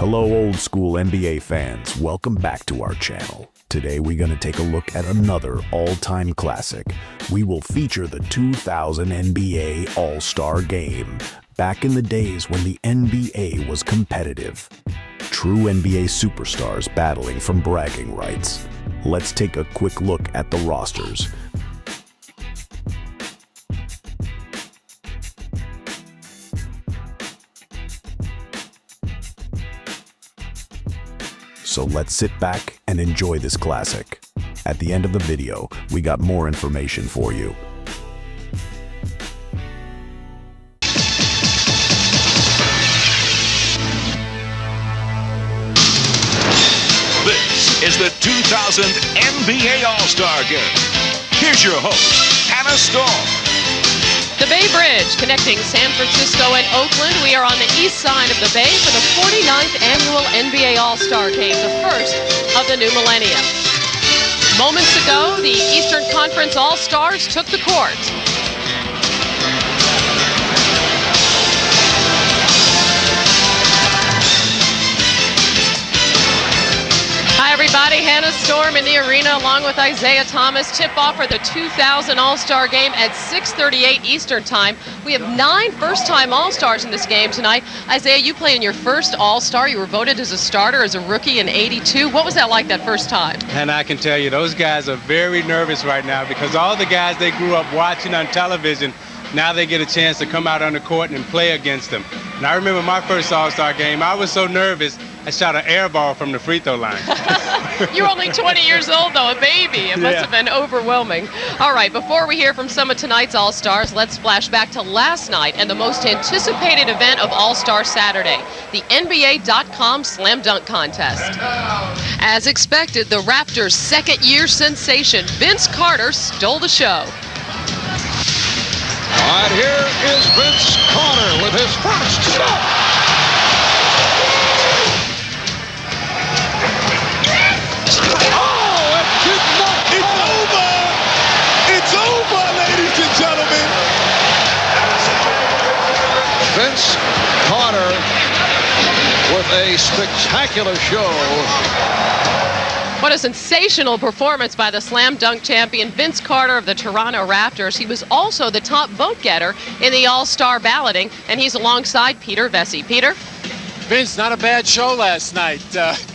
Hello old school NBA fans, welcome back to our channel. Today we're going to take a look at another all-time classic. We will feature the 2000 NBA All-Star Game, back in the days when the NBA was competitive. True NBA superstars battling from bragging rights. Let's take a quick look at the rosters. So let's sit back and enjoy this classic. At the end of the video, we got more information for you. This is the 2000 NBA All-Star Game. Here's your host, Hannah Storm. The Bay Bridge connecting San Francisco and Oakland. We are on the east side of the Bay for the 49th annual NBA All-Star Game, the first of the new millennium. Moments ago, the Eastern Conference All-Stars took the court. Hi everybody, Hannah Storm in the arena along with Isaiah Thomas. Tip-off for the 2000 All-Star Game at 6:38 Eastern Time. We have 9 first-time All-Stars in this game tonight. Isaiah, you played in your first All-Star. You were voted as a starter as a rookie in '82. What was that like that first time? And I can tell you, those guys are very nervous right now because all the guys they grew up watching on television, now they get a chance to come out on the court and play against them. And I remember my first All-Star game, I was so nervous, I shot an air ball from the free throw line. You're only 20 years old, though, a baby. It must have been overwhelming. All right, before we hear from some of tonight's All-Stars, let's flash back to last night and the most anticipated event of All-Star Saturday, the NBA.com Slam Dunk Contest. As expected, the Raptors' second-year sensation, Vince Carter, stole the show. All right, here is Vince Carter with his first shot. Vince Carter with a spectacular show. What a sensational performance by the slam dunk champion Vince Carter of the Toronto Raptors. He was also the top vote getter in the All-Star balloting, and he's alongside Peter Vesey. Peter? Vince, not a bad show last night.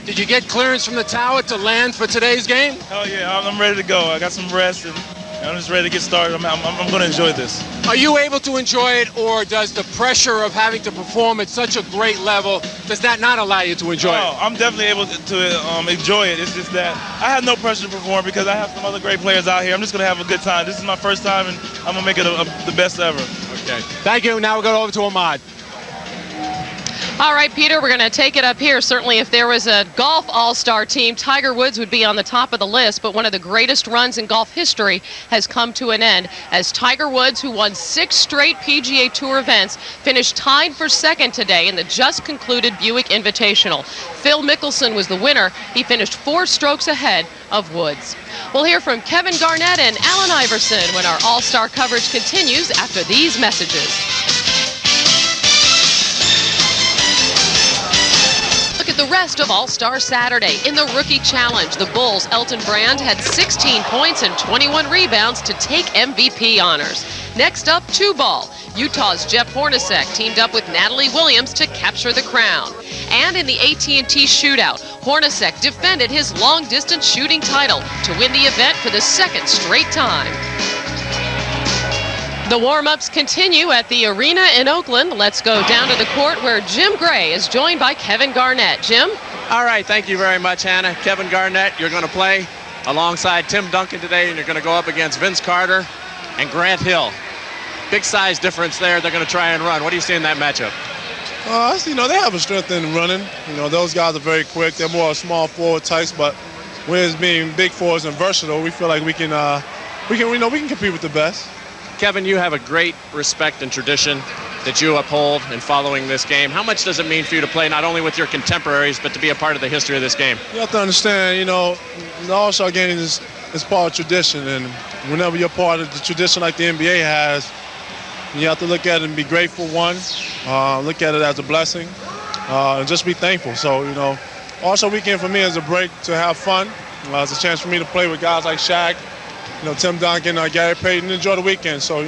Did you get clearance from the tower to land for today's game? Oh yeah, I'm ready to go. I got some rest and I'm just ready to get started. I'm going to enjoy this. Are you able to enjoy it, or does the pressure of having to perform at such a great level, does that not allow you to enjoy it? I'm definitely able to enjoy it. It's just that I have no pressure to perform because I have some other great players out here. I'm just going to have a good time. This is my first time, and I'm going to make it the best ever. Okay. Thank you. Now we'll go over to Ahmad. All right, Peter, we're going to take it up here. Certainly, if there was a golf all-star team, Tiger Woods would be on the top of the list, but one of the greatest runs in golf history has come to an end as Tiger Woods, who won 6 straight PGA Tour events, finished tied for second today in the just-concluded Buick Invitational. Phil Mickelson was the winner. He finished 4 strokes ahead of Woods. We'll hear from Kevin Garnett and Allen Iverson when our all-star coverage continues after these messages. The rest of All-Star Saturday in the Rookie Challenge. The Bulls' Elton Brand had 16 points and 21 rebounds to take MVP honors. Next up, 2-ball. Utah's Jeff Hornacek teamed up with Natalie Williams to capture the crown. And in the AT&T shootout, Hornacek defended his long-distance shooting title to win the event for the second straight time. The warm-ups continue at the arena in Oakland. Let's go down to the court where Jim Gray is joined by Kevin Garnett. Jim? All right, thank you very much, Hannah. Kevin Garnett, you're going to play alongside Tim Duncan today, and you're going to go up against Vince Carter and Grant Hill. Big size difference there. They're going to try and run. What do you see in that matchup? They have a strength in running. Those guys are very quick. They're more small forward types, but with being big forwards and versatile, we feel like we can compete with the best. Kevin, you have a great respect and tradition that you uphold in following this game. How much does it mean for you to play not only with your contemporaries, but to be a part of the history of this game? You have to understand, the All-Star Game is part of tradition, and whenever you're part of the tradition like the NBA has, you have to look at it and be grateful, one. Look at it as a blessing. and just be thankful. So, All-Star Weekend for me is a break to have fun. It's a chance for me to play with guys like Shaq, Tim Duncan, Gary Payton, and enjoy the weekend. So,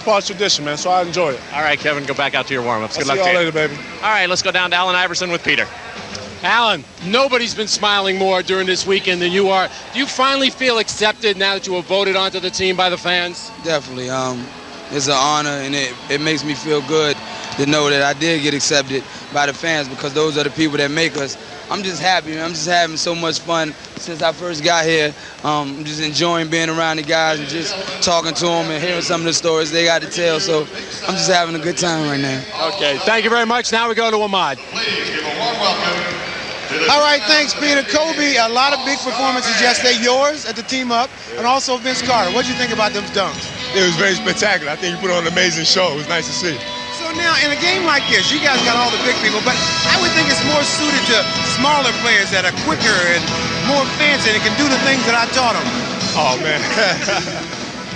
part of tradition, man, so I enjoy it. All right, Kevin, go back out to your warm-ups. Good I'll luck see to y'all you. later, baby. All right, let's go down to Allen Iverson with Peter. Alan, nobody's been smiling more during this weekend than you are. Do you finally feel accepted now that you were voted onto the team by the fans? Definitely. It's an honor, and it makes me feel good to know that I did get accepted by the fans, because those are the people that make us. I'm just happy, man. I'm just having so much fun since I first got here. I'm just enjoying being around the guys and just talking to them and hearing some of the stories they got to tell. So I'm just having a good time right now. Okay, thank you very much. Now we go to Ahmad. All right, thanks, Peter. Kobe, a lot of big performances yesterday. Yours at the team up, and also Vince Carter. What did you think about those dunks? It was very spectacular. I think you put on an amazing show. It was nice to see. So now, in a game like this, you guys got all the big people, but I would think it's more suited to smaller players that are quicker and more fancy and can do the things that I taught them. Oh, man.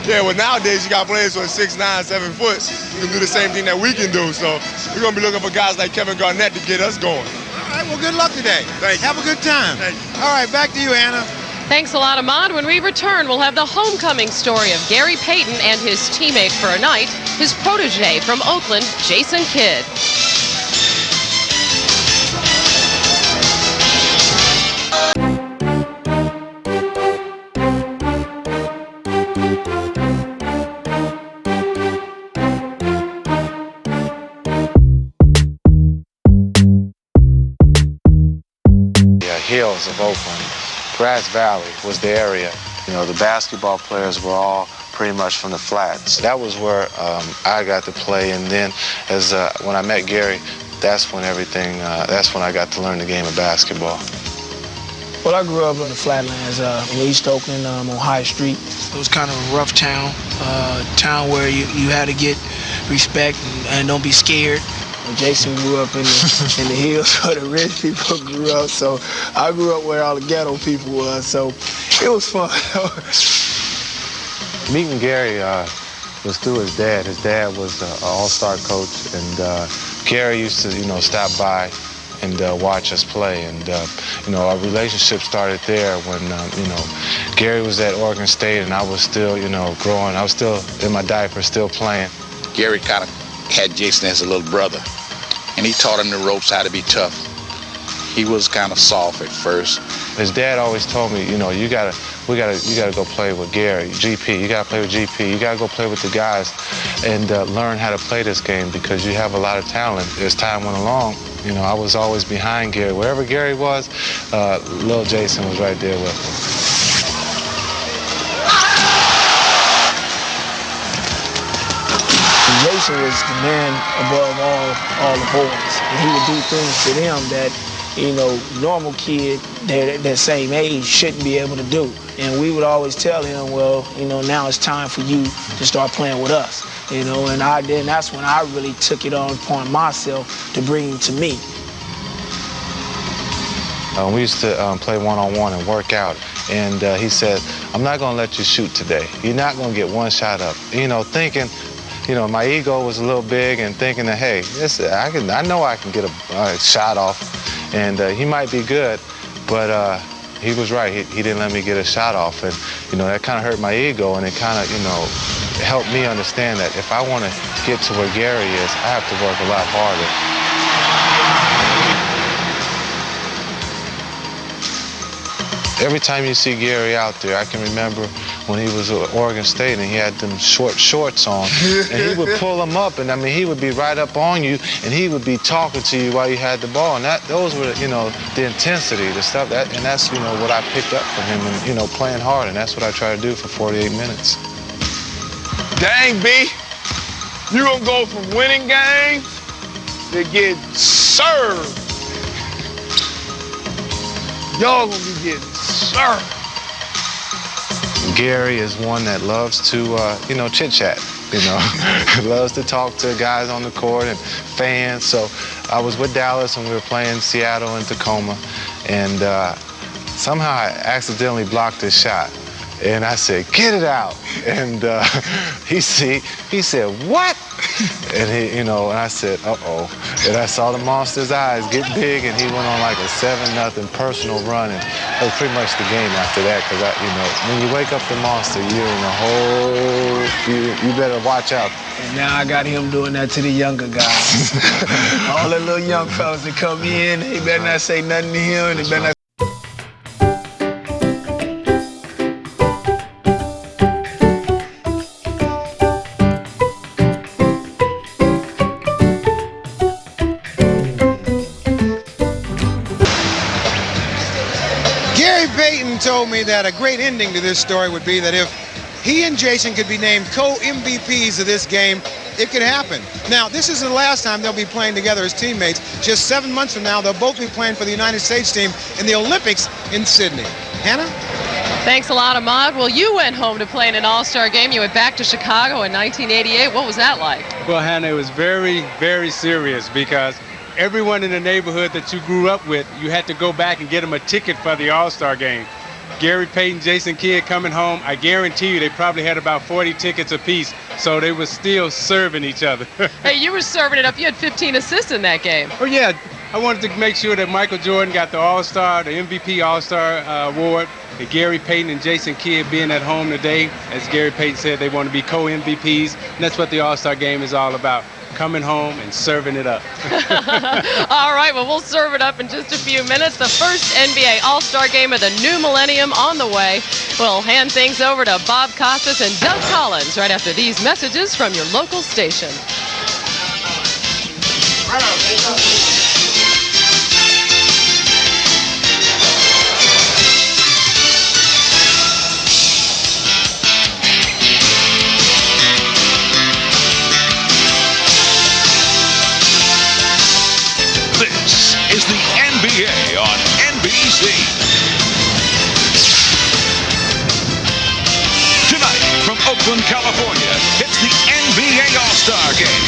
Yeah, well, nowadays you got players who are 6'9", 7 foot who can do the same thing that we can do. So we're going to be looking for guys like Kevin Garnett to get us going. All right, well, good luck today. Thank you. Have a good time. Thank you. All right, back to you, Anna. Thanks a lot, Ahmad. When we return, we'll have the homecoming story of Gary Payton and his teammate for a night, his protege from Oakland, Jason Kidd. Hills of Oakland. Grass Valley was the area. The basketball players were all pretty much from the flats. That was where I got to play, and then when I met Gary, that's when I got to learn the game of basketball. Well, I grew up in the Flatlands, in East Oakland, on High Street. It was kind of a rough town, where you had to get respect and don't be scared. Jason grew up in the hills where the rich people grew up, so I grew up where all the ghetto people was, so it was fun. Meeting Gary was through his dad. His dad was an all-star coach, and Gary used to, stop by and watch us play, and our relationship started there when, Gary was at Oregon State, and I was still, growing. I was still in my diaper, still playing. Gary kind of had Jason as a little brother, and he taught him the ropes, how to be tough. He was kind of soft at first. His dad always told me, you gotta go play with Gary, GP. You gotta play with GP. You gotta go play with the guys and learn how to play this game, because you have a lot of talent. As time went along, I was always behind Gary. Wherever Gary was, little Jason was right there with him. Jason was the man above all the boys, and he would do things to them that, normal kid that same age shouldn't be able to do. And we would always tell him, well, now it's time for you to start playing with us. And that's when I really took it upon myself to bring him to me. We used to play one-on-one and work out, and he said, I'm not going to let you shoot today. You're not going to get one shot up. Thinking, my ego was a little big, and thinking that, hey, I know I can get a shot off, and he might be good, but he was right. He didn't let me get a shot off, and that kind of hurt my ego, and it kind of helped me understand that if I want to get to where Gary is, I have to work a lot harder. Every time you see Gary out there, I can remember when he was at Oregon State and he had them short shorts on, and he would pull them up, and he would be right up on you, and he would be talking to you while you had the ball, and those were, the intensity, the stuff and that's, what I picked up from him, and playing hard, and that's what I try to do for 48 minutes. Dang, B, you gonna go from winning games to get served. Y'all gonna be getting served. Gary is one that loves to, chit-chat, loves to talk to guys on the court and fans. So I was with Dallas and we were playing Seattle and Tacoma, and somehow I accidentally blocked his shot. And I said, get it out. And he said, what? And he, and I said, uh-oh. And I saw the monster's eyes get big, and he went on like a 7-0 personal run, and that was pretty much the game after that. Because when you wake up the monster, you're in a whole. You better watch out. And now I got him doing that to the younger guys. All the little young fellas that come in, they better not say nothing to him. They better not. Gary Payton told me that a great ending to this story would be that if he and Jason could be named co-MVPs of this game, it could happen. Now, this isn't the last time they'll be playing together as teammates. Just 7 months from now, they'll both be playing for the United States team in the Olympics in Sydney. Hannah? Thanks a lot, Ahmad. Well, you went home to play in an All-Star game. You went back to Chicago in 1988. What was that like? Well, Hannah, it was very, very serious because everyone in the neighborhood that you grew up with, you had to go back and get them a ticket for the All-Star game. Gary Payton, Jason Kidd coming home, I guarantee you they probably had about 40 tickets apiece, so they were still serving each other. Hey, you were serving it up. You had 15 assists in that game. Oh, yeah. I wanted to make sure that Michael Jordan got the All-Star, the MVP All-Star award, and Gary Payton and Jason Kidd being at home today. As Gary Payton said, they want to be co-MVPs, and that's what the All-Star game is all about. Coming home and serving it up. All right, well, we'll serve it up in just a few minutes. The first NBA All-Star game of the new millennium on the way. We'll hand things over to Bob Costas and Doug Collins right after these messages from your local station. This is the NBA on NBC. Tonight, from Oakland, California, it's the NBA All-Star Game.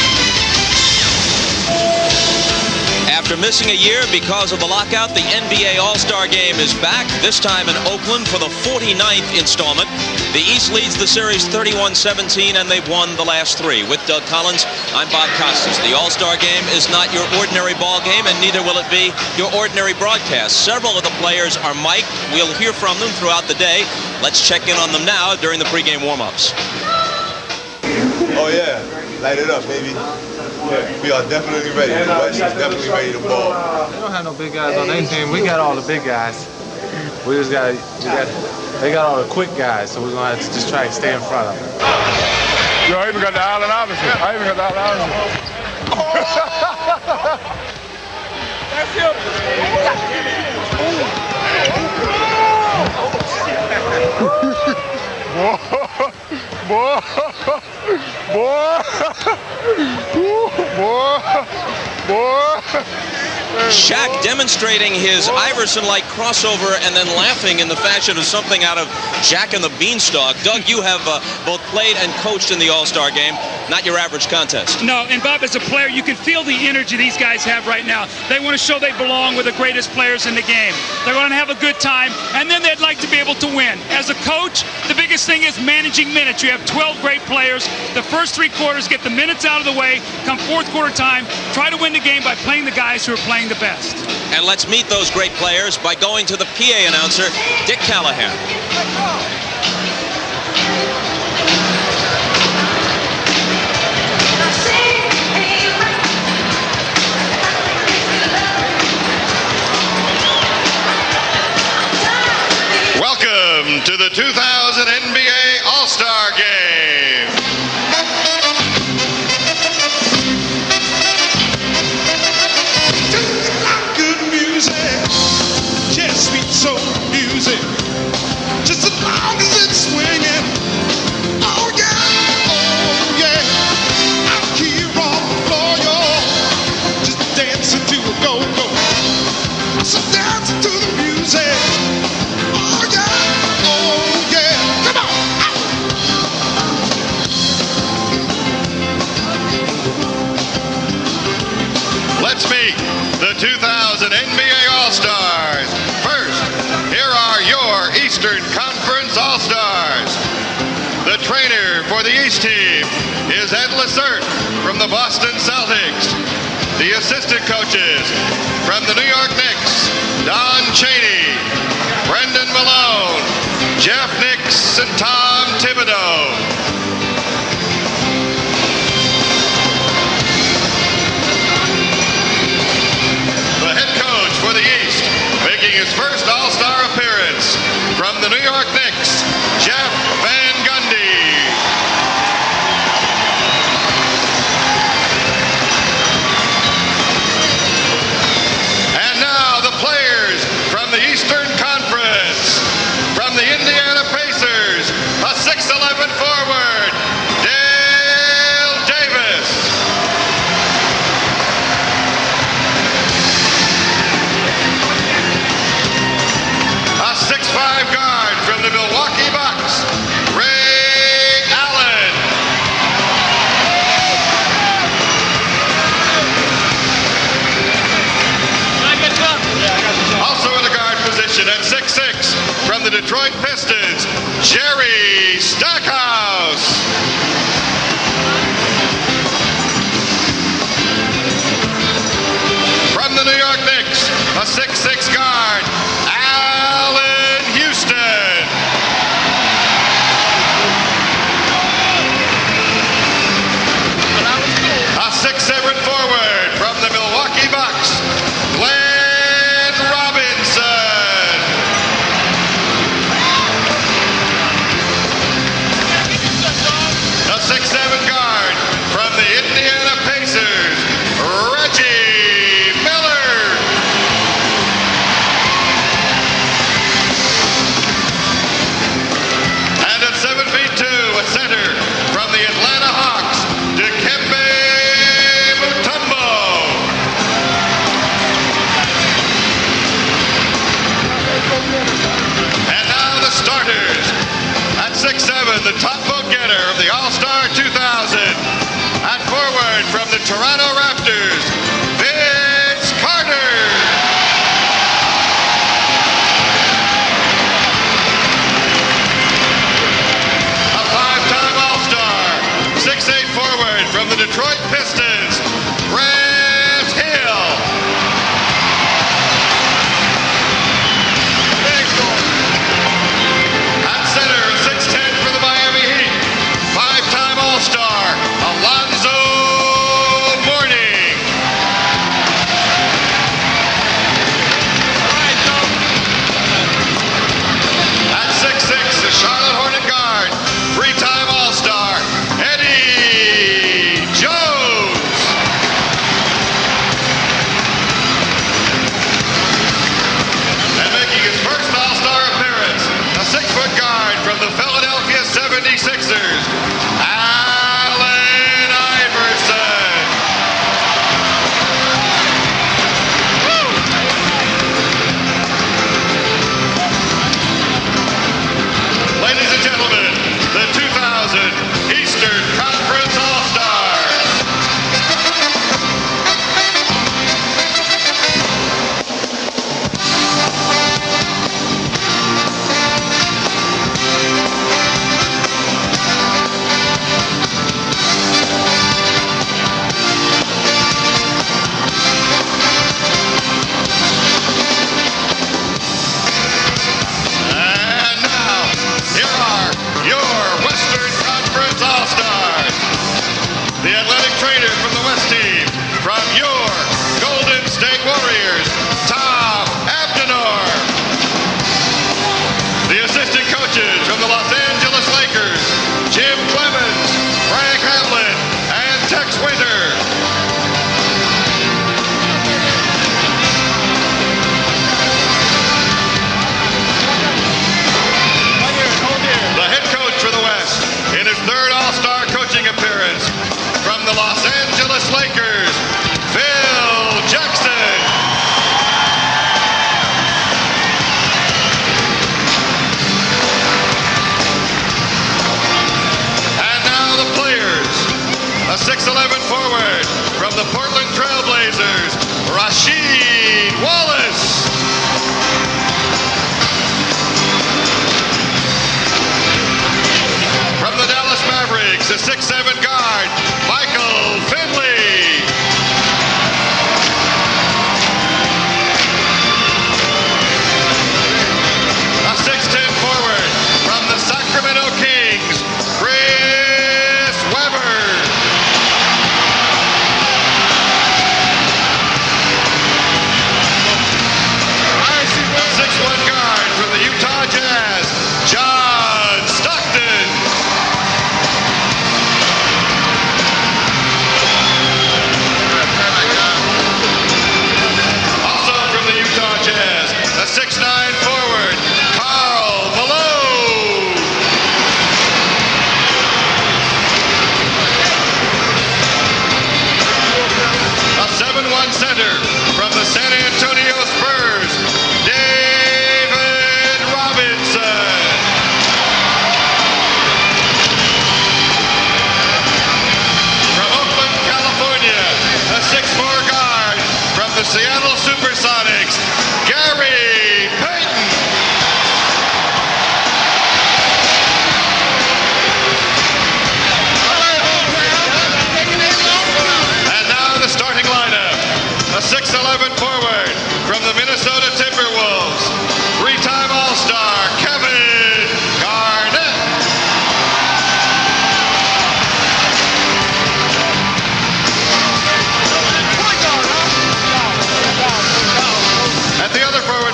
After missing a year because of the lockout, the NBA All-Star Game is back, this time in Oakland for the 49th installment. The East leads the series 31-17, and they've won the last 3. With Doug Collins, I'm Bob Costas. The All-Star Game is not your ordinary ball game, and neither will it be your ordinary broadcast. Several of the players are mic'd. We'll hear from them throughout the day. Let's check in on them now during the pregame warm-ups. Oh, yeah. Light it up, baby. We are definitely ready. The West is definitely ready to ball. They don't have no big guys on their team. We got all the big guys. They got all the quick guys, so we're going to have to just try to stay in front of them. Yo, I even got the Allen Iverson. I even got the Allen Iverson. That's him. Shaq demonstrating his Iverson-like crossover and then laughing in the fashion of something out of Jack and the Beanstalk. Doug, you have both played and coached in the All-Star Game. Not your average contest. No, and Bob, as a player, you can feel the energy these guys have right now. They want to show they belong with the greatest players in the game. They're going to have a good time, and then they'd like to be able to win. As a coach, the biggest thing is managing minutes. You have 12 great players. The first 3 quarters, get the minutes out of the way. Come fourth quarter time, try to win the game by playing the guys who are playing the best. And let's meet those great players by going to the PA announcer, Dick Callahan. Welcome to the 2000 NBA All-Star Game. Good music, just sweet soul music, just as long as it's swinging. Oh yeah, out here on the floor, y'all, just dancing to a go-go. So dancing to the music. Oh yeah, is Ed Lacerte from the Boston Celtics. The assistant coaches from the New York Knicks, Don Chaney, Brendan Malone, Jeff Nix, and Tom Thibodeau. The head coach for the East, making his first All-Star appearance from the New York Knicks, Jeff Van Gundy. And now the players from the Eastern Conference. From the Indiana Pacers, a 6'11" forward, Dale Davis. A 6'5" guard from the Milwaukee Bucks, Ray Allen. Also in the guard position at 6'6", from the Detroit Pistons, Jerry Stackhouse. From the New York Knicks, a 6'6" guard, Allen Houston. A 6'7" forward from the Milwaukee Bucks, Glenn Robinson. A 6'7" guard from the Indiana Pacers, Reggie Miller. And at 7'2", a center from the Atlanta Hawks, Dikembe Mutombo. And now the starters. At 6'7", the top vote getter of the All-Star 2000. At forward from the Toronto Raptors, Vince Carter. A five-time All-Star, 6'8" forward from the Detroit Pistons, Grant Hill. At center, 6'10" for the Miami Heat,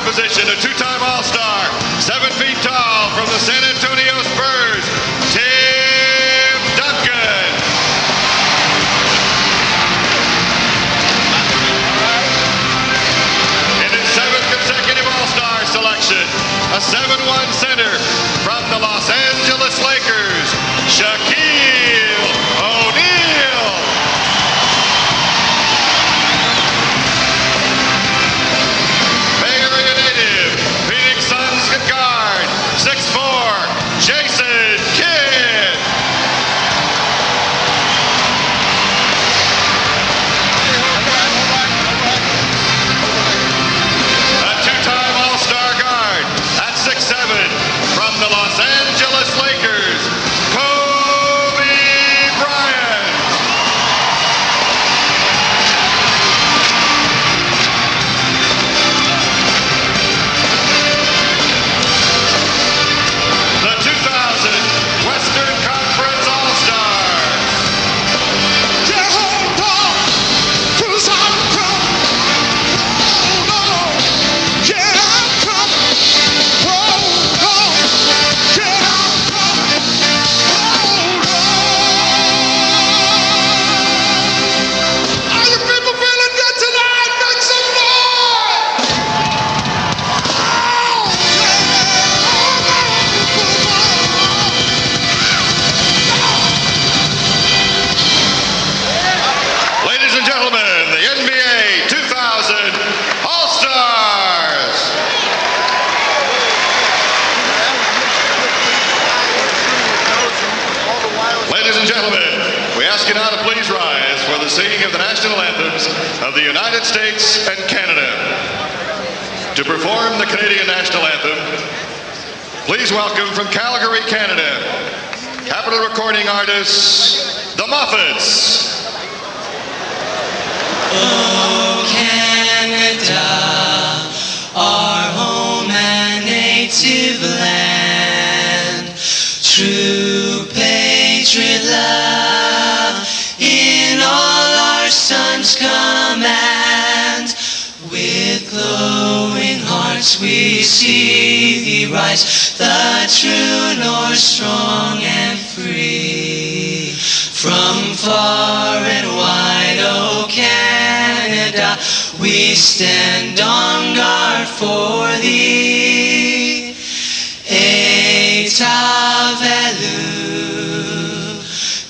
position, a two-time All-Star, 7 feet tall, from the San Antonio Spurs, Tim Duncan. In his 7th consecutive All-Star selection, a 7'1" center from the Los Angeles Lakers, Shaquille O'Neal. Bay Area native, Phoenix Suns guard, 6'4", Jason Kidd. A two-time All-Star guard at 6'7", from the Los Angeles Lakers, Kobe Bryant. The 2000 Western Conference All-Stars. Are you people feeling good tonight? Make some noise! Ladies and gentlemen, the NBA 2000 All-Stars. Ladies and gentlemen, we ask you now to please rise for the singing of the national anthems of the United States and Canada. To perform the Canadian national anthem, please welcome from Calgary, Canada, Capitol recording artists, the Moffats. Oh, Canada, our home and native land, true patriot love in all our sons' command. With glowing hearts we see thee rise, the true North strong and free. From far and wide, oh Canada, we stand on guard for thee. Et avelu,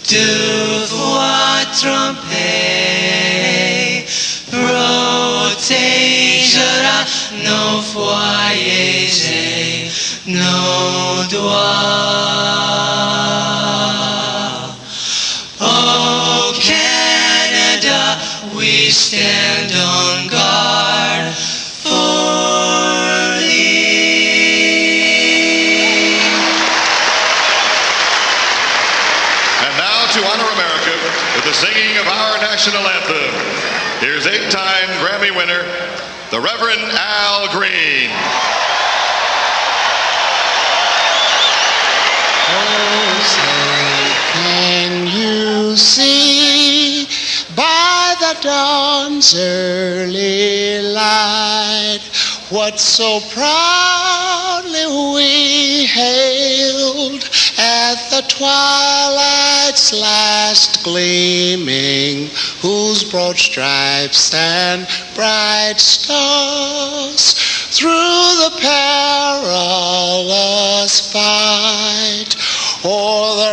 deux fois trompé, protégera nos foyers et nos doigts. Oh Canada, we stand on guard for thee. And now to honor America with the singing of our national anthem, here's 8-time Grammy winner, the Reverend Al Green. Can you see by the dawn's early light what so proudly we hailed at the twilight's last gleaming, whose broad stripes and bright stars through the perilous fight o'er the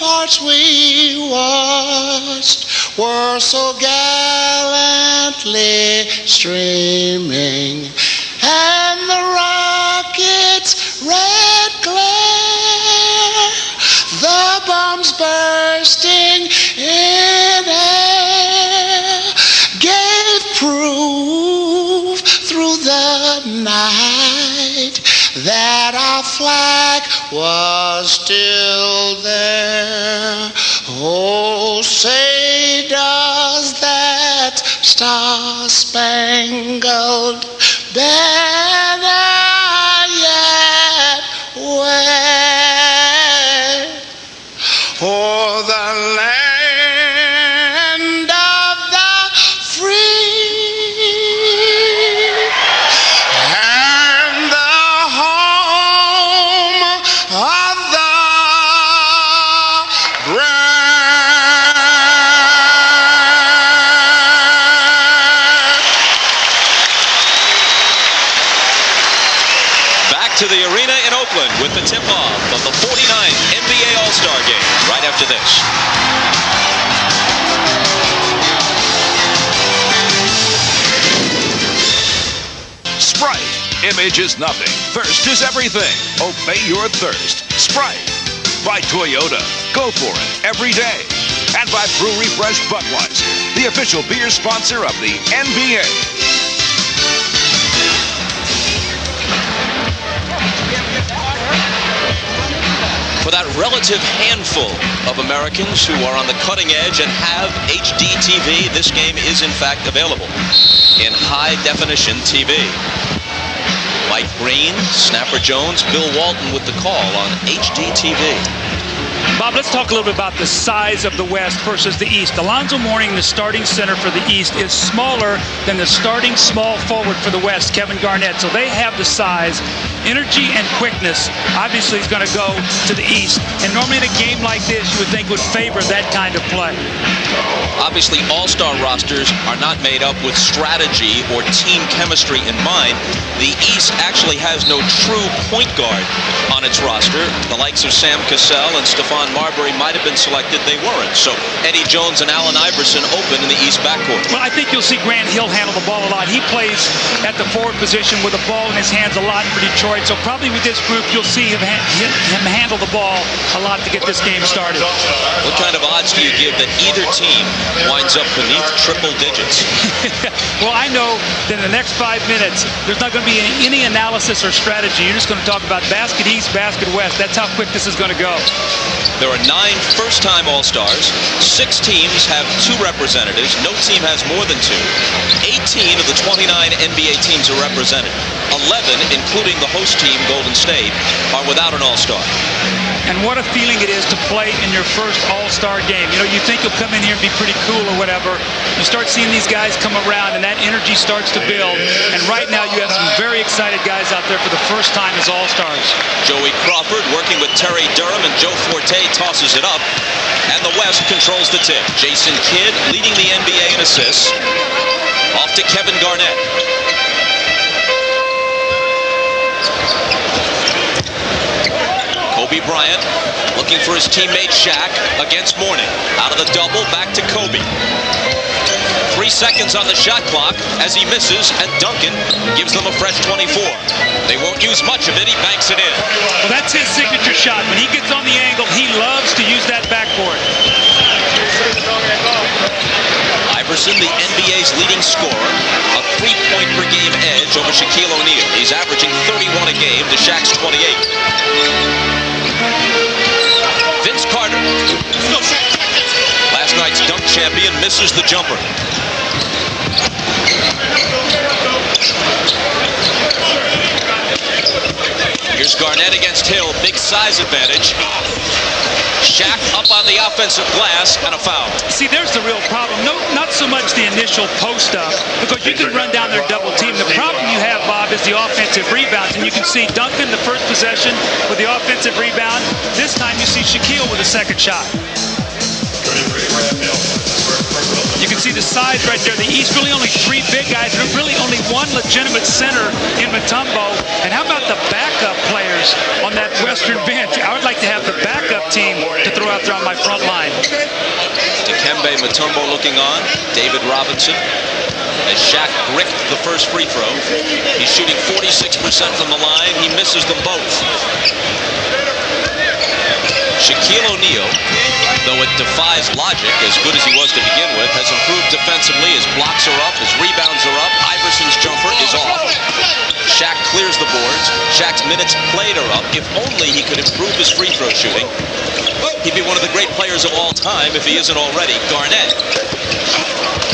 ramparts we watched were so gallantly streaming, and the rockets' red glare, the bombs bursting in air, gave proof through the night that our flag was still there. Oh, say does that star-spangled banner yet wave o'er the land of the free? to the arena in Oakland with the tip-off of the 49th NBA All-Star Game right after this. Sprite. Image is nothing. Thirst is everything. Obey your thirst. Sprite. By Toyota. Go for it every day. And by Brewery Fresh Budweiser, the official beer sponsor of the NBA. For that relative handful of Americans who are on the cutting edge and have HD TV, this game is in fact available in high-definition TV. Mike Green, Snapper Jones, Bill Walton with the call on HD TV. Bob, let's talk a little bit about the size of the West versus the East. Alonzo Mourning, the starting center for the East, is smaller than the starting small forward for the West, Kevin Garnett. So they have the size. Energy and quickness obviously is going to go to the East. And normally in a game like this, you would think would favor that kind of play. Obviously, all-star rosters are not made up with strategy or team chemistry in mind. The East actually has no true point guard on its roster. The likes of Sam Cassell and Stephon Marbury might have been selected. They weren't. So Eddie Jones and Allen Iverson open in the East backcourt. Well, I think you'll see Grant Hill handle the ball a lot. He plays at the forward position with the ball in his hands a lot for Detroit. So probably with this group, you'll see him handle the ball a lot to get this game started. What kind of odds do you give that either team winds up beneath triple digits? Well, I know that in the next 5 minutes, there's not going to be any analysis or strategy. You're just going to talk about basket East, basket West. That's how quick this is going to go. There are 9 first-time All-Stars. 6 teams have 2 representatives. No team has more than 2. 18 of the 29 NBA teams are represented. 11, including the host team, Golden State, are without an All-Star. And what a feeling it is to play in your first All-Star game. You know, you think you'll come in here and be pretty cool or whatever. You start seeing these guys come around, and that energy starts to build. And right now, you have some very excited guys out there for the first time as All-Stars. Joey Crawford working with Terry Durham, and Joe Forte tosses it up. And the West controls the tip. Jason Kidd leading the NBA in assists. Off to Kevin Garnett. Kobe Bryant looking for his teammate Shaq against Mourning. Out of the double, back to Kobe. 3 seconds on the shot clock as he misses, and Duncan gives them a fresh 24. They won't use much of it. He banks it in. Well, that's his signature shot. When he gets on the angle, he loves to use that backboard. Iverson, the NBA's leading scorer, a 3-point per game edge over Shaquille O'Neal. He's averaging 31 a game to Shaq's 28. Vince Carter, last night's dunk champion, misses the jumper. Here's Garnett against Hill, big size advantage. Shaq up on the offensive glass, and a foul. See, there's the real problem. No, not so much the initial post-up, because you can run down their double team. The problem you have, Bob, is the offensive rebounds. And you can see Duncan, the first possession, with the offensive rebound. This time you see Shaquille with a second shot. You can see the size right there. The East really only 3 big guys, and really only 1 legitimate center in Mutombo. And how about the backup players on that Western bench? I would like to have the backup team to throw out there on my front line. Dikembe Mutombo looking on. David Robinson. As Shaq bricked the first free throw. He's shooting 46% from the line. He misses them both. Shaquille O'Neal, though it defies logic, as good as he was to begin with, has improved defensively. His blocks are up, his rebounds are up. Iverson's jumper is off. Shaq clears the boards. Shaq's minutes played are up. If only he could improve his free throw shooting, he'd be one of the great players of all time if he isn't already. Garnett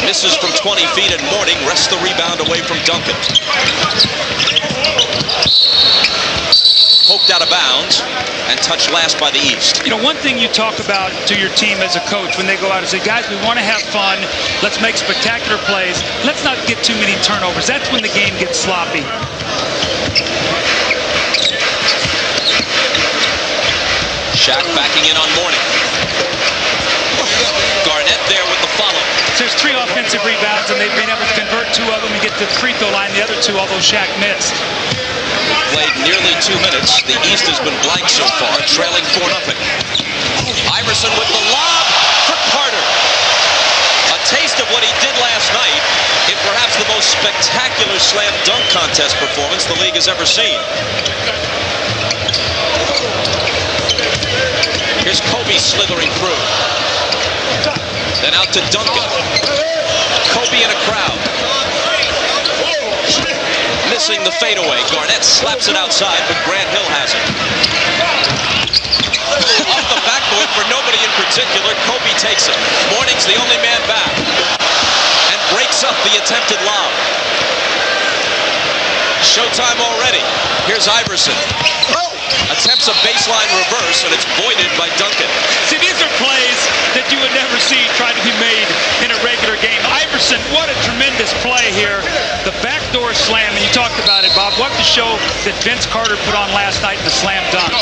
misses from 20 feet, and Mourning wrests the rebound away from Duncan. Poked out of bounds and touched last by the East. You know, one thing you talk about to your team as a coach when they go out and say, guys, we want to have fun. Let's make spectacular plays. Let's not get too many turnovers. That's when the game gets sloppy. Shaq backing in on Mourning. Garnett there with the follow. So there's 3 offensive rebounds, and they've been able to convert 2 of them and get to the free throw line. The other 2, although Shaq missed. Played nearly 2 minutes. The East has been blank so far, trailing 4-0. Iverson with the lob for Carter. A taste of what he did last night in perhaps the most spectacular slam dunk contest performance the league has ever seen. Here's Kobe slithering through. Then out to Duncan. Kobe in a crowd. Missing the fadeaway. Garnett slaps it outside, but Grant Hill has it. Off the backboard for nobody in particular. Kobe takes it. Mourning's the only man back. And breaks up the attempted lob. Showtime already. Here's Iverson. Attempts a baseline reverse, and it's voided by Duncan. See, these are plays that you would never see try to be made in a regular game. Iverson, what a tremendous play here. The backdoor slam, and you talked about it, Bob. What the show that Vince Carter put on last night in the slam dunk.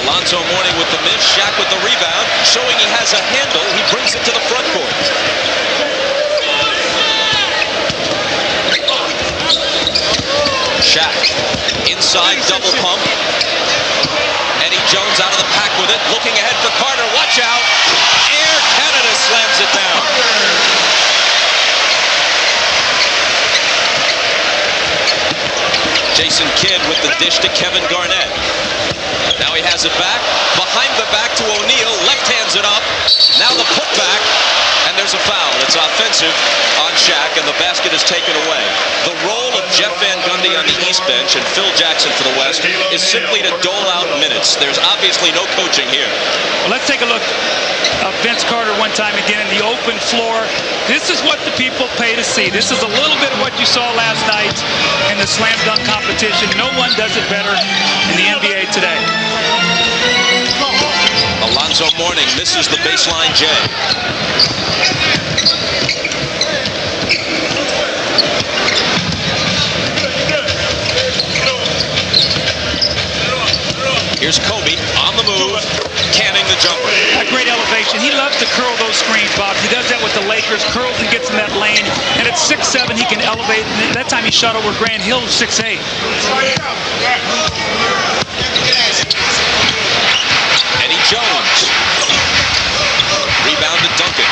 Alonzo Mourning with the miss, Shaq with the rebound. Showing he has a handle, he brings it to the front court. Shaq, inside double pump. Eddie Jones out of the pack with it, looking ahead for Carter. Watch out! Air Canada slams it down. Jason Kidd with the dish to Kevin Garnett. Now he has it back. Behind the back to O'Neal. Left hands it up. Now the putback. And there's a foul. It's offensive on Shaq, and the basket is taken away. The role of Jeff Van Gundy on the East bench and Phil Jackson for the West is simply to dole out minutes. There's obviously no coaching here. Well, let's take a look at Vince Carter one time again in the open floor. This is what the people pay to see. This is a little bit of what you saw last night in the slam dunk competition. No one does it better in the NBA today. Alonzo Mourning misses the baseline J. Here's Kobe on the move, canning the jumper. A great elevation. He loves to curl those screens, Bob. He does that with the Lakers, curls and gets in that lane. And at 6'7", he can elevate. And that time he shot over Grant Hill, 6'8". Eddie Jones. Rebound to Duncan.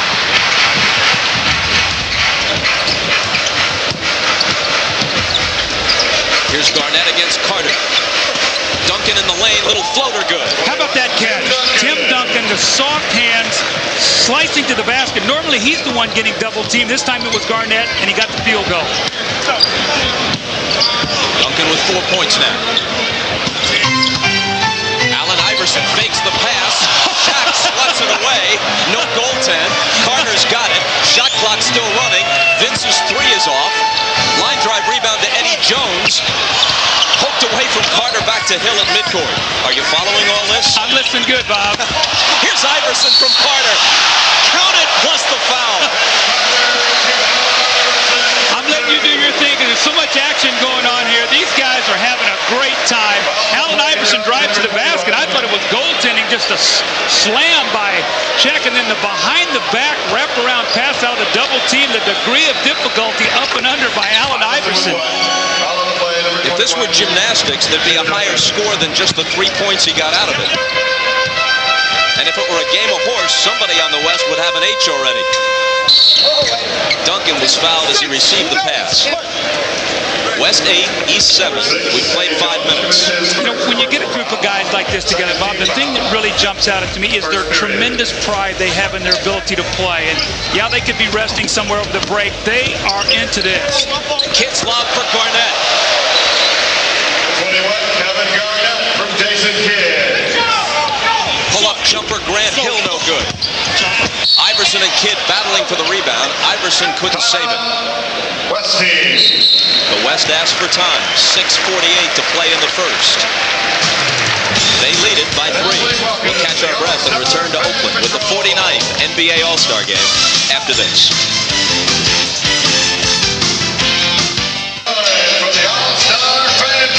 Here's Garnett against Carter. Duncan in the lane, little floater good. How about that catch? Tim Duncan, the soft hands, slicing to the basket. Normally he's the one getting double teamed. This time it was Garnett, and he got the field goal. Duncan with 4 points now. Allen Iverson fakes the pass. Shaq sluts it away. No goaltend. Carter's got it. Shot clock still running. Vince's 3 is off. Line drive rebound to Eddie Jones. Poked away from Carter back to Hill at midcourt. Are you following all this? I'm listening good, Bob. Here's Iverson from Carter. Count it plus the foul. I'm letting you do your thing because there's so much action going on here. These guys are having a great time. Allen Iverson drives to the basket. I thought it was goaltending, just a slam by Shaq, and then the behind-the-back wrap-around pass out of the double team. The degree of difficulty up and under by Allen Iverson. If this were gymnastics, there'd be a higher score than just the 3 points he got out of it. And if it were a game of horse, somebody on the West would have an H already. Duncan was fouled as he received the pass. West 8, East 7. We played 5 minutes. You know, when you get a group of guys like this together, Bob, the thing that really jumps out at me is their tremendous pride they have in their ability to play. And yeah, they could be resting somewhere over the break. They are into this. Kidd's lob for Garnett. 21, Kevin Garnett from Jason Kidd. Pull-up jumper, Grant Hill, no good. Iverson and Kidd battling for the rebound. Iverson couldn't save it. West team. The West asked for time. 6:48 to play in the first. They lead it by 3. We'll catch our breath and return to Oakland with the 49th NBA All-Star Game after this.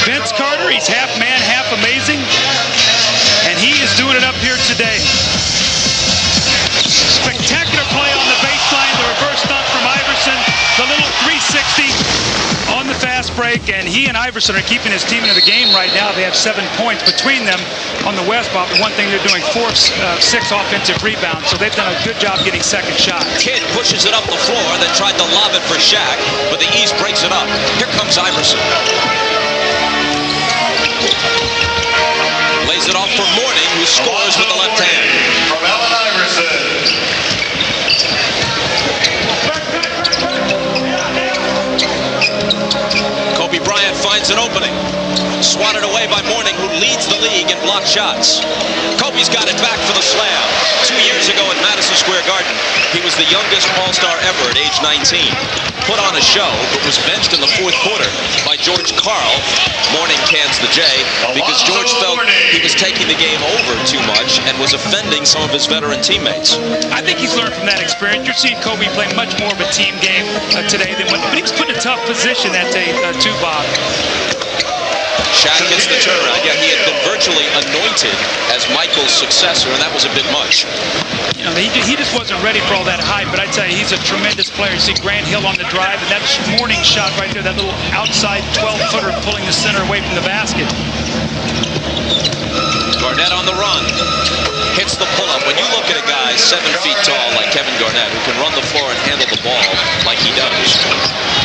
Vince Carter, he's half man, half amazing, and he is doing it up here today. Spectacular play fast break, and he and Iverson are keeping his team in the game right now. They have 7 points between them on the West, Bob. The one thing they're doing, 4 of 6 offensive rebounds, so they've done a good job getting second shots. Kidd pushes it up the floor, then tried to lob it for Shaq, but the East breaks it up. Here comes Iverson. Lays it off for Mourning, who scores with the left hand. From Allen Iverson. Kobe Bryant finds an opening. Swatted away by Mourning, who leads the league in blocked shots. Kobe's got it back for the slam. 2 years ago at Madison Square Garden, he was the youngest All-Star ever at age 19. Put on a show, but was benched in the 4th quarter by George Karl. Mourning cans the J because George felt he was taking the game over too much and was offending some of his veteran teammates. I think he's learned from that experience. You're seeing Kobe play much more of a team game today than when he was put in a tough position that day too, Bob. Shaq gets the turnaround. Yeah, he had been virtually anointed as Michael's successor, and that was a bit much. You know, he just wasn't ready for all that hype, but I tell you, he's a tremendous player. You see Grant Hill on the drive, and that Mourning shot right there, that little outside 12-footer pulling the center away from the basket. Garnett on the run. Hits the pull-up. When you look at a guy 7 feet tall like Kevin Garnett, who can run the floor and handle the ball like he does,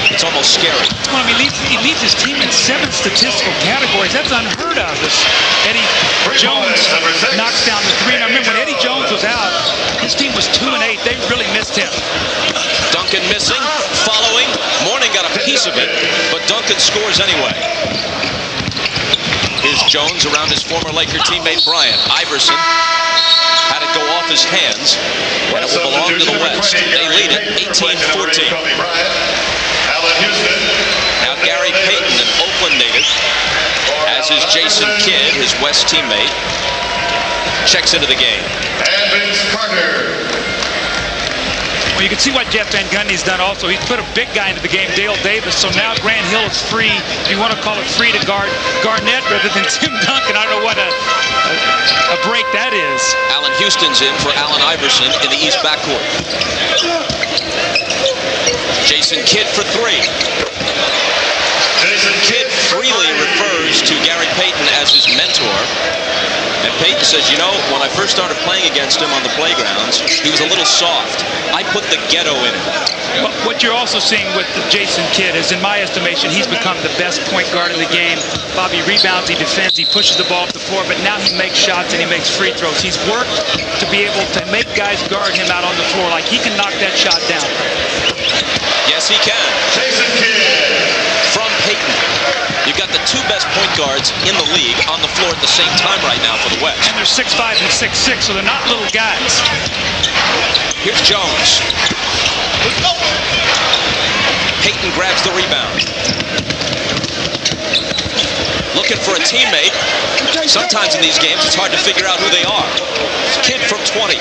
it's almost scary. Well, I mean, he leads his team in 7 statistical categories. That's unheard of. Eddie Jones knocks down the 3. And I remember when Eddie Jones was out, his team was 2-8. They really missed him. Duncan missing, following. Mourning got a piece of it, but Duncan scores anyway. Here's Jones around his former Laker teammate Bryant. Iverson had it go off his hands, and it will belong to the West. They lead it 18-14. Now Gary Payton, an Oakland native, as is Jason Kidd, his West teammate, checks into the game. And Vince Carter. Well, you can see what Jeff Van Gundy's done also. He's put a big guy into the game, Dale Davis, so now Grant Hill is free, if you want to call it free, to guard Garnett rather than Tim Duncan. I don't know what a break that is. Allen Houston's in for Allen Iverson in the East backcourt. Jason Kidd for 3. Kidd freely refers to Gary Payton as his mentor. And Payton says, you know, when I first started playing against him on the playgrounds, he was a little soft. I put the ghetto in him. But what you're also seeing with Jason Kidd is, in my estimation, he's become the best point guard in the game. Bobby rebounds, he defends, he pushes the ball up the floor, but now he makes shots and he makes free throws. He's worked to be able to make guys guard him out on the floor. Like, he can knock that shot down. Yes, he can. Jason Kidd. From Payton. You've got the 2 best point guards in the league on the floor at the same time right now for the West. And they're 6'5" and 6'6", so they're not little guys. Here's Jones. Payton grabs the rebound. Looking for a teammate. Sometimes in these games, it's hard to figure out who they are. Kidd from 20.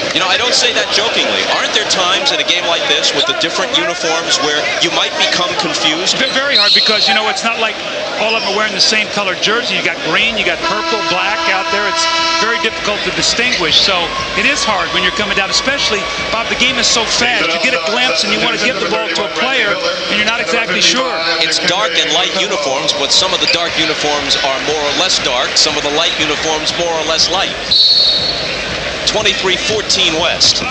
You know, I don't say that jokingly. Aren't there times in a game like this with the different uniforms where you might become confused? It's very hard because, you know, it's not like all of them are wearing the same colored jersey. You got green, you got purple, black out there. It's very difficult to distinguish. So it is hard when you're coming down, especially, Bob, the game is so fast. You get a glimpse and you want to give the ball to a player and you're not exactly sure. It's dark and light uniforms, but some of the dark uniforms are more or less dark. Some of the light uniforms more or less light. 23-14 West.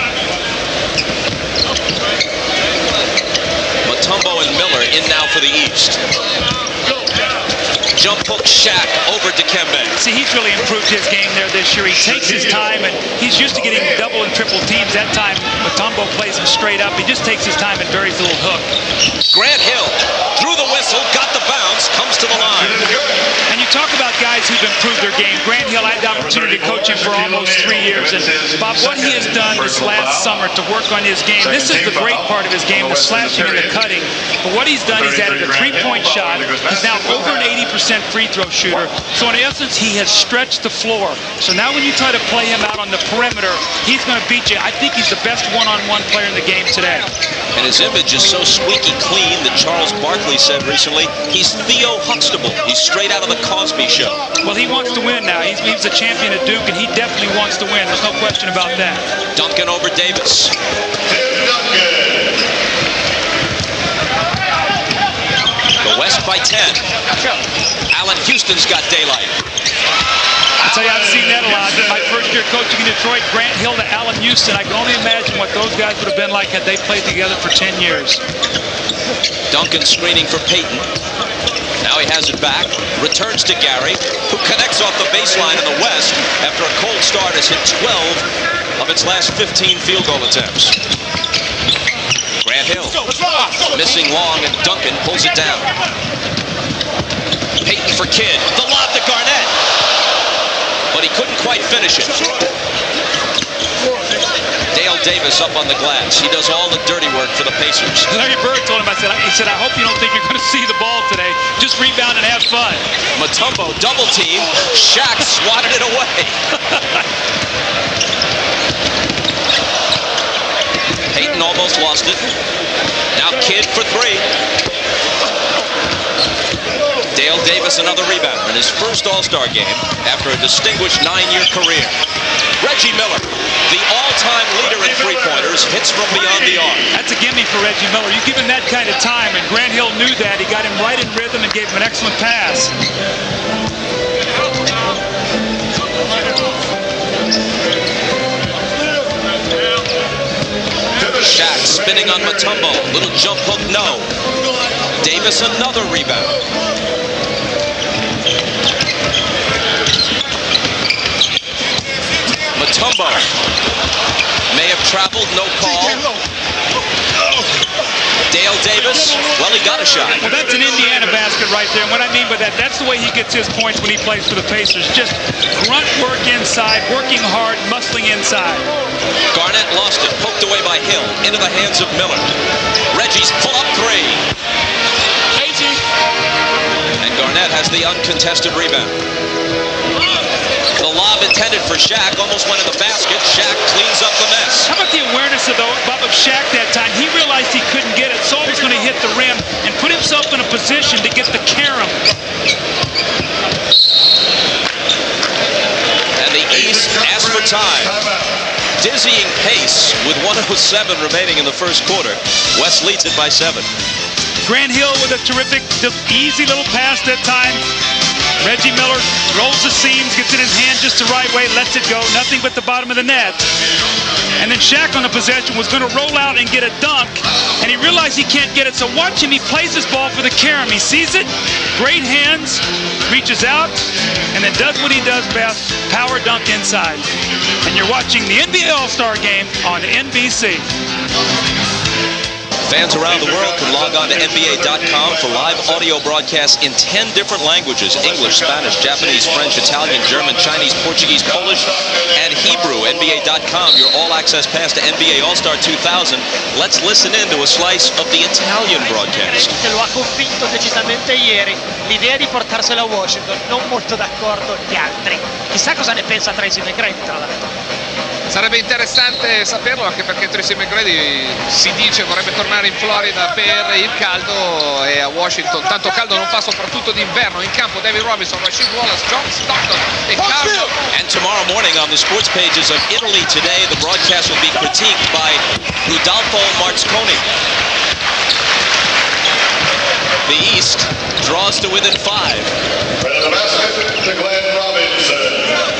Mutombo and Miller in now for the East. Jump hook Shaq over Dikembe. See, he's really improved his game there this year. He takes his time, and he's used to getting double and triple teams. That time, Mutombo plays him straight up. He just takes his time and buries the little hook. Grant Hill threw the whistle, got the bounce, comes to the line. And you talk about guys who've improved their game. Grant Hill, I had the opportunity to coach him for almost 3 years. And Bob, what he has done this last summer to work on his game, this is the great part of his game, the slashing and the cutting. But what he's done, he's added a 3-point shot. He's now over an 80% free throw shooter. So in essence, he has stretched the floor. So now when you try to play him out on the perimeter, he's going to beat you. I think he's the best one-on-one player in the game today. And his image is so squeaky clean that Charles Barkley said recently, he's Theo Huxtable. He's straight out of the Cosby Show. Well, he wants to win now. He's a champion at Duke, and he definitely wants to win. There's no question about that. Duncan over Davis. Tim Duncan. Allen Houston's got daylight. I tell you, I've seen that a lot. My first year coaching in Detroit, Grant Hill to Allen Houston. I can only imagine what those guys would have been like had they played together for 10 years. Duncan screening for Payton. Now he has it back. Returns to Gary, who connects off the baseline in the West after a cold start has hit 12 of its last 15 field goal attempts. Grant Hill missing long, and Duncan pulls it down. Payton for Kidd. The lob to Garnett. But he couldn't quite finish it. Dale Davis up on the glass. He does all the dirty work for the Pacers. Larry Bird told him, he said, I hope you don't think you're going to see the ball today. Just rebound and have fun. Mutombo double team. Shaq swatted it away. Payton almost lost it. Now Kidd for three. Dale Davis another rebound in his first All-Star game after a distinguished 9-year career. Reggie Miller, the all-time leader in three-pointers, hits from beyond the arc. That's a gimme for Reggie Miller. You give him that kind of time, and Grant Hill knew that. He got him right in rhythm and gave him an excellent pass. Shaq spinning on Mutombo. Little jump hook, no. Davis another rebound. Mutombo may have traveled, no call. Dale Davis, well, he got a shot. Well, that's an Indiana basket right there. And what I mean by that, that's the way he gets his points when he plays for the Pacers. Just grunt work inside, working hard, muscling inside. Garnett lost it, poked away by Hill, into the hands of Miller. Reggie's pull-up three. And Garnett has the uncontested rebound. The lob intended for Shaq almost went in the basket. Shaq cleans up the mess. How about the awareness of Shaq that time? He realized he couldn't get it, so he was going to hit the rim and put himself in a position to get the carom. And the East asks for time. Dizzying pace with 1:07 remaining in the first quarter. West leads it by 7. Grant Hill with a terrific, easy little pass that time. Reggie Miller rolls the seams, gets it in his hand just the right way, lets it go, nothing but the bottom of the net. And then Shaq on the possession was going to roll out and get a dunk, and he realized he can't get it, so watch him, he plays his ball for the carom. He sees it, great hands, reaches out, and then does what he does best, power dunk inside. And you're watching the NBA All-Star Game on NBC. Fans around the world can log on to NBA.com for live audio broadcasts in 10 different languages: English, Spanish, Japanese, French, Italian, German, Chinese, Portuguese, Polish, and Hebrew. NBA.com, your all-access pass to NBA All-Star 2000. Let's listen in to a slice of the Italian broadcast. Che lo ha convinto decisamente ieri l'idea di portarsela a Washington, non molto d'accordo gli altri. Chissà cosa ne pensa Tracy McGrady, tra l'altro. Sarebbe interessante saperlo, anche perché Tracy McGrady si dice vorrebbe tornare in Florida per il caldo, e a Washington tanto caldo non fa, soprattutto d'inverno. In campo David Robinson, Rasheed Wallace, John Stockton e Carlo. And tomorrow morning on the sports pages of Italy Today, the broadcast will be critiqued by Rudolfo Marzconi. The East draws to within 5.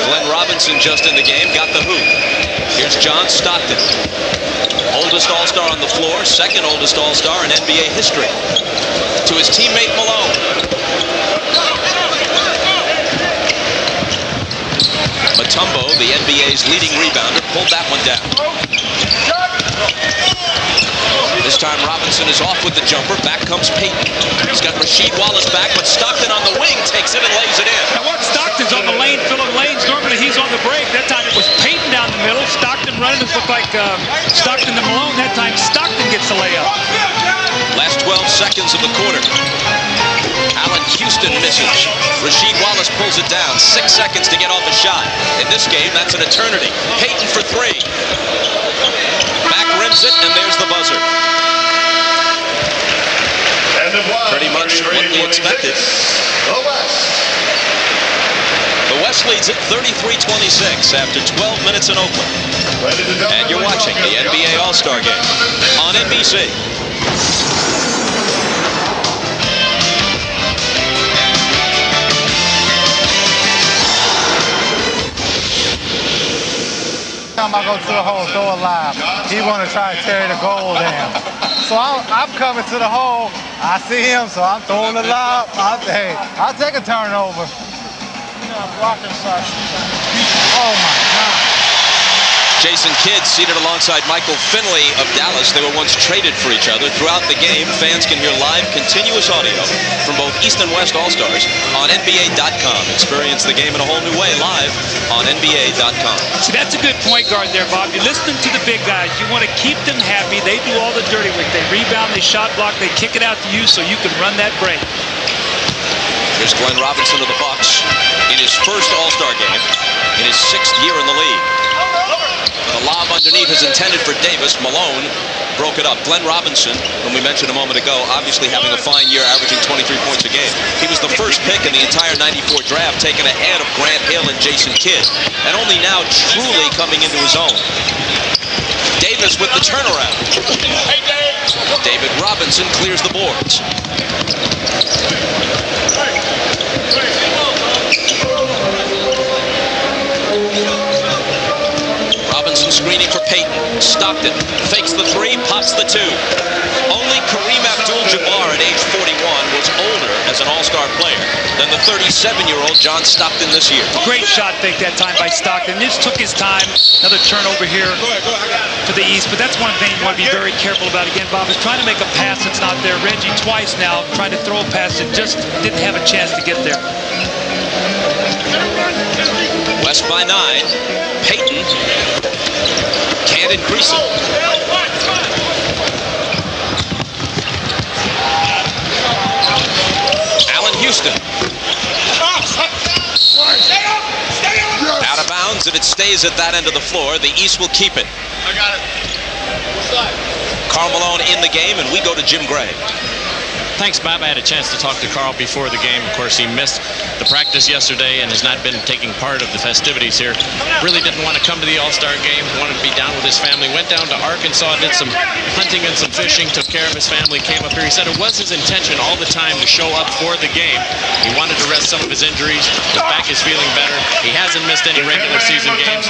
Glenn Robinson just in the game, got the hoop. Here's John Stockton. Oldest All-Star on the floor, second oldest All-Star in NBA history. To his teammate Malone. Mutombo, the NBA's leading rebounder, pulled that one down. This time Robinson is off with the jumper. Back comes Payton. He's got Rasheed Wallace back, but Stockton on the wing takes it and lays it in. Now watch Stockton's on the lane, filling lanes. Normally he's on the break. That time it was Payton down the middle. Stockton running. This looked like Stockton to Malone. That time Stockton gets the layup. Last 12 seconds of the quarter. Allen Houston misses. Rasheed Wallace pulls it down. 6 seconds to get off a shot. In this game, that's an eternity. Payton for 3. Back rims it, and there's the buzzer. Pretty much what we expected. The West leads at 33-26 after 12 minutes in Oakland. And you're watching the NBA All-Star Game on NBC. Time I go to the hole, throw it live. He want to try to carry the goal down. So I'm coming to the hole. I see him, so I'm throwing the lob. Hey, I'll take a turnover. Blocking session. Oh my God. Jason Kidd seated alongside Michael Finley of Dallas. They were once traded for each other. Throughout the game, fans can hear live, continuous audio from both East and West All-Stars on NBA.com. Experience the game in a whole new way live on NBA.com. See, that's a good point guard there, Bob. You're listening to the big guys. You want to keep them happy. They do all the dirty work. They rebound, they shot block, they kick it out to you so you can run that break. Here's Glenn Robinson of the Bucks in his first All-Star game in his 6th year in the league. The lob underneath is intended for Davis. Malone broke it up. Glenn Robinson, whom we mentioned a moment ago, obviously having a fine year, averaging 23 points a game. He was the first pick in the entire '94 draft, taken ahead of Grant Hill and Jason Kidd, and only now truly coming into his own. Davis with the turnaround. David Robinson clears the boards. Robinson screening for Payton. Stockton fakes the three, pops the two. Only Kareem Abdul-Jabbar at age 41 was older as an all-star player than the 37-year-old John Stockton this year. Great shot fake that time by Stockton. This took his time. Another turnover here to the east, but that's one thing you want to be very careful about. Again, Bob is trying to make a pass that's not there. Reggie twice now trying to throw a pass that just didn't have a chance to get there. West by 9. Payton can't increase it. Allen Houston. Out of bounds, and it stays at that end of the floor. The East will keep it. I got it. Karl Malone in the game, and we go to Jim Gray. Thanks, Bob. I had a chance to talk to Karl before the game. Of course, he missed the practice yesterday and has not been taking part of the festivities here. Really didn't want to come to the All-Star game. Wanted to be down with his family. Went down to Arkansas, did some hunting and some fishing, took care of his family, came up here. He said it was his intention all the time to show up for the game. He wanted to rest some of his injuries. His back is feeling better. He hasn't missed any regular season games.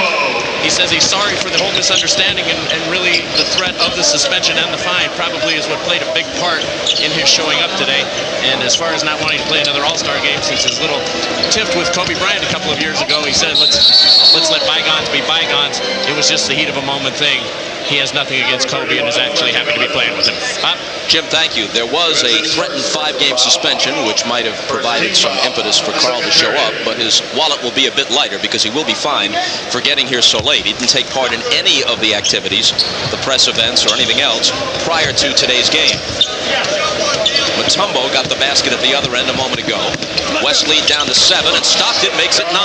He says he's sorry for the whole misunderstanding and really the threat of the suspension and the fine probably is what played a big part in his showing up today. And as far as not wanting to play another All-Star game since his little tiff with Kobe Bryant a couple of years ago, he said, let's let bygones be bygones. It was just the heat of a moment thing. He has nothing against Kobe and is actually happy to be playing with him. Jim, thank you. There was a threatened 5-game suspension, which might have provided some impetus for Karl to show up, but his wallet will be a bit lighter because he will be fined for getting here so late. He didn't take part in any of the activities, the press events, or anything else prior to today's game. Mutombo got the basket at the other end a moment ago. West lead down to 7, and Stockton makes it 9.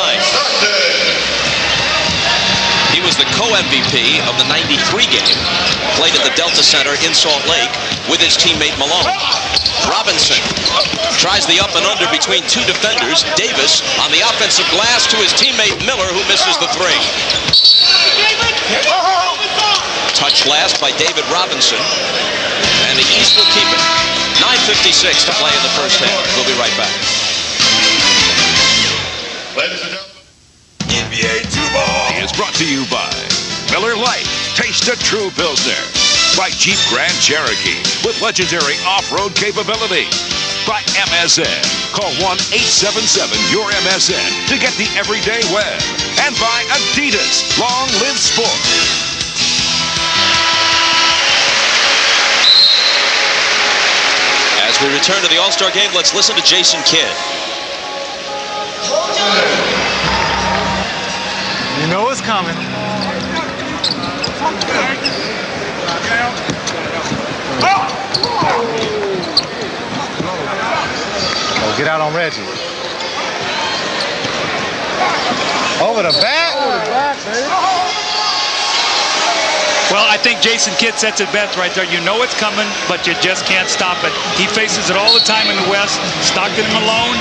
He was the co-MVP of the '93 game, played at the Delta Center in Salt Lake with his teammate Malone. Robinson tries the up and under between two defenders. Davis on the offensive glass to his teammate Miller, who misses the three. Touch last by David Robinson, and the East will keep it. 9:56 to play in the first half. We'll be right back. Ladies and gentlemen. NBA 2-Ball is brought to you by Miller Lite. Taste a true Pilsner. By Jeep Grand Cherokee with legendary off-road capability. By MSN. Call 1-877-YOUR-MSN to get the everyday web. And by Adidas. Long live sport. As we return to the All-Star game, let's listen to Jason Kidd. You know it's coming. Oh, get out on Reggie. Over the back. Well, I think Jason Kidd sets it best right there. You know it's coming, but you just can't stop it. He faces it all the time in the West. Stockton and Malone.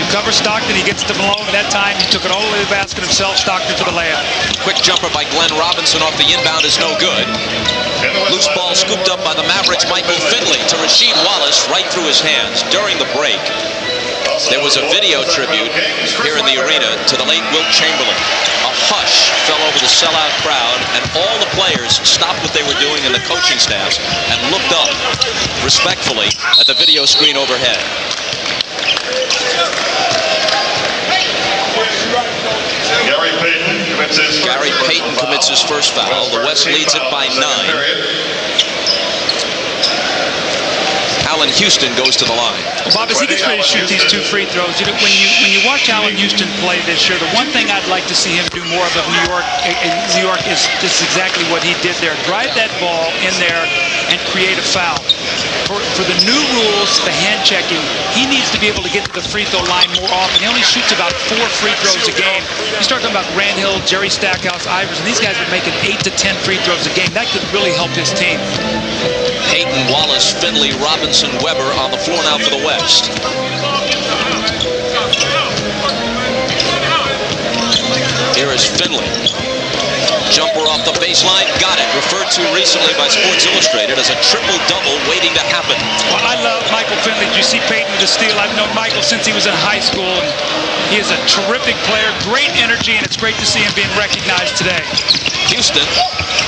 You cover Stockton, he gets to Malone. That time, he took it all the way to the basket himself. Stockton for the layup. Quick jumper by Glenn Robinson off the inbound is no good. Loose ball scooped up by the Mavericks' Michael Finley to Rasheed Wallace right through his hands during the break. There was a video tribute here in the arena to the late Wilt Chamberlain. A hush fell over the sellout crowd, and all the players stopped what they were doing in the coaching staffs and looked up respectfully at the video screen overhead. Gary Payton commits his first foul. The West leads it by 9. Allen Houston goes to the line. Well, Bob, as he gets ready to shoot these 2 free throws, you know, when you watch Allen Houston play this year, the one thing I'd like to see him do more of New York is just exactly what he did there. Drive that ball in there and create a foul. For the new rules, the hand checking, he needs to be able to get to the free throw line more often. He only shoots about 4 free throws a game. You start talking about Grant Hill, Jerry Stackhouse, Iverson. These guys are making 8 to 10 free throws a game. That could really help his team. Payton, Wallace, Finley, Robinson, Weber on the floor now for the West. Here is Finley. Jumper off the baseline, got it. Referred to recently by Sports Illustrated as a triple-double waiting to happen. Well, I love Michael Finley. Did you see Payton with the steal? I've known Michael since he was in high school, and he is a terrific player, great energy, and it's great to see him being recognized today. Houston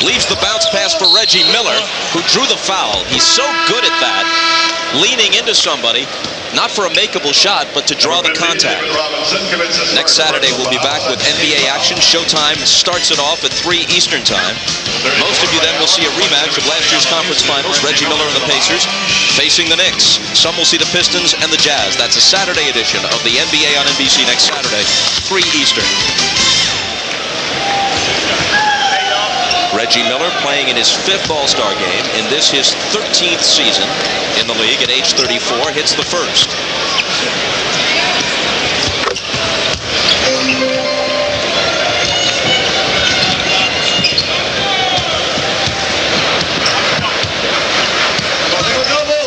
leaves the bounce pass for Reggie Miller, who drew the foul. He's so good at that, leaning into somebody, not for a makeable shot, but to draw the contact. Next Saturday, we'll be back with NBA action. Showtime starts it off at 3 Eastern Time. Most of you then will see a rematch of last year's conference finals, Reggie Miller and the Pacers facing the Knicks. Some will see the Pistons and the Jazz. That's a Saturday edition of the NBA on NBC next Saturday, 3 Eastern. Reggie Miller playing in his 5th All-Star game. In this, his 13th season in the league at age 34. Hits the first.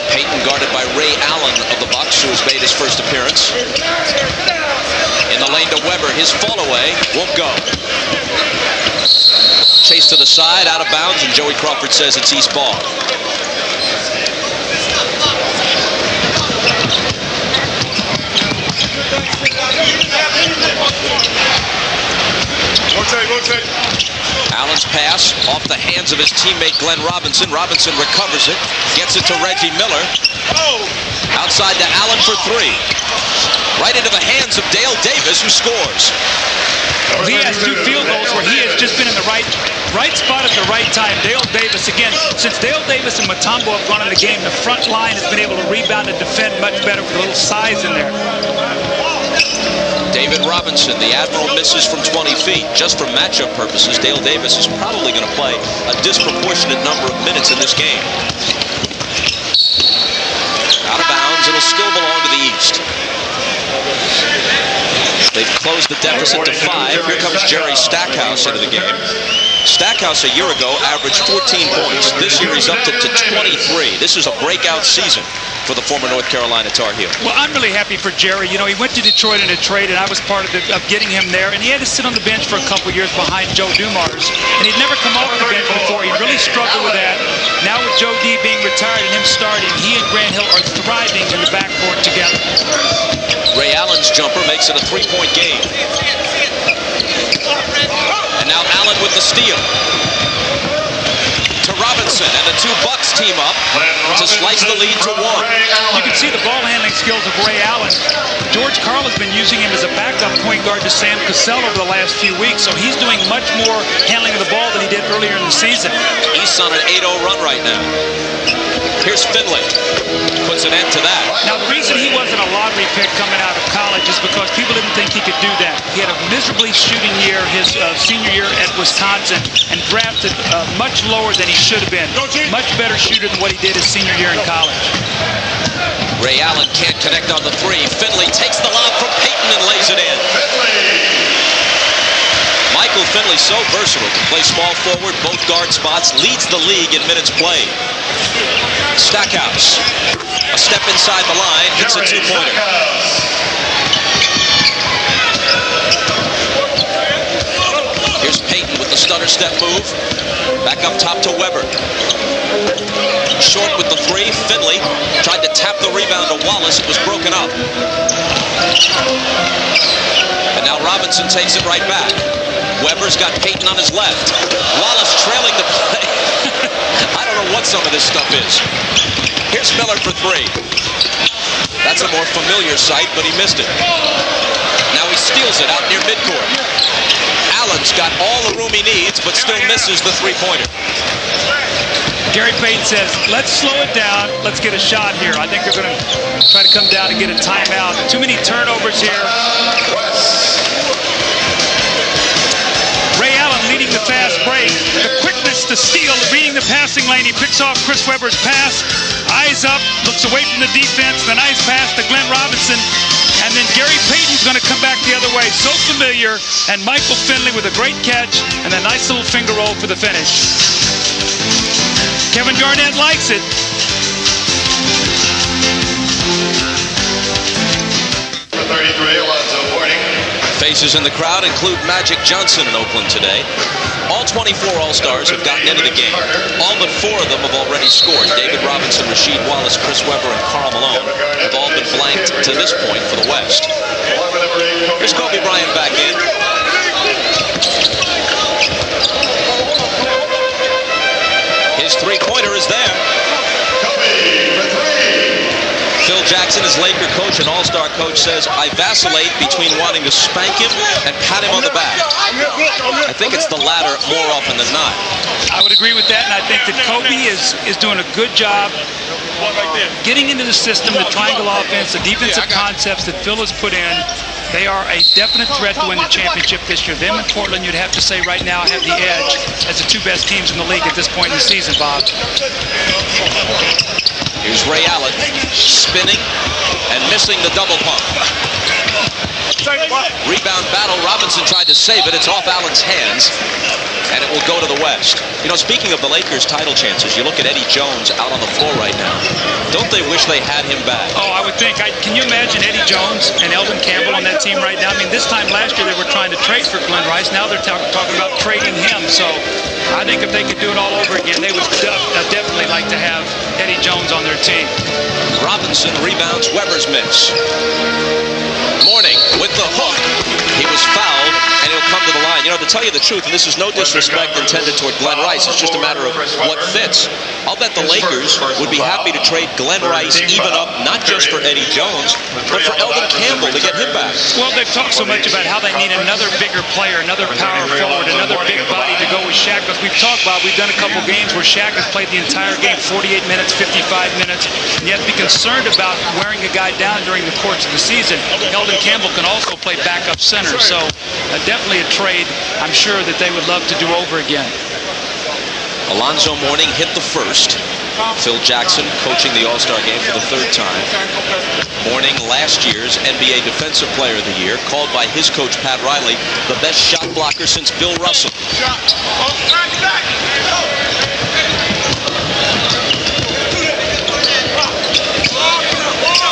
Payton guarded by Ray Allen of the Bucks, who has made his first appearance. In the lane to Weber. His fall away won't go. Chase to the side, out of bounds, and Joey Crawford says it's East ball. Allen's pass off the hands of his teammate Glenn Robinson. Robinson recovers it, gets it to Reggie Miller. Outside to Allen for 3. Right into the hands of Dale Davis, who scores. He has 2 field goals where he has just been in the right spot at the right time. Dale Davis, again, since Dale Davis and Mutombo have gone in the game, the front line has been able to rebound and defend much better with a little size in there. David Robinson, the Admiral, misses from 20 feet. Just for matchup purposes, Dale Davis is probably going to play a disproportionate number of minutes in this game. Out of bounds, it'll still belong to the East. They've closed the deficit to 5. Here comes Jerry Stackhouse into the game. Stackhouse a year ago averaged 14 points. This year he's up to 23. This is a breakout season for the former North Carolina Tar Heel. Well, I'm really happy for Jerry. You know, he went to Detroit in a trade, and I was part of getting him there. And he had to sit on the bench for a couple years behind Joe Dumars. And he'd never come off the bench before. He really struggled with that. Now with Joe D being retired and him starting, he and Grant Hill are thriving in the backcourt together. Ray Allen's jumper makes it a 3-point game. And now Allen with the steal. To Robinson, and the 2 Bucks team up to slice the lead to 1. You can see the ball handling skills of Ray Allen. George Karl has been using him as a backup point guard to Sam Cassell over the last few weeks, so he's doing much more handling of the ball than he did earlier in the season. East's on an 8-0 run right now. Here's Finley. Puts an end to that. Now, the reason he wasn't a lottery pick coming out of college is because people didn't think he could do that. He had a miserably shooting year his senior year at Wisconsin and drafted much lower than he should have been. Much better shooter than what he did his senior year in college. Ray Allen can't connect on the 3. Finley takes the lob from Payton and lays it in. Michael Finley, so versatile, can play small forward, both guard spots, leads the league in minutes played. Stackhouse, a step inside the line, hits a 2-pointer. Here's Payton with the stutter step move. Back up top to Weber. Short with the three. Finley tried to tap the rebound to Wallace. It was broken up. And now Robinson takes it right back. Weber's got Payton on his left. Wallace trailing the play. I don't know what some of this stuff is. Here's Miller for three. That's a more familiar sight, but he missed it. Now he steals it out near midcourt. Allen's got all the room he needs, but still misses the three-pointer. Gary Payton says, let's slow it down. Let's get a shot here. I think they're going to try to come down and get a timeout. Too many turnovers here. Ray Allen leading the fast break. The quickness to steal, reading the passing lane. He picks off Chris Webber's pass. Eyes up, looks away from the defense. The nice pass to Glenn Robinson. And then Gary Payton's going to come back the other way. So familiar. And Michael Finley with a great catch and a nice little finger roll for the finish. Kevin Garnett likes it. For 33, Alonzo Mourning. Faces in the crowd include Magic Johnson in Oakland today. All 24 All-Stars have gotten into the game. All but 4 of them have already scored. David Robinson, Rasheed Wallace, Chris Webber, and Karl Malone have all been blanked to this point for the West. Here's Kobe Bryant back in. His three-pointer is there. Phil Jackson, his Laker coach and All-Star coach, says, I vacillate between wanting to spank him and pat him on the back. I think it's the latter more often than not. I would agree with that, and I think that Kobe is doing a good job getting into the system, the triangle offense, the defensive concepts that Phil has put in. They are a definite threat to win the championship this year. Them and Portland, you'd have to say right now, have the edge as the 2 best teams in the league at this point in the season, Bob. Here's Ray Allen spinning and missing the double pump. Rebound battle. Robinson tried to save it. It's off Allen's hands, and it will go to the West. You know, speaking of the Lakers' title chances, you look at Eddie Jones out on the floor right now. Don't they wish they had him back? Oh, I would think. Can you imagine Eddie Jones and Eldon Campbell on that team right now? I mean, this time last year they were trying to trade for Glenn Rice. Now they're talking about trading him. So I think if they could do it all over again, they would definitely like to have Eddie Jones on their team. Robinson rebounds Weber's miss. Mourning with the hook. He was fouled, and he'll come to the line. You know, to tell you the truth, and this is no disrespect intended toward Glenn Rice, it's just a matter of what fits. I'll bet the Lakers would be happy to trade Glenn Rice even up, not just for Eddie Jones, but for Eldon Campbell to get him back. Well, they've talked so much about how they need another bigger player, another power forward, another big body to go with Shaq. Because we've talked about, we've done a couple games where Shaq has played the entire game, 48 minutes, 55 minutes, and you have to be concerned about wearing a guy down during the course of the season. Eldon Campbell can also play backup center, so definitely a trade I'm sure that they would love to do over again. Alonzo Mourning hit the first. Phil Jackson coaching the All-Star game for the 3rd time. Mourning, last year's NBA Defensive Player of the Year, called by his coach Pat Riley the best shot blocker since Bill Russell.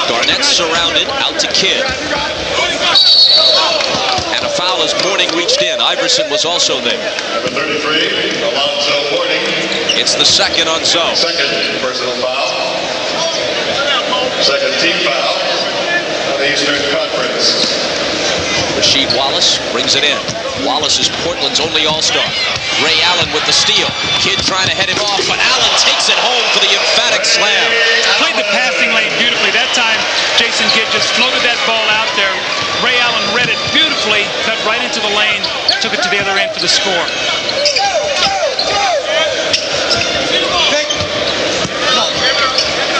Garnett surrounded, out to Kidd. And a foul as Mourning reached in. Iverson was also there. Number 33, Alonzo Mourning. It's the second on Zoe. Second personal foul. Second team foul on the Eastern Conference. Rasheed Wallace brings it in. Wallace is Portland's only All-Star. Ray Allen with the steal. Kidd trying to head him off, but Allen takes it home for the emphatic slam. Played the passing lane beautifully. That time, Jason Kidd just floated that ball out there. Ray Allen read it beautifully, cut right into the lane, took it to the other end for the score.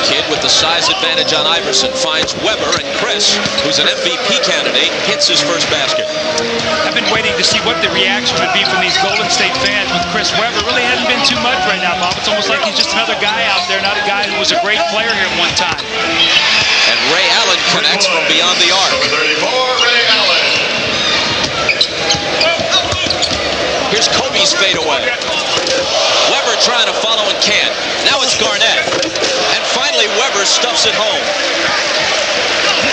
Kidd with the size advantage on Iverson finds Webber, and Chris, who's an MVP candidate, hits his first basket. I've been waiting to see what the reaction would be from these Golden State fans with Chris Webber. Really hasn't been too much right now, Bob. It's almost like he's just another guy out there, not a guy who was a great player here at one time. And Ray Allen connects from beyond the arc. Number 34, Ray Allen. Here's Kobe's fadeaway. Webber trying to follow and can't. Now it's Garnett. And finally Webber stuffs it home.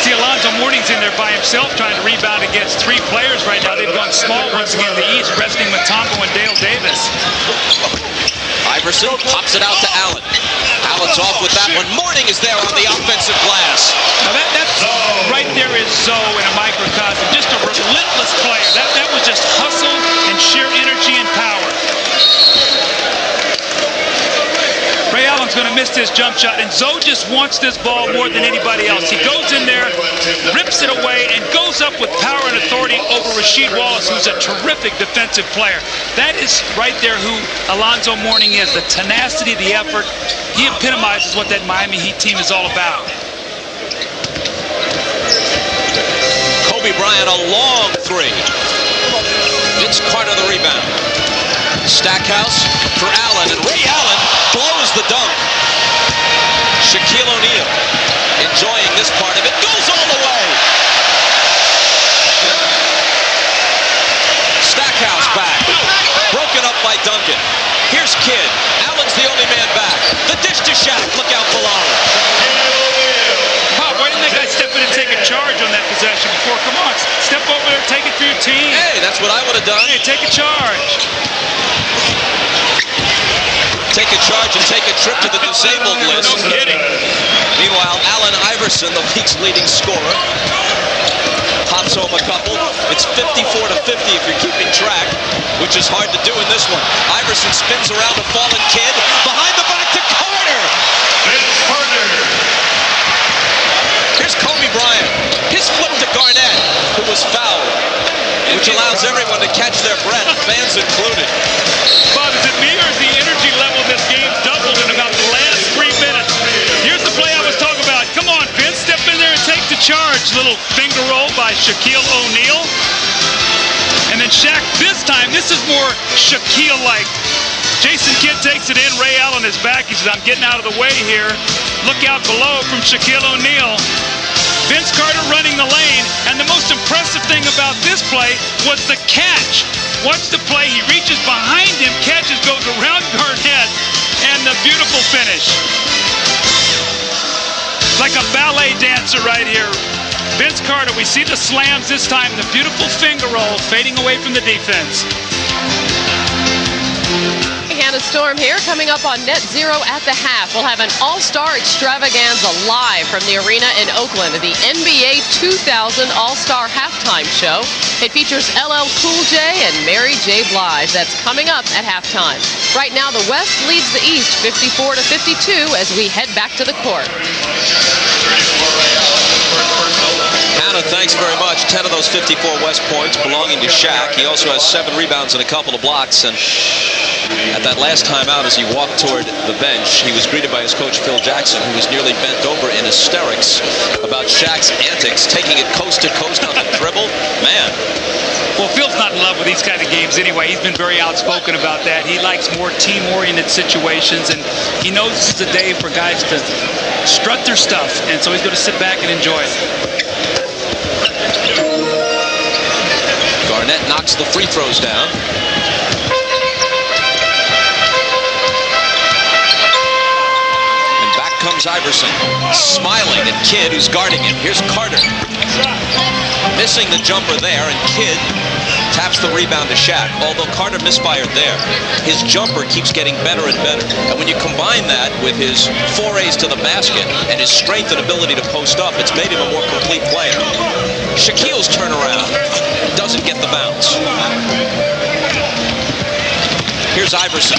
See, Alonzo Mourning's in there by himself trying to rebound against 3 players right now. They've gone small once again in the East, resting Mutombo and Dale Davis. Iverson pops it out to Allen. Allen's off with that one. Mourning is there on the offensive glass. Now that's right there is Zoe in a microcosm. Just a relentless player. That was just hustle and sheer energy and power. Ray Allen's going to miss this jump shot, and Zoe just wants this ball more than anybody else. He goes in there, rips it away, and goes up with power and authority over Rasheed Wallace, who's a terrific defensive player. That is right there who Alonzo Mourning is, the tenacity, the effort. He epitomizes what that Miami Heat team is all about. Kobe Bryant, a long three. Vince Carter the rebound. Stackhouse for Allen, and Ray Allen blows the dunk. Shaquille O'Neal enjoying this part of it. Goes all the way. Stackhouse back. Broken up by Duncan. Here's Kidd. Allen's the only man back. The dish to Shaq. Look out below. Wow, why didn't that guy step in and take a charge on that possession before? Come on, step over there and take it for your team. Hey, that's what I would have done. Hey, take a charge. Take a charge and take a trip to the disabled list. No kidding. Meanwhile, Allen Iverson, the league's leading scorer, pops home a couple. It's 54-50 if you're keeping track, which is hard to do in this one. Iverson spins around a fallen Kidd. Behind the back to Carter. Vince Carter. Here's Kobe Bryant. His flip to Garnett, who was fouled, which allows everyone to catch their breath, fans included. Bob, is it me or is the energy level in this game doubled in about the last 3 minutes? Here's the play I was talking about. Come on, Vince, step in there and take the charge. Little finger roll by Shaquille O'Neal. And then Shaq, this time, this is more Shaquille-like. Jason Kidd takes it in. Ray Allen is back. He says, I'm getting out of the way here. Look out below from Shaquille O'Neal. Vince Carter running the lane. And the most impressive thing about this play was the catch. Watch the play. He reaches behind him, catches, goes around Garnett, and the beautiful finish. Like a ballet dancer right here. Vince Carter, we see the slams this time, the beautiful finger roll fading away from the defense. Hannah Storm here, coming up on Net Zero at the half. We'll have an all-star extravaganza live from the arena in Oakland, the NBA 2000 All-Star Halftime Show. It features LL Cool J and Mary J. Blige. That's coming up at halftime. Right now, the West leads the East 54-52 as we head back to the court. Hannah, thanks very much. 10 of those 54 West points belonging to Shaq. He also has 7 rebounds and a couple of blocks. And at that last time out, as he walked toward the bench, he was greeted by his coach, Phil Jackson, who was nearly bent over in hysterics about Shaq's antics, taking it coast to coast on the dribble. Man. Well, Phil's not in love with these kind of games anyway. He's been very outspoken about that. He likes more team-oriented situations, and he knows this is a day for guys to strut their stuff, and so he's going to sit back and enjoy it. Garnett knocks the free throws down. And back comes Iverson, smiling at Kidd, who's guarding him. Here's Carter. Missing the jumper there, and Kidd taps the rebound to Shaq. Although Carter misfired there, his jumper keeps getting better and better. And when you combine that with his forays to the basket and his strength and ability to post up, it's made him a more complete player. Shaquille's turnaround doesn't get the bounce. Here's Iverson.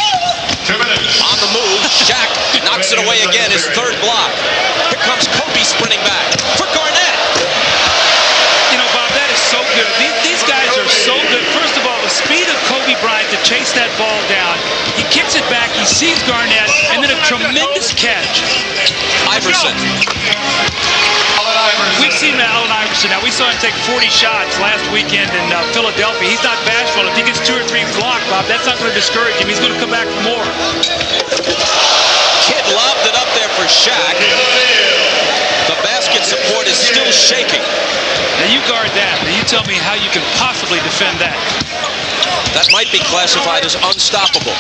2 minutes. On the move, Shaq knocks it away again, his third block. Here comes Kobe sprinting back for Garnett. You know, Bob, that is so good. These guys are so good. First of all, the speed of Kobe Bryant to chase that ball down. He kicks it back, he sees Garnett, and then a tremendous catch. Iverson. We've seen Allen Iverson. Now, we saw him take 40 shots last weekend in Philadelphia. He's not bashful. If he gets 2 or 3 blocked, Bob, that's not going to discourage him. He's going to come back for more. Kidd lobbed it up there for Shaq. The basket support is still shaking. Now, you guard that. Now, you tell me how you can possibly defend that. That might be classified as unstoppable.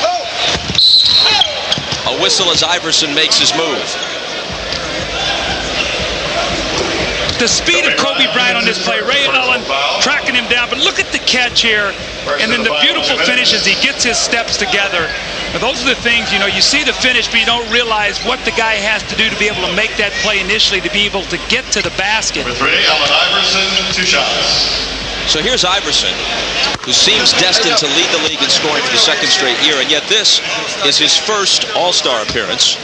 A whistle as Iverson makes his move. the speed of Kobe Bryant on this play. Ray Allen tracking him down, but look at the catch here, and then the beautiful finish as he gets his steps together. Now, those are the things, you know, you see the finish, but you don't realize what the guy has to do to be able to make that play initially, to be able to get to the basket. With Ray Allen Iverson, 2 shots. So here's Iverson, who seems destined to lead the league in scoring for the 2nd straight year, and yet this is his first All-Star appearance.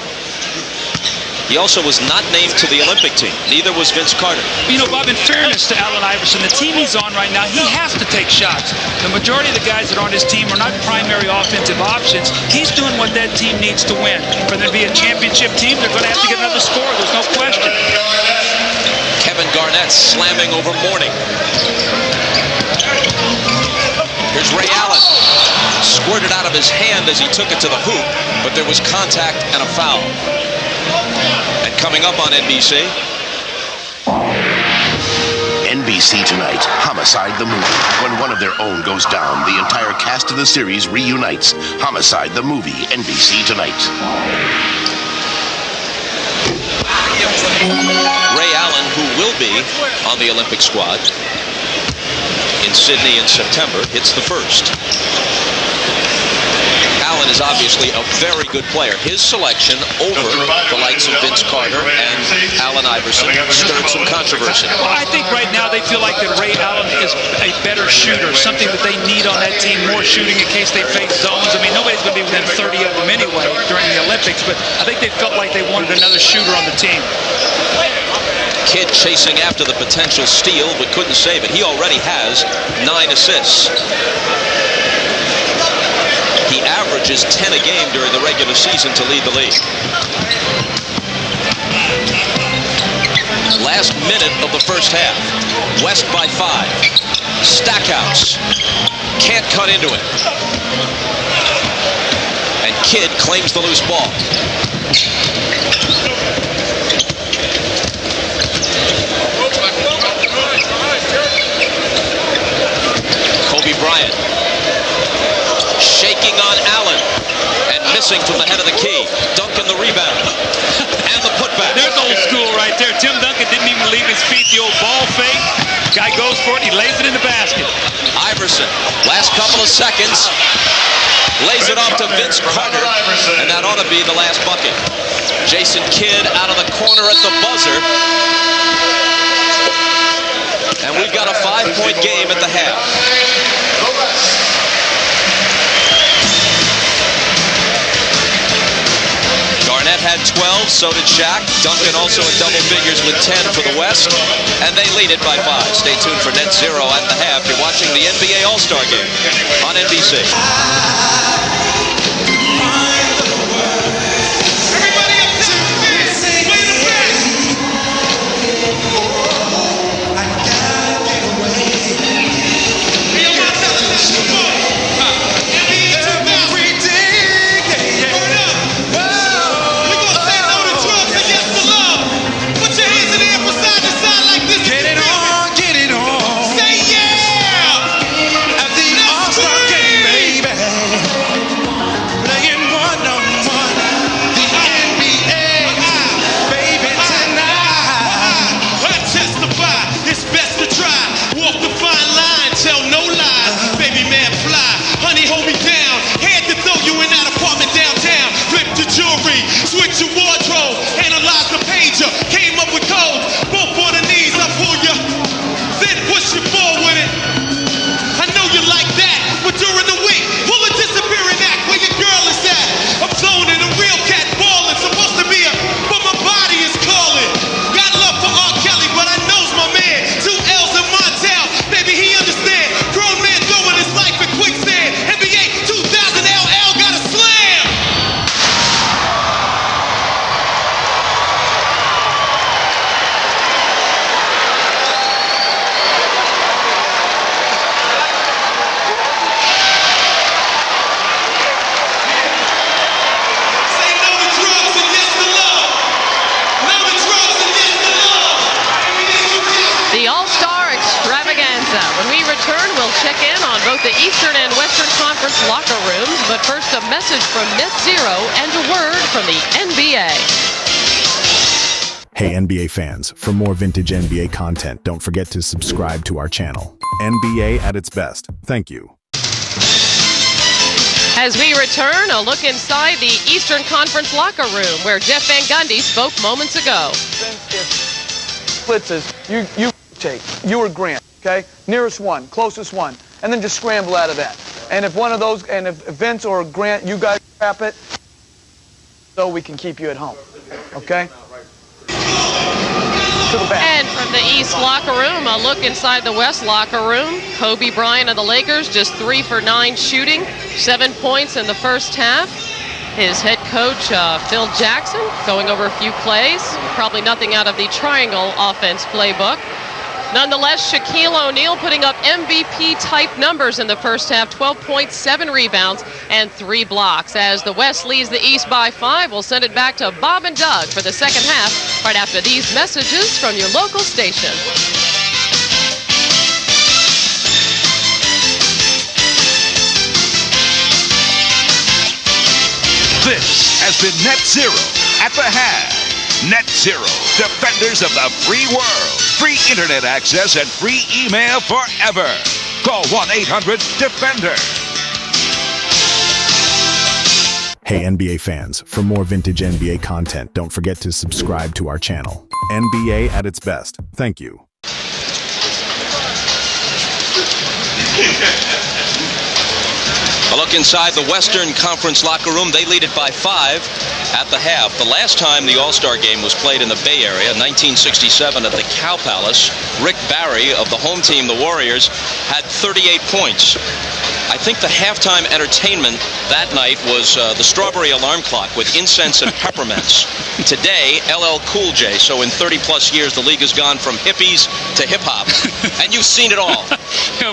He also was not named to the Olympic team. Neither was Vince Carter. You know, Bob, in fairness to Allen Iverson, the team he's on right now, he has to take shots. The majority of the guys that are on his team are not primary offensive options. He's doing what that team needs to win. For them to be a championship team, they're going to have to get another score. There's no question. Kevin Garnett slamming over Mourning. Here's Ray Allen. Squirted out of his hand as he took it to the hoop, but there was contact and a foul. And coming up on NBC. NBC tonight, Homicide the movie. When one of their own goes down, the entire cast of the series reunites. Homicide the movie, NBC tonight. Ray Allen, who will be on the Olympic squad in Sydney in September, hits the first. Allen is obviously a very good player. His selection over the likes of Vince Carter and Allen Iverson stirred some controversy. Well, I think right now they feel like that Ray Allen is a better shooter, something that they need on that team, more shooting in case they face zones. I mean, nobody's going to be within 30 of them anyway during the Olympics, but I think they felt like they wanted another shooter on the team. Kidd chasing after the potential steal, but couldn't save it. He already has 9 assists. He averages 10 a game during the regular season to lead the league. Last minute of the first half. West by 5. Stackhouse. Can't cut into it. And Kidd claims the loose ball. Kobe Bryant. Shaking on Allen and missing from the head of the key. Duncan the rebound and the putback. There's old school right there. Tim Duncan didn't even leave his feet. The old ball fake. Guy goes for it. He lays it in the basket. Iverson, last couple of seconds, lays it off to Vince Carter, and that ought to be the last bucket. Jason Kidd out of the corner at the buzzer. And we've got a 5-point game at the half. Garnett had 12, so did Shaq. Duncan also in double figures with 10 for the West, and they lead it by 5. Stay tuned for Net Zero at the half. You're watching the NBA All-Star Game on NBC. Switch your wardrobe, analyze the pager, came up with codes, both on the knees, I pull you, then push you forward it. I know you like that, but during the week, pull a disappearing act where your girl is at. I'm zoning, a real cat balling, supposed to be but my body is calling. Got love for R. Kelly, but I knows my man, 2 L's in Montel, baby he understand. Grown man going his life in quicksand, NBA 2000 LL got a slam. The All-Star Extravaganza. When we return, we'll check in on both the Eastern and Western Conference locker rooms. But first, a message from Net Zero and a word from the NBA. Hey NBA fans, for more vintage NBA content, don't forget to subscribe to our channel. NBA at its best. Thank you. As we return, a look inside the Eastern Conference locker room where Jeff Van Gundy spoke moments ago. Blitzes, you take. You or Grant, okay? Nearest one, closest one, and then just scramble out of that. And if one of those, and if Vince or Grant, you guys trap it, so we can keep you at home, okay? And from the East locker room, a look inside the West locker room. Kobe Bryant of the Lakers just 3 for 9 shooting, 7 points in the first half. His head coach, Phil Jackson, going over a few plays. Probably nothing out of the triangle offense playbook. Nonetheless, Shaquille O'Neal putting up MVP-type numbers in the first half, 12 points, 7 rebounds, and 3 blocks. As the West leads the East by 5, we'll send it back to Bob and Doug for the second half, right after these messages from your local station. This has been Net Zero at the half. Net Zero, defenders of the free world. Free internet access and free email forever. Call 1-800-DEFENDER. Hey NBA fans, for more vintage NBA content, don't forget to subscribe to our channel. NBA at its best. Thank you. A look inside the Western Conference locker room. They lead it by 5 at the half. The last time the All-Star game was played in the Bay Area, 1967 at the Cow Palace, Rick Barry of the home team, the Warriors, had 38 points. I think the halftime entertainment that night was the Strawberry Alarm Clock with incense and peppermints. Today, LL Cool J. So in 30-plus years, the league has gone from hippies to hip-hop. And you've seen it all.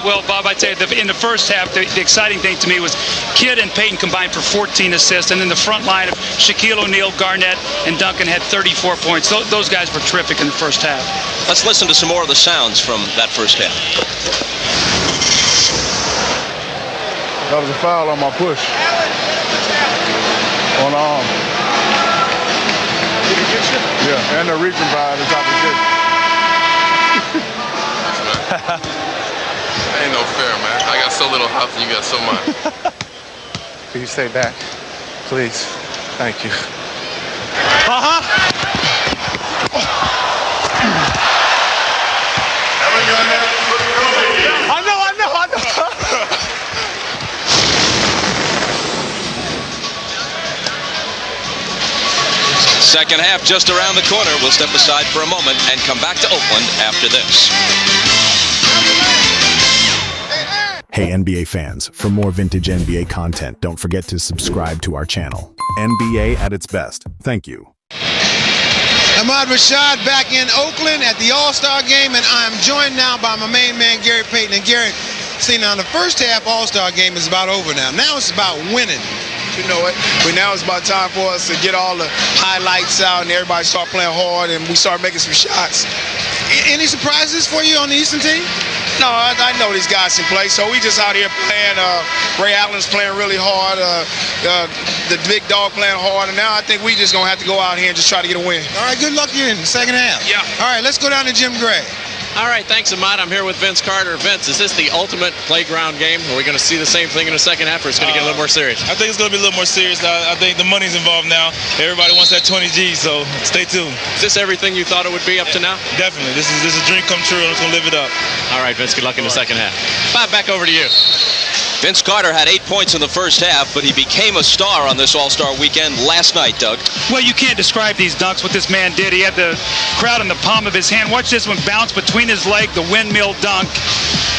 Well, Bob, I tell you, in the first half, the exciting thing to me was Kidd and Payton combined for 14 assists, and then the front line of Shaquille O'Neal, Garnett, and Duncan had 34 points. Those guys were terrific in the first half. Let's listen to some more of the sounds from that first half. That was a foul on my push. On the arm. Did he get you? Yeah, and they're reaching by the top of the kick. Ain't no fair, man. I got so little hops and you got so much. Can you stay back, please? Thank you. I know. Second half just around the corner. We'll step aside for a moment and come back to Oakland after this. Hey NBA fans, for more vintage NBA content, don't forget to subscribe to our channel. NBA at its best. Thank you. Ahmad Rashad back in Oakland at the All-Star game, and I'm joined now by my main man, Gary Payton. And Gary, see, now the first half All-Star game is about over now. Now it's about winning. You know it. But now it's about time for us to get all the highlights out and everybody start playing hard and we start making some shots. Any surprises for you on the Eastern team? No, I know these guys can play, so we just out here playing. Ray Allen's playing really hard. The big dog playing hard, and now I think we just gonna have to go out here and just try to get a win. All right, good luck to you in the second half. Yeah. All right, let's go down to Jim Gray. All right, thanks, Ahmad. I'm here with Vince Carter. Vince, is this the ultimate playground game? Are we going to see the same thing in the second half, or is it going to get a little more serious? I think it's going to be a little more serious. I think the money's involved now. Everybody wants that 20 G's, so stay tuned. Is this everything you thought it would be up to now? Definitely. This is a dream come true. I'm just going to live it up. All right, Vince, good luck in the second half. Bob, back over to you. Vince Carter had 8 points in the first half, but he became a star on this All-Star weekend last night, Doug. Well, you can't describe these dunks, what this man did. He had the crowd in the palm of his hand. Watch this one bounce between his leg, the windmill dunk.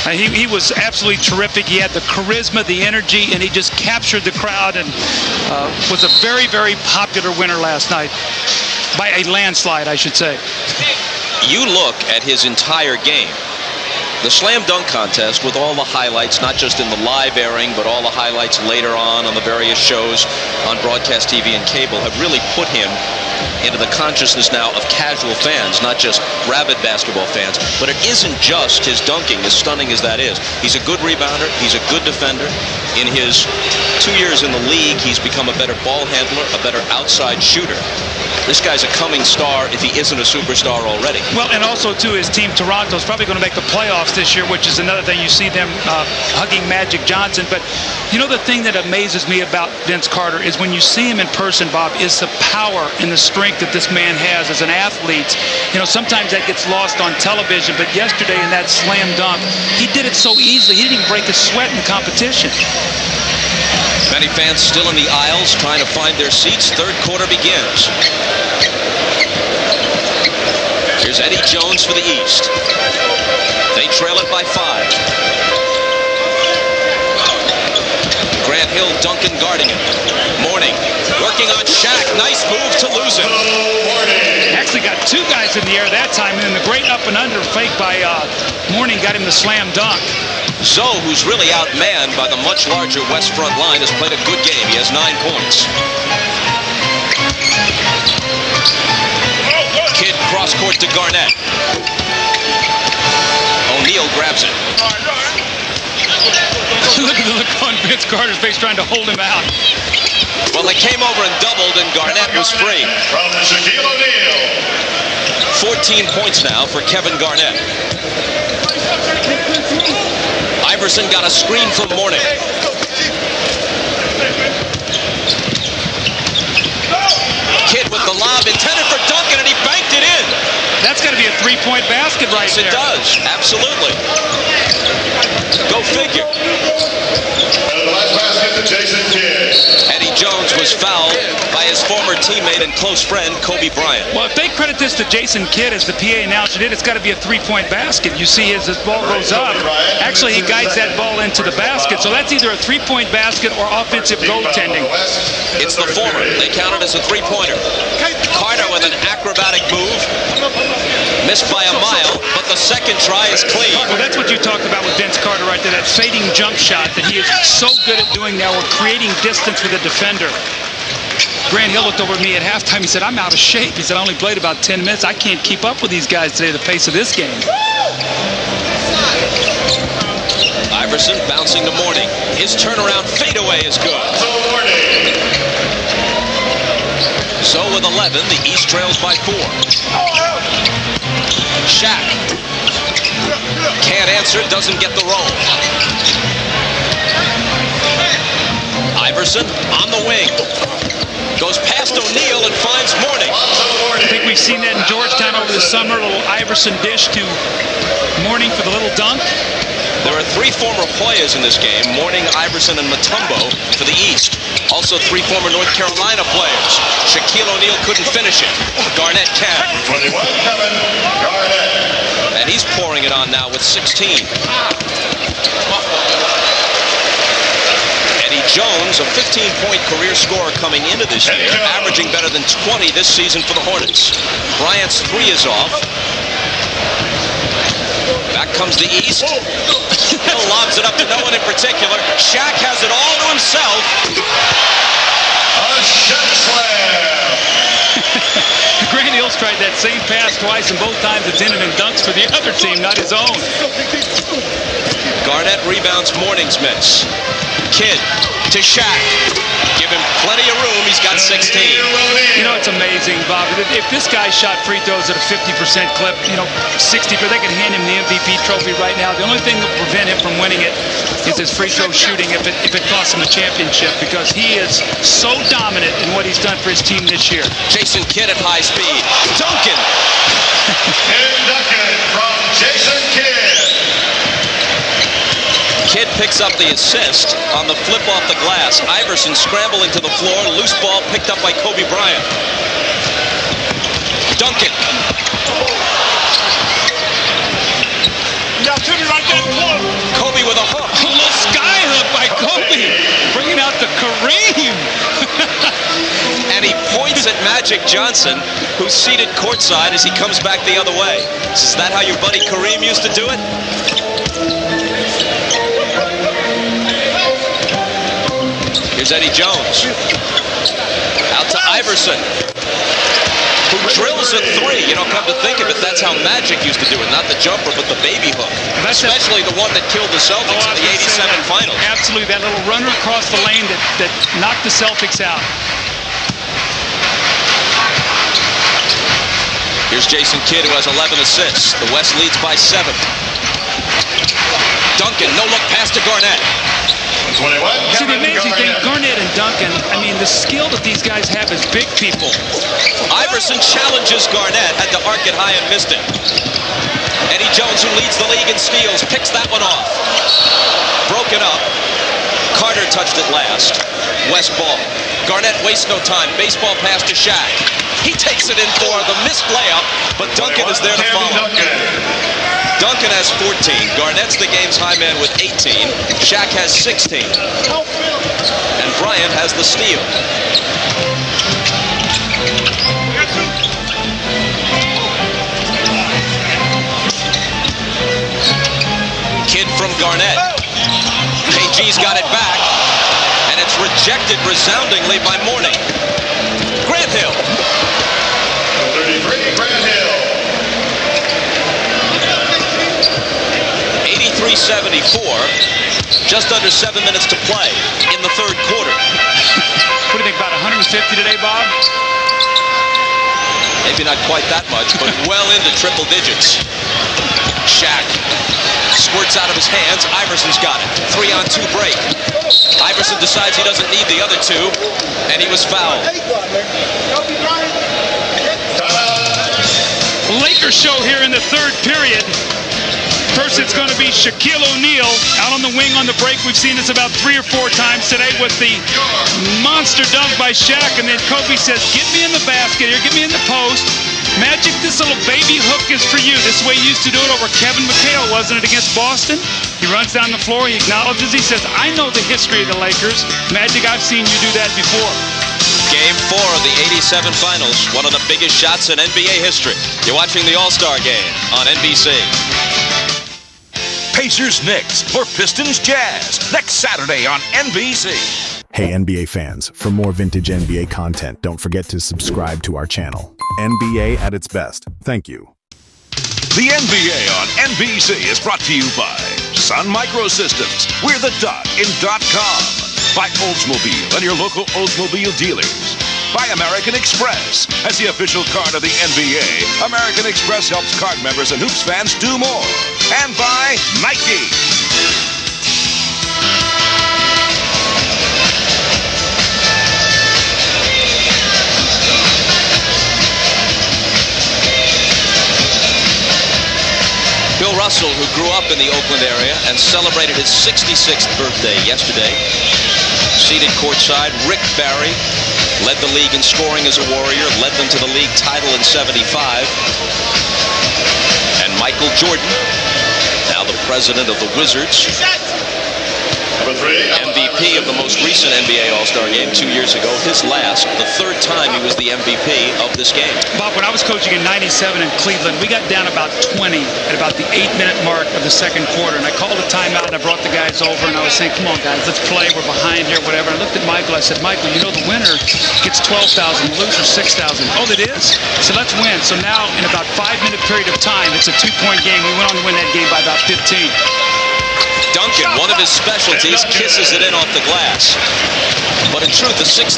He was absolutely terrific. He had the charisma, the energy, and he just captured the crowd and was a very, very popular winner last night. By a landslide, I should say. You look at his entire game. The slam dunk contest with all the highlights, not just in the live airing, but all the highlights later on the various shows on broadcast TV and cable, have really put him into the consciousness now of casual fans, not just rabid basketball fans. But it isn't just his dunking, as stunning as that is. He's a good rebounder. He's a good defender. In his 2 years in the league, he's become a better ball handler, a better outside shooter. This guy's a coming star if he isn't a superstar already. Well, and also, too, his team, Toronto, is probably going to make the playoffs this year, which is another thing. You see them hugging Magic Johnson. But, you know, the thing that amazes me about Vince Carter is when you see him in person, Bob, is the power and the strength that this man has as an athlete. You know, sometimes that gets lost on television, but yesterday in that slam dunk, he did it so easily. He didn't even break a sweat in competition. Many fans still in the aisles trying to find their seats. Third quarter begins. Here's Eddie Jones for the East. They trail it by 5. Grant Hill, Duncan guarding him. Mourning, working on Shaq. Nice move to lose him. Actually got 2 guys in the air that time, and then the great up and under fake by Mourning got him the slam dunk. Zoe, who's really outmanned by the much larger West front line, has played a good game. He has 9 points. Kidd cross court to Garnett. O'Neal grabs it. Look at the look on Vince Carter's face trying to hold him out. Well, they came over and doubled, and Garnett was free. From Shaquille O'Neal. 14 points now for Kevin Garnett. Iverson got a screen from Mourning. Kidd with the lob intended for Duncan, and he banked it in. That's got to be a 3-point basket right there. Yes, it does. Absolutely. Go figure. And the last basket to Jason Kidd. Eddie Jones was fouled by his former teammate and close friend, Kobe Bryant. Well, if they credit this to Jason Kidd, as the PA announcer did, it's got to be a 3-point basket. You see as this ball goes up, actually he guides that ball into the basket. So that's either a 3-point basket or offensive goaltending. It's the former. They count it as a 3-pointer. Carter with an acrobatic move. Missed by a mile, but the second try is clean. Well, that's what you talked about with Vince Carter right there, that fading jump shot that he is so good at doing now. We're creating distance with a defender. Grant Hill looked over at me at halftime. He said, I'm out of shape. He said, I only played about 10 minutes. I can't keep up with these guys today, the pace of this game. Iverson bouncing to Mourning. His turnaround fadeaway is good. So with 11, the East trails by 4. Shaq. Can't answer, doesn't get the roll. Iverson on the wing. Goes past O'Neal and finds Mourning. I think we've seen that in Georgetown over the summer. A little Iverson dish to Mourning for the little dunk. There are 3 former players in this game, Mourning, Iverson, and Mutombo for the East. Also 3 former North Carolina players. Shaquille O'Neal couldn't finish it. Garnett can. 21, Kevin Garnett. And he's pouring it on now with 16. Eddie Jones, a 15-point career scorer coming into this year, averaging better than 20 this season for the Hornets. Bryant's 3 is off. Back comes the East. Hill lobs it up to no one in particular. Shaq has it all to himself. A Shaq slam. Grant Hill's tried that same pass twice, and both times it's in and dunks for the other team, not his own. Garnett rebounds Mourning's miss. Kidd to Shaq. Give him plenty of room. He's got 16. You know, it's amazing, Bob. If this guy shot free throws at a 50% clip, 60, but they could hand him the MVP trophy right now. The only thing that will prevent him from winning it is his free throw shooting if it costs him a championship, because he is so dominant in what he's done for his team this year. Jason Kidd at high speed. Duncan. Tim Duncan from Jason Kidd. Kidd picks up the assist on the flip off the glass. Iverson scrambling to the floor. Loose ball picked up by Kobe Bryant. Duncan. Kobe with a hook. A little sky hook by Kobe. Bringing out the Kareem. And he points at Magic Johnson, who's seated courtside as he comes back the other way. Is that how your buddy Kareem used to do it? Here's Eddie Jones. Out to Iverson. who drills a three. You know, come to think of it, that's how Magic used to do it. Not the jumper, but the baby hook. Especially the one that killed the Celtics in the 87 finals. Absolutely, that little runner across the lane that knocked the Celtics out. Here's Jason Kidd, who has 11 assists. The West leads by 7. Duncan, no-look pass to Garnett. See, the amazing thing, Garnett and Duncan, I mean, the skill that these guys have as big people. Iverson challenges Garnett, had to arc it high and missed it. Eddie Jones, who leads the league in steals, picks that one off. Broken up. Carter touched it last. West ball. Garnett wastes no time. Baseball pass to Shaq. He takes it in for the missed layup, but Duncan is there to follow. Duncan has 14. Garnett's the game's high man with 18. Shaq has 16. And Bryant has the steal. Kidd from Garnett. KG's got it back. And it's rejected resoundingly by Mourning. Grant Hill. 33, Grant Hill. 83-74. Just under 7 minutes to play in the third quarter. What do you think, about 150 today, Bob? Maybe not quite that much, but well into triple digits. Shaq squirts out of his hands. Iverson's got it. 3-on-2 break. Iverson decides he doesn't need the other two, and he was fouled. Lakers show here in the third period. First, it's going to be Shaquille O'Neal out on the wing on the break. We've seen this about 3 or 4 times today with the monster dunk by Shaq. And then Kobe says, get me in the basket here, get me in the post. Magic, this little baby hook is for you. This way you used to do it over Kevin McHale, wasn't it, against Boston? He runs down the floor, he acknowledges, he says, I know the history of the Lakers. Magic, I've seen you do that before. Game 4 of the 87 finals, one of the biggest shots in NBA history. You're watching the All-Star Game on NBC. Pacers Knicks or Pistons Jazz next Saturday on NBC. Hey NBA fans, for more vintage NBA content, don't forget to subscribe to our channel. NBA at its best. Thank you. The NBA on NBC is brought to you by Sun Microsystems. We're the dot in .com. By Oldsmobile and your local Oldsmobile dealers. By American Express. As the official card of the NBA, American Express helps card members and Hoops fans do more. And by Nike. Bill Russell, who grew up in the Oakland area and celebrated his 66th birthday yesterday, seated courtside. Rick Barry led the league in scoring as a Warrior, led them to the league title in '75. And Michael Jordan, now the president of the Wizards, MVP of the most recent NBA All-Star Game 2 years ago, his last, the third time he was the MVP of this game. Bob, when I was coaching in '97 in Cleveland, we got down about 20 at about the 8-minute mark of the second quarter, and I called a timeout and I brought the guys over and I was saying, come on guys, let's play, we're behind here, whatever. I looked at Michael, I said, Michael, you know the winner gets 12,000, the loser 6,000. Oh, it is? I said, let's win. So now in about 5-minute period of time, it's a 2-point game. We went on to win that game by about 15. Duncan, one of his specialties, kisses it in off the glass. But in truth, the $6,000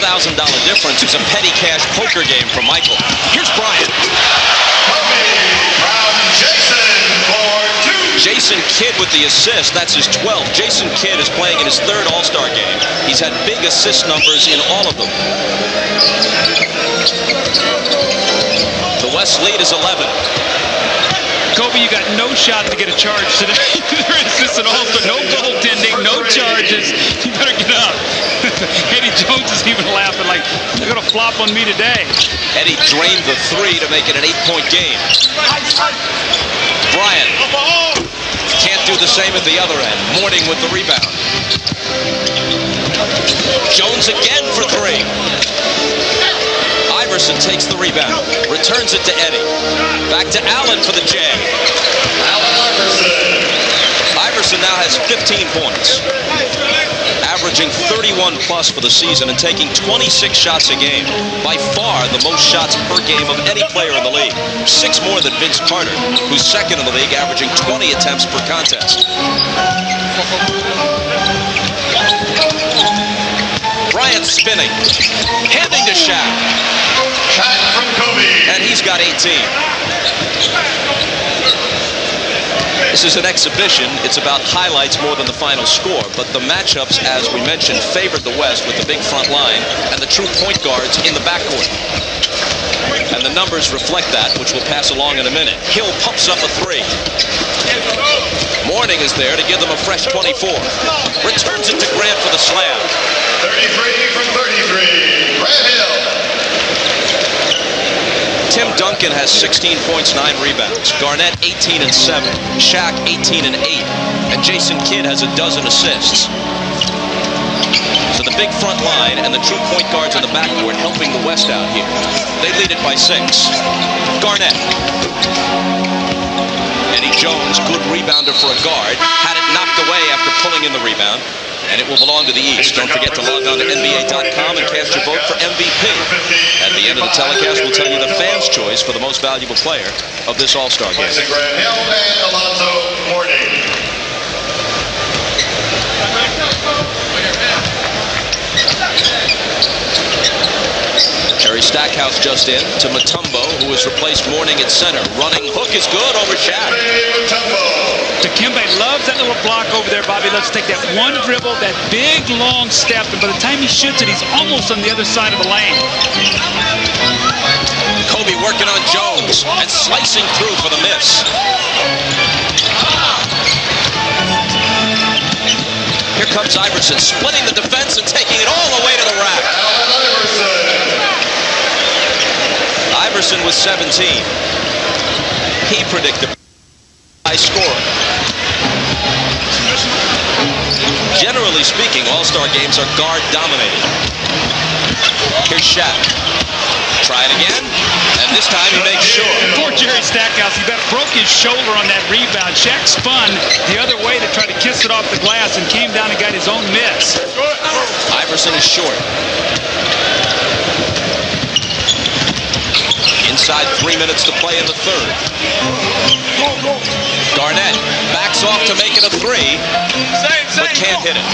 difference is a petty cash poker game for Michael. Here's Bryant. Jason Kidd with the assist. That's his 12th. Jason Kidd is playing in his third All-Star game. He's had big assist numbers in all of them. The West lead is 11. Kobe, you got no shot to get a charge today. There is this at all, but no goaltending, no charges. You better get up. Eddie Jones is even laughing like, they're going to flop on me today. Eddie drained the 3 to make it an 8-point game. Bryant can't do the same at the other end. Mourning with the rebound. Jones again for 3. Iverson takes the rebound, returns it to Eddie. Back to Allen for the J. Iverson now has 15 points. averaging 31 plus for the season and taking 26 shots a game. By far the most shots per game of any player in the league. 6 more than Vince Carter, who's second in the league, averaging 20 attempts per contest. Bryant spinning, handing to Shaq. Shaq from Kobe. And he's got 18. This is an exhibition. It's about highlights more than the final score, but the matchups, as we mentioned, favored the West with the big front line and the true point guards in the backcourt. And the numbers reflect that, which we'll pass along in a minute. Hill pumps up a 3. Mourning is there to give them a fresh 24. Returns it to Grant for the slam. 33 from 33. Grant Hill. Tim Duncan has 16 points, 9 rebounds. Garnett 18 and 7. Shaq 18 and 8. And Jason Kidd has a dozen assists. So the big front line and the true point guards in the backcourt helping the West out here. They lead it by 6. Garnett. Eddie Jones, good rebounder for a guard. Had it knocked away after pulling in the rebound. And it will belong to the East. Don't forget to log on to NBA.com and cast your vote for MVP. At the end of the telecast, we'll tell you the fans' choice for the most valuable player of this All-Star game. Grant Hill and Alonzo Mourning. Jerry Stackhouse just in to Mutombo, who has replaced Mourning at center. Running hook is good over Shaq. Dikembe loves that little block over there, Bobby. Let's take that one dribble, that big, long step, and by the time he shoots it, he's almost on the other side of the lane. Kobe working on Jones and slicing through for the miss. Here comes Iverson, splitting the defense and taking it all the way to the rack. Iverson with 17. He predicted high score. Generally speaking, All-Star games are guard dominated. Here's Shaq. Try it again, and this time he makes sure. Poor Jerry Stackhouse, he about broke his shoulder on that rebound. Shaq spun the other way to try to kiss it off the glass and came down and got his own miss. Iverson is short. Inside 3 minutes to play in the third. Garnett backs off to make it a 3, but can't hit it.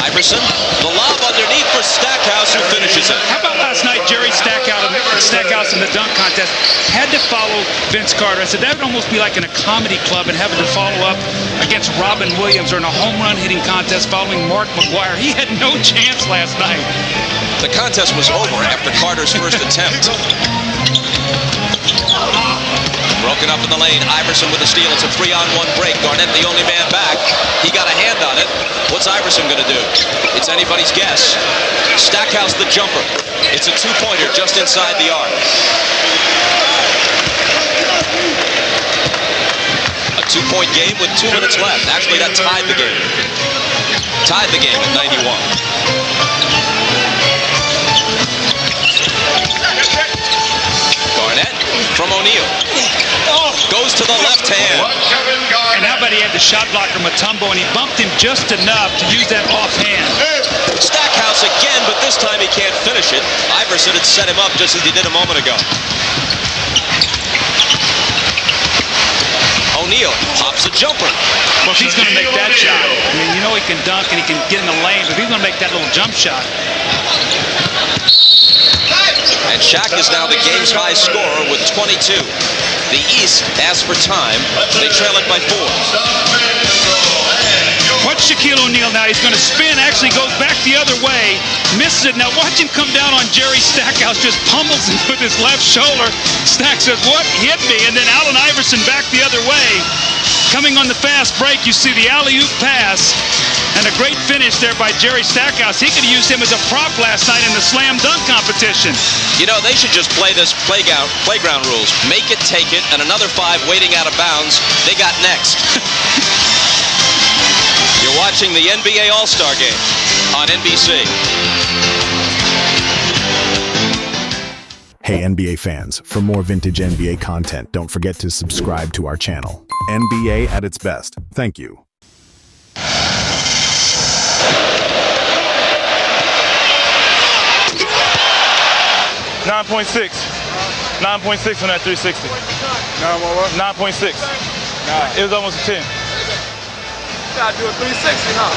Iverson, the lob underneath for Stackhouse, who finishes it. How about last night, Jerry Stackhouse in the dunk contest had to follow Vince Carter. I said that would almost be like in a comedy club and having to follow up against Robin Williams or in a home run hitting contest following Mark McGuire. He had no chance last night. The contest was over after Carter's first attempt. Broken up in the lane. Iverson with the steal. It's a 3-on-1 break. Garnett the only man back. He got a hand on it. What's Iverson going to do? It's anybody's guess. Stackhouse the jumper. It's a 2-pointer just inside the arc. A 2-point game with 2 minutes left. Actually, that tied the game. Tied the game at 91. Garnett from O'Neal. Goes to the left hand. And how about he had the shot blocker Mutombo, and he bumped him just enough to use that offhand. Stackhouse again, but this time he can't finish it. Iverson had set him up just as he did a moment ago. O'Neal pops a jumper. Well, if he's going to make that shot, I mean, you know he can dunk and he can get in the lane, but if he's going to make that little jump shot. And Shaq is now the game's high scorer with 22. The East asks for time. They trail it by 4. Watch Shaquille O'Neal now. He's going to spin, actually goes back the other way, misses it. Now watch him come down on Jerry Stackhouse, just pummels him with his left shoulder. Stack says, what hit me? And then Allen Iverson back the other way. Coming on the fast break, you see the alley-oop pass. And a great finish there by Jerry Stackhouse. He could have used him as a prop last night in the slam dunk competition. You know, they should just play this playground rules. Make it, take it, and another 5 waiting out of bounds. They got next. You're watching the NBA All-Star Game on NBC. Hey NBA fans, for more vintage NBA content, don't forget to subscribe to our channel. NBA at its best. Thank you. 9.6. 9.6 on that 360. 9.6. It was almost a 10. You gotta do a 360, huh?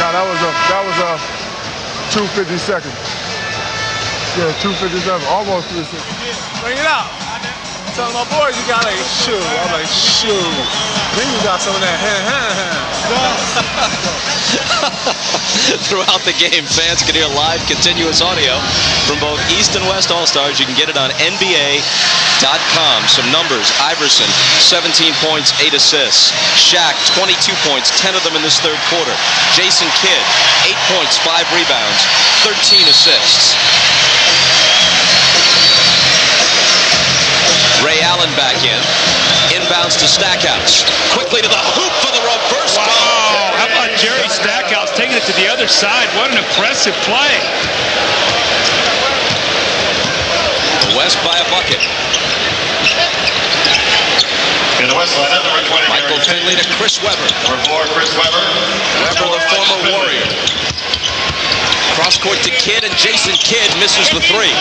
No, that was a 250 seconds. Yeah, 257, almost 360. Bring it out. Tell my boys you got a shoe. I'm like, shoe. Then you got some of that Throughout the game, fans can hear live, continuous audio from both East and West All-Stars. You can get it on NBA.com. Some numbers: Iverson, 17 points, 8 assists. Shaq, 22 points, 10 of them in this third quarter. Jason Kidd, 8 points, 5 rebounds, 13 assists. Ray Allen back in. Inbounds to Stackhouse. Quickly to the hoop for the reverse goal. Wow, how about Jerry Stackhouse taking it to the other side? What an impressive play. West by a bucket. In the West lineup, number 20. Michael Finley to Chris Webber. Number 4, Chris Webber. Webber, the former Warrior. Cross court to Kidd, and Jason Kidd misses the three.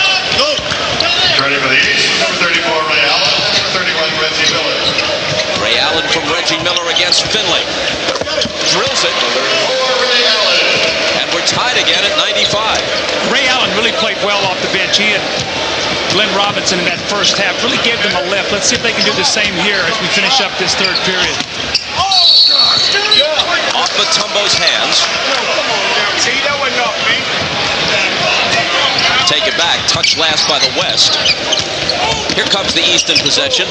Ready for the East, number 34, Ray Allen. Number 31, Reggie Miller. Ray Allen from Reggie Miller against Finley. Drills it. Ray Allen. And we're tied again at 95. Ray Allen really played well off the bench. He and Glenn Robinson in that first half really gave them a lift. Let's see if they can do the same here as we finish up this third period. Off Mutombo's hands. See, that wasn't up, man. Take it back. Touch last by the West. Here comes the East in possession.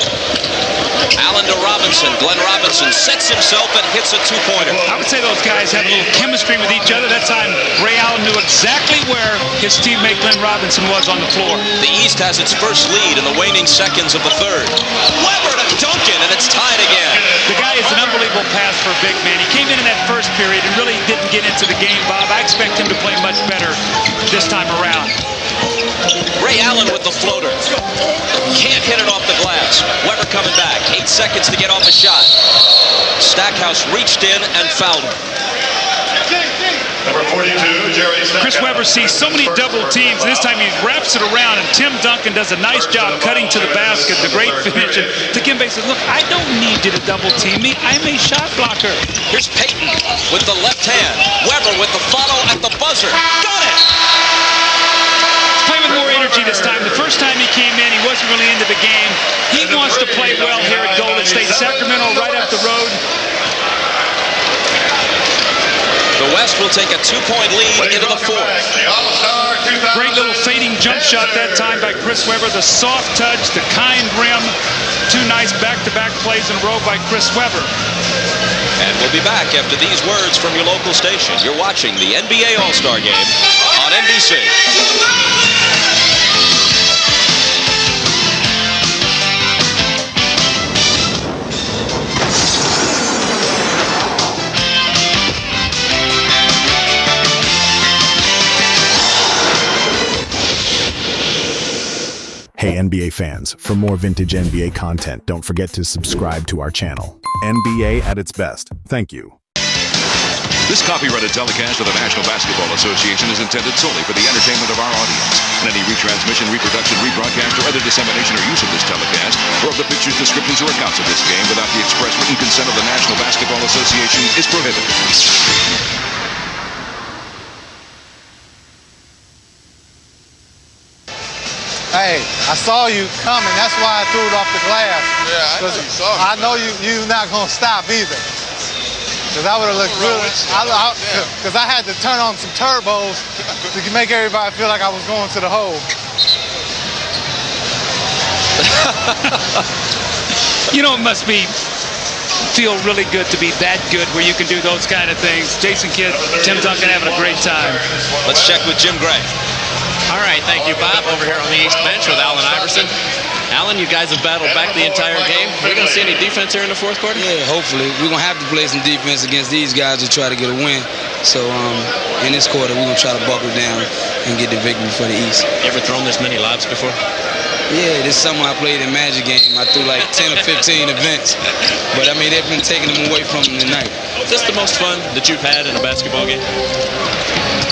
Allen to Robinson. Glenn Robinson sets himself and hits a two-pointer. I would say those guys have a little chemistry with each other. That time, Ray Allen knew exactly where his teammate Glenn Robinson was on the floor. The East has its first lead in the waning seconds of the third. Webber to Duncan, and it's tied again. The guy is an unbelievable pass for a big man. He came in that first period and really didn't get into the game, Bob. I expect him to play much better this time around. Ray Allen with the floater. Can't hit it off the glass. Webber coming back. 8 seconds to get off a shot. Stackhouse reached in and fouled him. Number 42, Jerry Stackhouse. Chris Webber sees so many double teams. This time he wraps it around, and Tim Duncan does a nice job cutting to the basket. The great finish. And Dikembe says, look, I don't need you to double team me. I'm a shot blocker. Here's Payton with the left hand. Webber with the follow at the buzzer. Got it! Play with more energy this time. The first time he came in, he wasn't really into the game. He wants to play well here at Golden State. Sacramento right up the road. The West will take a 2-point lead into the fourth. Great little fading jump shot that time by Chris Webber. The soft touch, the kind rim. 2 nice back-to-back plays in a row by Chris Webber. And we'll be back after these words from your local station. You're watching the NBA All-Star Game on NBC. Hey NBA fans, for more vintage NBA content, don't forget to subscribe to our channel. NBA at its best. Thank you. This copyrighted telecast of the National Basketball Association is intended solely for the entertainment of our audience. And any retransmission, reproduction, rebroadcast, or other dissemination or use of this telecast, or of the pictures, descriptions, or accounts of this game without the express written consent of the National Basketball Association is prohibited. Hey, I saw you coming. That's why I threw it off the glass. Yeah, I know you saw me. I know you're not going to stop either. Because I would have looked really... Because I had to turn on some turbos to make everybody feel like I was going to the hole. You know, it must feel really good to be that good where you can do those kind of things. Jason Kidd, Tim Duncan having a great time. Let's check with Jim Gray. All right, thank you, Bob. Over here on the East bench with Allen Iverson. Alan, you guys have battled back the entire game. Are we going to see any defense here in the fourth quarter? Yeah, hopefully. We're going to have to play some defense against these guys to try to get a win. So in this quarter, we're going to try to buckle down and get the victory for the East. You ever thrown this many lobs before? Yeah, this summer I played in Magic game. I threw like 10 or 15 events. But, I mean, they've been taking them away from them tonight. Is this the most fun that you've had in a basketball game?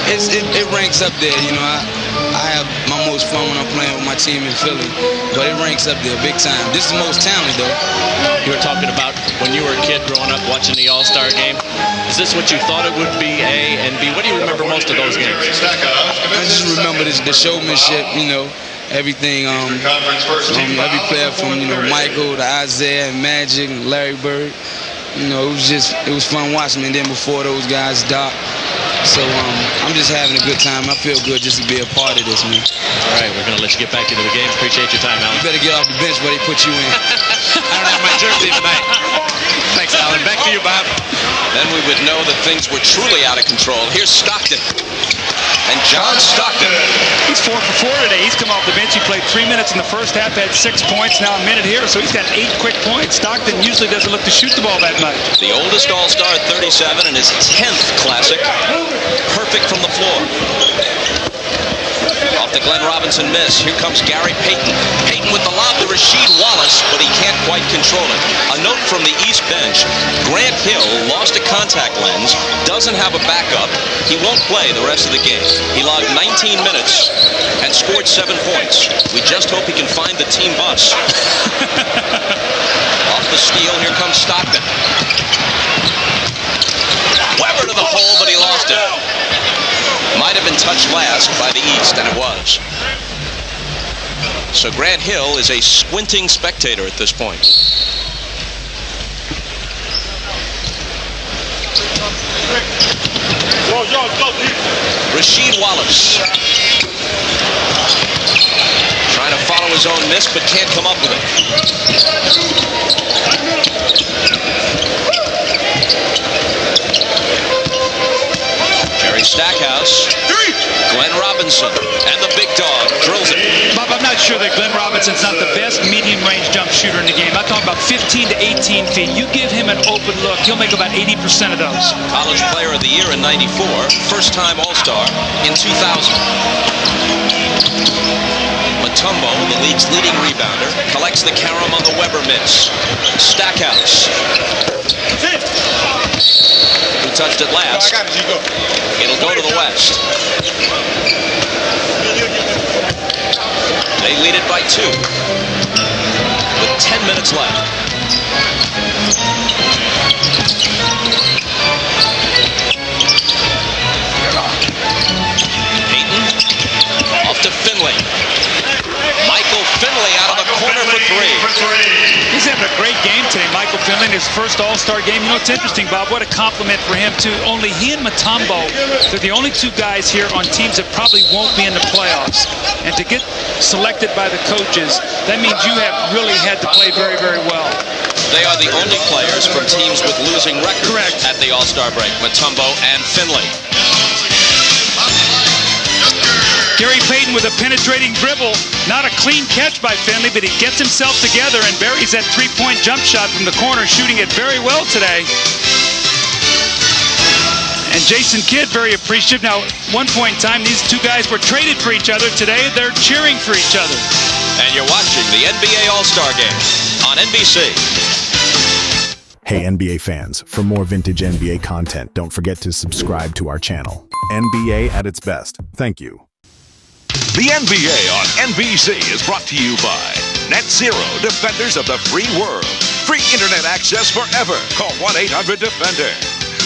It ranks up there. You know, I have my most fun when I'm playing with my team in Philly. But it ranks up there big time. This is the most talented, though. You were talking about when you were a kid growing up watching the All-Star game. Is this what you thought it would be, A, and B? What do you remember most of those games? I just remember the showmanship, you know, everything. Every player from, you know, Michael to Isaiah and Magic and Larry Bird. You know, it was fun watching. And then before those guys, Doc. So I'm just having a good time. I feel good just to be a part of this, man. All right, we're going to let you get back into the game. Appreciate your time, Alan. You better get off the bench where they put you in. I don't have my jersey tonight. Thanks, Alan. Back to you, Bob. Then we would know that things were truly out of control. Here's Stockton. And John Stockton. He's 4 for 4 today. He's come off the bench. He played 3 minutes in the first half, had 6 points, now a minute here, so he's got 8 quick points. Stockton usually doesn't look to shoot the ball that much. The oldest All-Star at 37 and his 10th classic. Perfect from the floor. Off the Glenn Robinson miss. Here comes Gary Payton. Payton with the lob to Rasheed Wallace, but he can't quite control it. A note from the East bench. Grant Hill lost a contact lens, doesn't have a backup. He won't play the rest of the game. He logged 19 minutes and scored 7 points. We just hope he can find the team bus. Off the steal, here comes Stockton. Weber to the hole, but he lost it. Might have been touched last by the East, and it was. So Grant Hill is a squinting spectator at this point. Rasheed Wallace. Trying to follow his own miss, but can't come up with it. Jerry Stackhouse, Glenn Robinson, and the big dog drills it. Bob, I'm not sure that Glenn Robinson's not the best medium-range jump shooter in the game. I'm talking about 15 to 18 feet. You give him an open look, he'll make about 80% of those. College Player of the Year in '94, first-time All-Star in 2000. Mutombo, the league's leading rebounder, collects the carom on the Weber miss. Stackhouse. Who touched it last? It'll go to the West. They lead it by 2 with 10 minutes left. Payton off to Finley. Michael Finley out of the corner for 3. He's having a great game today, Michael Finley, in his first All-Star game. You know, it's interesting, Bob, what a compliment for him, too. Only he and Mutombo, they're the only 2 guys here on teams that probably won't be in the playoffs. And to get selected by the coaches, that means you have really had to play very, very well. They are the only players from teams with losing records at the All-Star break, Mutombo and Finley. Gary Payton with a penetrating dribble. Not a clean catch by Finley, but he gets himself together and buries that 3-point jump shot from the corner, shooting it very well today. And Jason Kidd very appreciative. Now, one point in time, these 2 guys were traded for each other. Today, they're cheering for each other. And you're watching the NBA All-Star Game on NBC. Hey NBA fans, for more vintage NBA content, don't forget to subscribe to our channel. NBA at its best. Thank you. The NBA on NBC is brought to you by NetZero, defenders of the free world. Free internet access forever. Call 1-800-DEFENDER.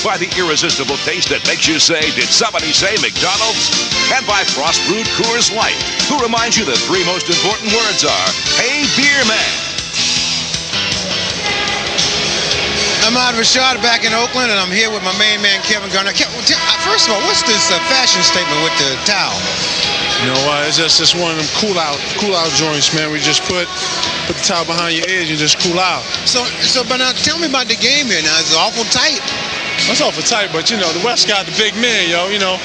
By the irresistible taste that makes you say, did somebody say McDonald's? And by Frost Brewed Coors Light, who reminds you the 3 most important words are, hey, beer man. I'm Ahmad Rashad back in Oakland, and I'm here with my main man, Kevin Garnett. First of all, what's this fashion statement with the towel? You know what? It's just one of them cool out joints, man. We just put the towel behind your ears and just cool out. So, but now tell me about the game here. Now it's awful tight. That's awful tight, but, you know, the West got the big men, yo, you know.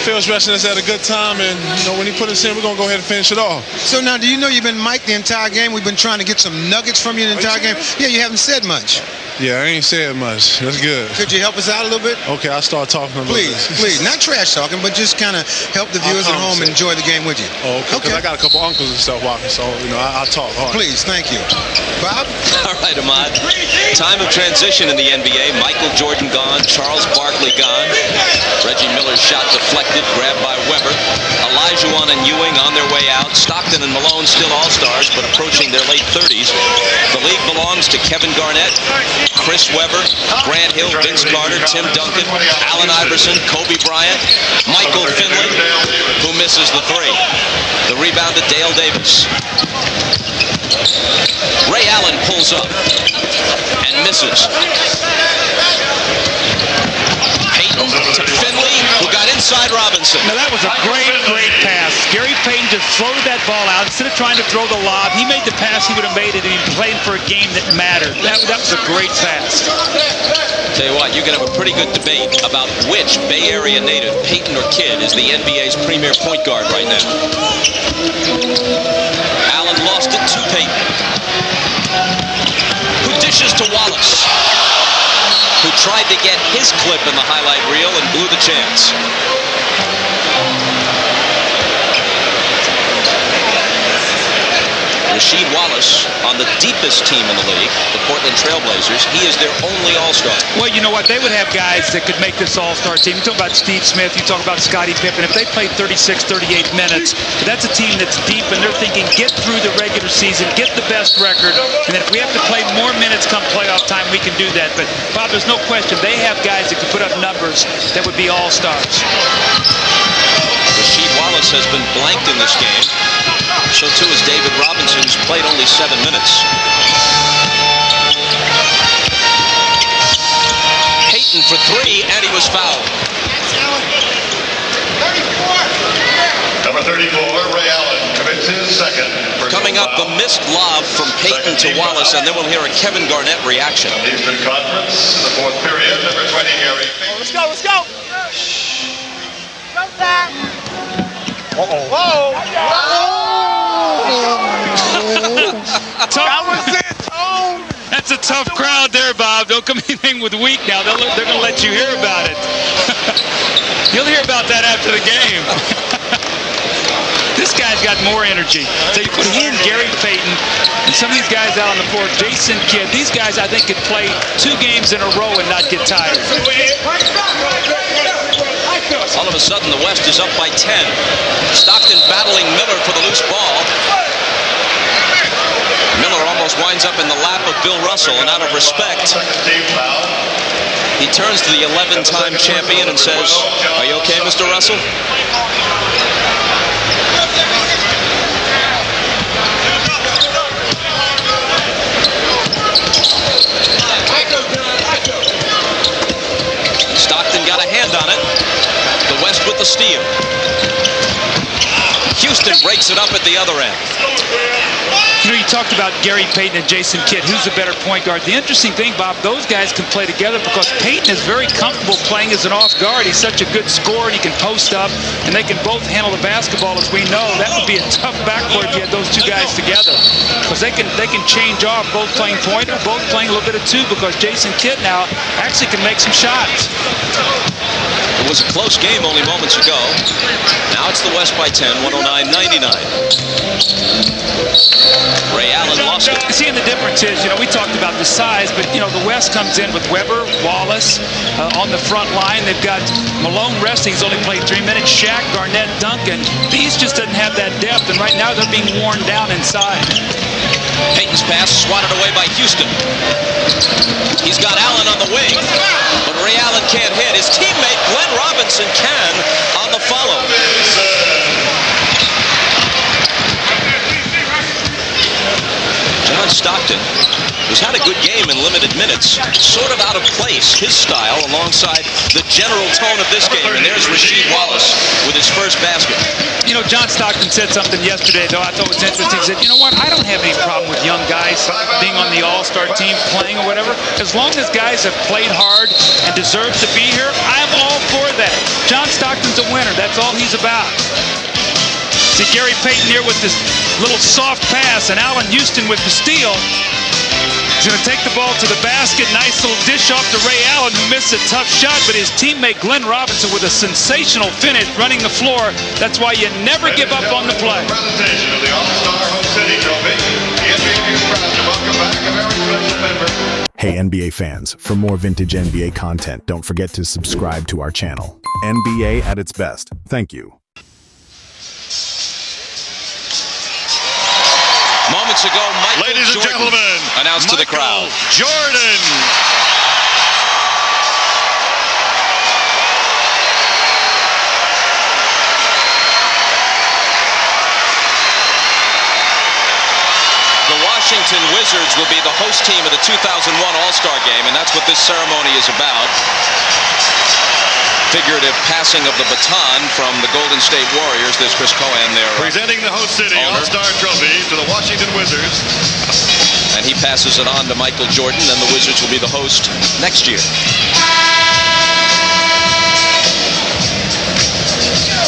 Phil's resting us at a good time, and, you know, when he put us in, we're going to go ahead and finish it off. So now, do you know you've been mic'd the entire game? We've been trying to get some nuggets from you the entire game. Yeah, you haven't said much. Yeah, I ain't said much. That's good. Could you help us out a little bit? Okay, I'll start talking a little bit. Please. Not trash talking, but just kind of help the viewers at home enjoy the game with you. Oh, okay. Because I got a couple uncles and stuff walking, so, you know, I'll talk hard. Please, thank you. Bob? All right, Ahmad. Time of transition in the NBA. Michael Jordan gone. Charles Barkley gone. Reggie Miller's shot deflected, grabbed by Weber. Olajuwon and Ewing on their way out. Stockton and Malone still all-stars, but approaching their late 30s. The league belongs to Kevin Garnett, Chris Webber, Grant Hill, Vince Carter, Tim Duncan, Allen Iverson, Kobe Bryant, Michael Finley, who misses the three. The rebound to Dale Davis. Ray Allen pulls up and misses. Payton to Finley, who got inside Robinson. Now that was a great pass. Gary Payton just floated that ball out. Instead of trying to throw the lob, he made the pass he would have made it, and he played for a game that mattered. That was a great pass. Tell you what, you can have a pretty good debate about which Bay Area native, Payton or Kidd, is the NBA's premier point guard right now. Allen lost it to Payton, who dishes to Wallace, who tried to get his clip in the highlight reel and blew the chance. Rasheed Wallace on the deepest team in the league, the Portland Trailblazers. He is their only all-star. Well, you know what? They would have guys that could make this all-star team. You talk about Steve Smith, you talk about Scottie Pippen. If they played 36, 38 minutes, that's a team that's deep, and they're thinking, get through the regular season, get the best record, and then if we have to play more minutes come playoff time, we can do that. But, Bob, there's no question. They have guys that can put up numbers that would be all-stars. Rasheed Wallace has been blanked in this game. So too is David Robinson, who's played only 7 minutes. Payton for three, and he was fouled. Number 34, Ray Allen, commits his second. Coming up, the missed lob from Payton to Wallace, and then we'll hear a Kevin Garnett reaction. Eastern Conference, the fourth period, number 20, Gary. Let's go. Jump back. Whoa. That was it. That's a tough crowd there, Bob. Don't come anything with weak now. They're going to let you hear about it. You'll hear about that after the game. This guy's got more energy. So you put him, Gary Payton, and some of these guys out on the floor, Jason Kidd. These guys, I think, could play 2 games in a row and not get tired. All of a sudden, the West is up by 10. Stockton battling Miller for the loose ball. Miller almost winds up in the lap of Bill Russell, and out of respect, he turns to the 11-time champion and says, "Are you okay, Mr. Russell?" Stockton got a hand on it. The West with the steal. Houston breaks it up at the other end. You know, you talked about Gary Payton and Jason Kidd. Who's the better point guard? The interesting thing, Bob, those guys can play together because Payton is very comfortable playing as an off guard. He's such a good scorer, and he can post up, and they can both handle the basketball, as we know. That would be a tough backcourt if you had those two guys together, because they can change off, both playing point or both playing a little bit of two, because Jason Kidd now actually can make some shots. It was a close game only moments ago. Now it's the West by 10, 109-99. Ray Allen lost it. See, and the difference is, you know, we talked about the size, but, you know, the West comes in with Weber, Wallace on the front line. They've got Malone resting. He's only played 3 minutes. Shaq, Garnett, Duncan. These just doesn't have that depth, and right now they're being worn down inside. Payton's pass swatted away by Houston. He's got Allen on the wing, but Ray Allen can't hit. His teammate Glenn Robinson can on the follow. John Stockton who's had a good game in limited minutes, sort of out of place, his style alongside the general tone of this game. And there's Rasheed Wallace with his first basket. You know, John Stockton said something yesterday, though I thought was interesting. He said, you know what, I don't have any problem with young guys being on the All-Star team, playing or whatever. As long as guys have played hard and deserve to be here, I'm all for that. John Stockton's a winner. That's all he's about. See Gary Payton here with this little soft pass, and Allen Houston with the steal. He's going to take the ball to the basket. Nice little dish off to Ray Allen, who missed a tough shot, but his teammate Glenn Robinson with a sensational finish running the floor. That's why you never give up on the play. Presentation of the All-Star Host City Trophy. The NBA is proud to welcome back a very special member. Hey NBA fans, for more vintage NBA content, don't forget to subscribe to our channel. NBA at its best. Thank you. Moments ago, Michael Ladies and Jordan gentlemen, announced to the crowd. Jordan. The Washington Wizards will be the host team of the 2001 All-Star Game, and that's what this ceremony is about. Figurative passing of the baton from the Golden State Warriors. There's Chris Cohan there. Presenting the host city All-Star Trophy to the Washington Wizards. And he passes it on to Michael Jordan, and the Wizards will be the host next year.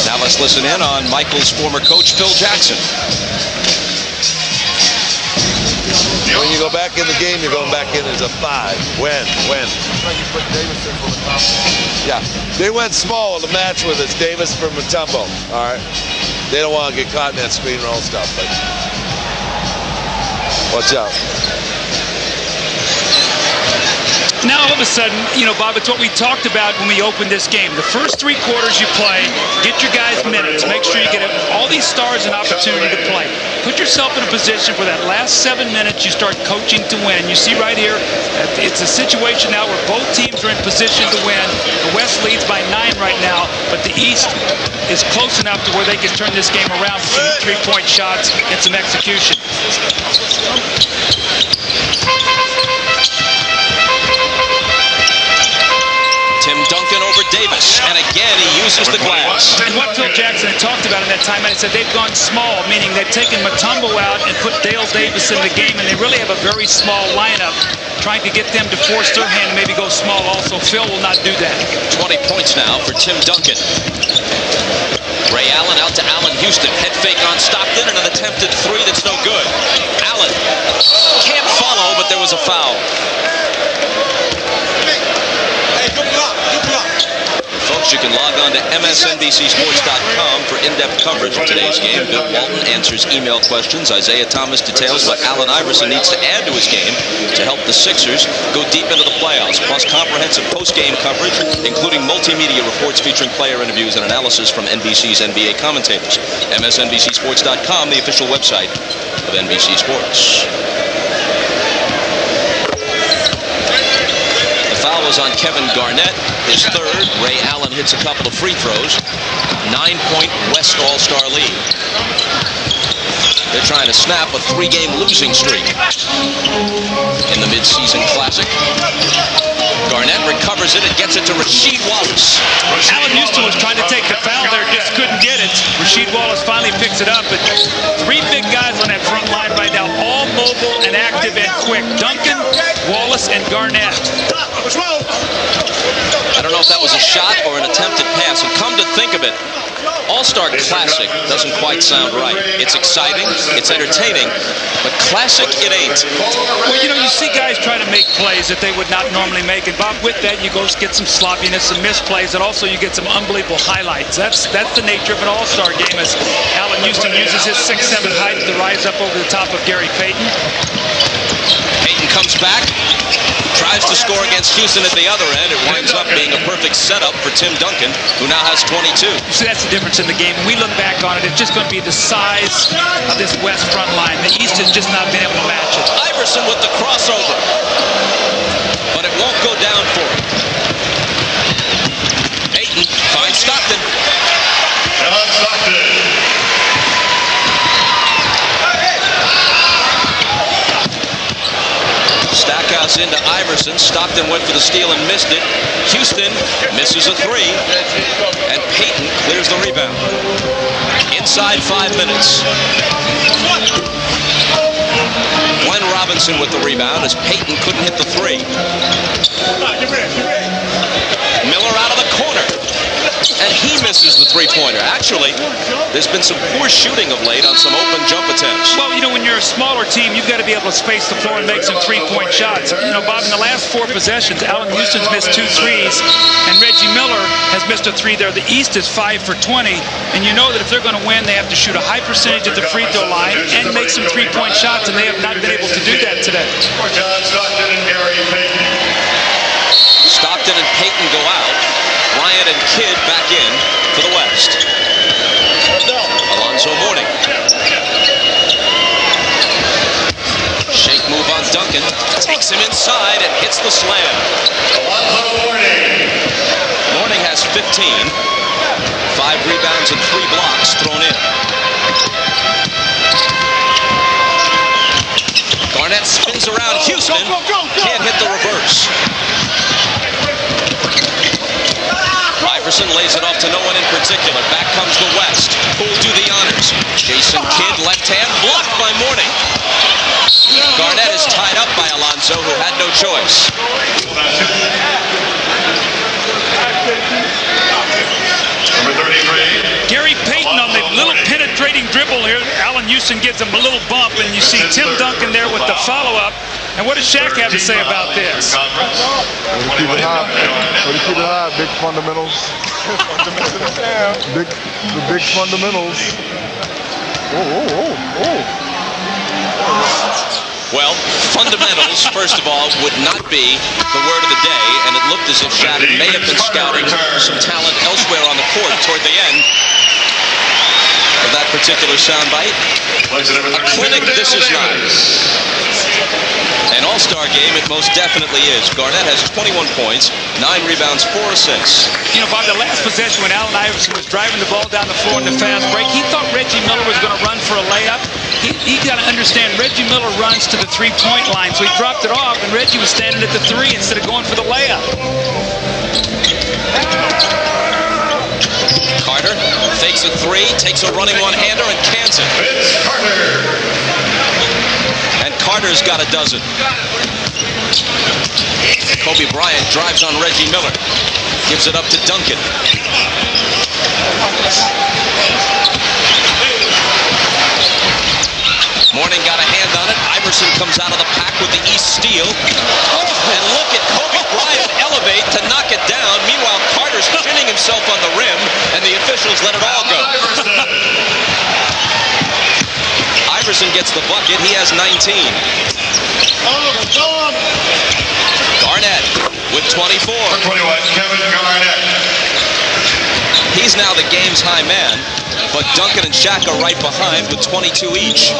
Now let's listen in on Michael's former coach, Phil Jackson. When you go back in the game, you're going back in as a 5. When? Yeah. They went small to match with us. Davis from Mutombo. All right. They don't want to get caught in that screen roll stuff, but watch out. Now, all of a sudden, you know, Bob, it's what we talked about when we opened this game. The first 3 quarters you play, get your guys minutes. Make sure you get all these stars an opportunity to play. Put yourself in a position for that last 7 minutes you start coaching to win. You see right here, it's a situation now where both teams are in position to win. The West leads by 9 right now, but the East is close enough to where they can turn this game around with some 3-point shots and some execution. Tim Duncan over Davis, and again he uses the glass. And what Phil Jackson had talked about in that time, and he said they've gone small, meaning they've taken Mutombo out and put Dale Davis in the game, and they really have a very small lineup, trying to get them to force their hand and maybe go small also. Phil will not do that. 20 points now for Tim Duncan. Ray Allen out to Allen Houston. Head fake on Stockton, and an attempted 3 that's no good. Allen can't follow, but there was a foul. Folks, you can log on to MSNBCSports.com for in-depth coverage of today's game. Bill Walton answers email questions. Isaiah Thomas details what Allen Iverson needs to add to his game to help the Sixers go deep into the playoffs, plus comprehensive post-game coverage, including multimedia reports featuring player interviews and analysis from NBC's NBA commentators. MSNBCSports.com, the official website of NBC Sports. Was on Kevin Garnett, his third. Ray Allen hits a couple of free throws. 9-point West All-Star lead. They're trying to snap a 3-game losing streak in the mid-season classic. Garnett recovers it and gets it to Rasheed Wallace. Allen Houston was trying to take the foul there, just couldn't get it. Rasheed Wallace finally picks it up, but 3 big guys on that front line right now, all mobile and active and quick. Duncan, Wallace, and Garnett. I don't know if that was a shot or an attempted pass. And come to think of it, All-Star Classic doesn't quite sound right. It's exciting, it's entertaining, but classic it ain't. Well, you know, you see guys try to make plays that they would not normally make, and Bob, with that, you go get some sloppiness, some misplays, and also you get some unbelievable highlights. That's the nature of an All-Star game, as Allen Houston uses his 6'7" height to rise up over the top of Gary Payton. Payton comes back, tries to score against Houston at the other end. It winds up being a perfect setup for Tim Duncan, who now has 22. See, that's the difference in the game. When we look back on it, it's just going to be the size of this West front line. The East has just not been able to match it. Iverson with the crossover, but it won't go down for him. Payton finds Stockton. John Stockton. Pass into Iverson. Stockton went for the steal and missed it. Houston misses a three. And Payton clears the rebound. Inside 5 minutes. Glenn Robinson with the rebound as Payton couldn't hit the three. Miller out of the corner. And he misses the three-pointer. Actually, there's been some poor shooting of late on some open jump attempts. Well, you know, when you're a smaller team, you've got to be able to space the floor and make some three-point shots. You know, Bob, in the last 4 possessions, Allen Houston's missed 2 threes, and Reggie Miller has missed a 3 there. The East is 5 for 20, and you know that if they're going to win, they have to shoot a high percentage at the free throw line and make some three-point shots, and they have not been able to do that today. Stockton and Payton go out. Bryant and Kidd back in for the West. Alonzo Mourning. Shake move on Duncan. Takes him inside and hits the slam. Alonzo Mourning. Mourning has 15. 5 rebounds and 3 blocks thrown in. Garnett spins around Houston. Can't hit the reverse. Iverson lays it off to no one in particular. Back comes the West. Who'll do the honors? Jason Kidd, left hand, blocked by Mourning. Garnett is tied up by Alonzo, who had no choice. Number 33. Gary Payton on the little penetrating dribble here. Allen Houston gives him a little bump, and you see Tim Duncan there with the follow-up. And what does Shaq have to say about this? Way to keep it high. Way to keep it high. Big fundamentals. The big fundamentals. Well, fundamentals, first of all, would not be the word of the day, and it looked as if Shaq may have been scouting some talent elsewhere on the court toward the end of that particular soundbite. A clinic this is not. An all-star game, it most definitely is. Garnett has 21 points, 9 rebounds, 4 assists. You know, Bob, the last possession when Allen Iverson was driving the ball down the floor in the fast break, he thought Reggie Miller was going to run for a layup. He got to understand, Reggie Miller runs to the three-point line, so he dropped it off, and Reggie was standing at the 3 instead of going for the layup. Carter fakes a 3, takes a running one-hander, and cans it. And Carter's got a dozen. Kobe Bryant drives on Reggie Miller. Gives it up to Duncan. Mourning got a hand on it. Iverson comes out of the pack with the East steal. And look at Kobe Bryant elevate to knock it down. Meanwhile, Carter's pinning himself on the rim, and the officials let it all go. Iverson gets the bucket. He has 19. Garnett with 24. 21, Kevin Garnett. He's now the game's high man, but Duncan and Shaq are right behind with 22 each.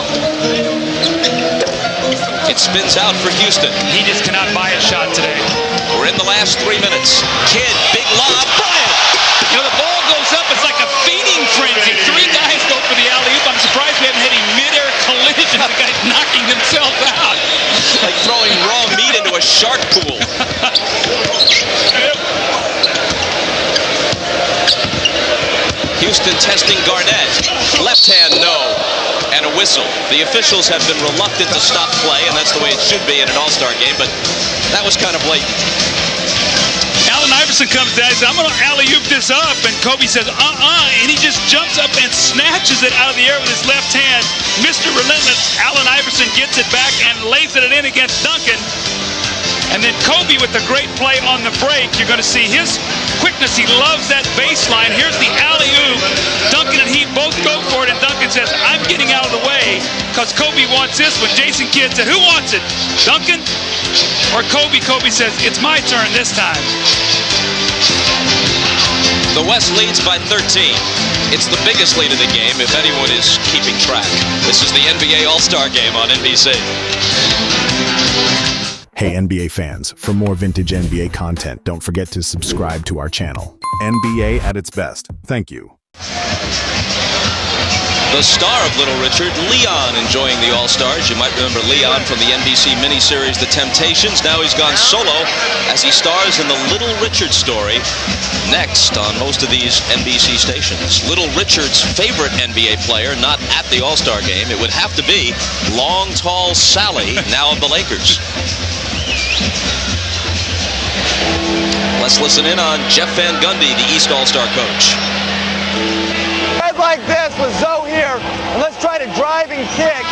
It spins out for Houston. He just cannot buy a shot today. We're in the last 3 minutes. Kidd, big lob. Bryant! You know, the ball goes up. It's like a feeding frenzy. 3 guys go for the alley-oop. I'm surprised we haven't had any mid-air collisions. The guy's knocking himself out. Like throwing raw meat into a shark pool. Houston testing Garnett. Left hand, no. And a whistle. The officials have been reluctant to stop play, and that's the way it should be in an all-star game, but that was kind of blatant. Allen Iverson comes down, he says, I'm going to alley-oop this up, and Kobe says, and he just jumps up and snatches it out of the air with his left hand. Mr. Relentless, Allen Iverson gets it back and lays it in against Duncan. And then Kobe with the great play on the break. You're going to see his quickness. He loves that baseline. Here's the alley-oop. Duncan and he both go for it, and Duncan says, I'm getting out of the way because Kobe wants this one. Jason Kidd said, who wants it? Duncan or Kobe? Kobe says, it's my turn this time. The West leads by 13. It's the biggest lead of the game if anyone is keeping track. This is the NBA All-Star Game on NBC. Hey NBA fans, for more vintage NBA content, don't forget to subscribe to our channel. NBA at its best. Thank you. The star of Little Richard, Leon, enjoying the All-Stars. You might remember Leon from the NBC miniseries The Temptations. Now he's gone solo as he stars in the Little Richard story next on most of these NBC stations. Little Richard's favorite NBA player, not at the All-Star game, it would have to be long, tall Sally, now of the Lakers. Let's listen in on Jeff Van Gundy, the East All-Star coach. Head like this with Zoe here, and let's try to drive and kick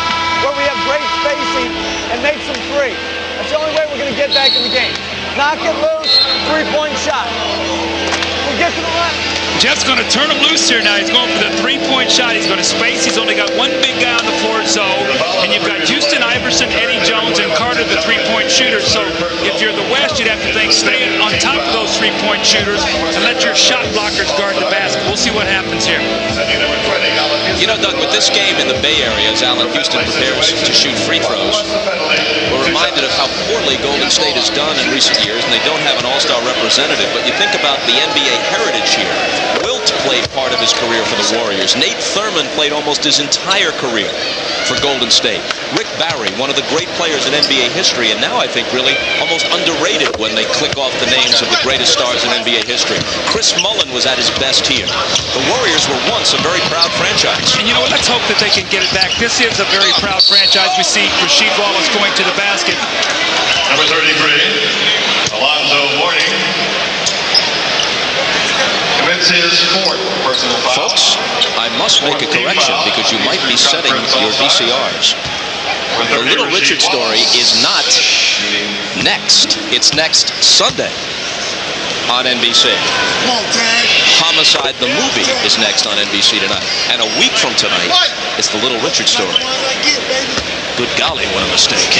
where we have great spacing and make some three. That's the only way we're going to get back in the game. Knock it loose, three-point shot. We'll get to the left. Jeff's going to turn him loose here now. He's going for the three-point shot. He's going to space. He's only got one big guy on the floor, and you've got Houston, Iverson, Eddie Jones, and Carter, the three-point shooters. So if you're the West, you'd have to think, stay on top of those three-point shooters and let your shot blockers guard the basket. We'll see what happens here. You know, Doug, with this game in the Bay Area, as Allen Houston prepares to shoot free throws, we're reminded of how poorly Golden State has done in recent years, and they don't have an All-Star representative. But you think about the NBA heritage here. Wilt played part of his career for the Warriors. Nate Thurmond played almost his entire career for Golden State. Rick Barry, one of the great players in NBA history, and now I think really almost underrated when they click off the names of the greatest stars in NBA history. Chris Mullin was at his best here. The Warriors were once a very proud franchise. And you know what? Let's hope that they can get it back. This is a very proud franchise. We see Rasheed Wallace going to the basket. Number 33, Alonzo Mourning. Commits his fourth personal foul. Folks, I must make a correction because you might be setting your VCRs. The Little Richard story is not next. It's next Sunday on NBC. Homicide the movie is next on NBC tonight. And a week from tonight is the Little Richard story. Good golly, what a mistake.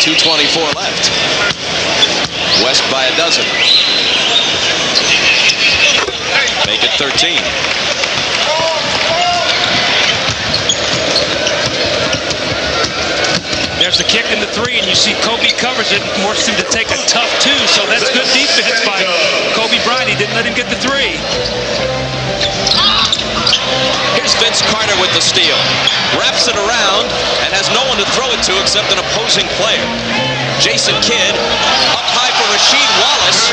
2:24 left. West by a dozen. Make it 13. There's the kick and the three, and you see Kobe covers it, forces him to take a tough two, so that's good defense by Kobe Bryant. He didn't let him get the three. Here's Vince Carter with the steal. Wraps it around and has no one to throw it to except an opposing player. Jason Kidd up high for Rasheed Wallace.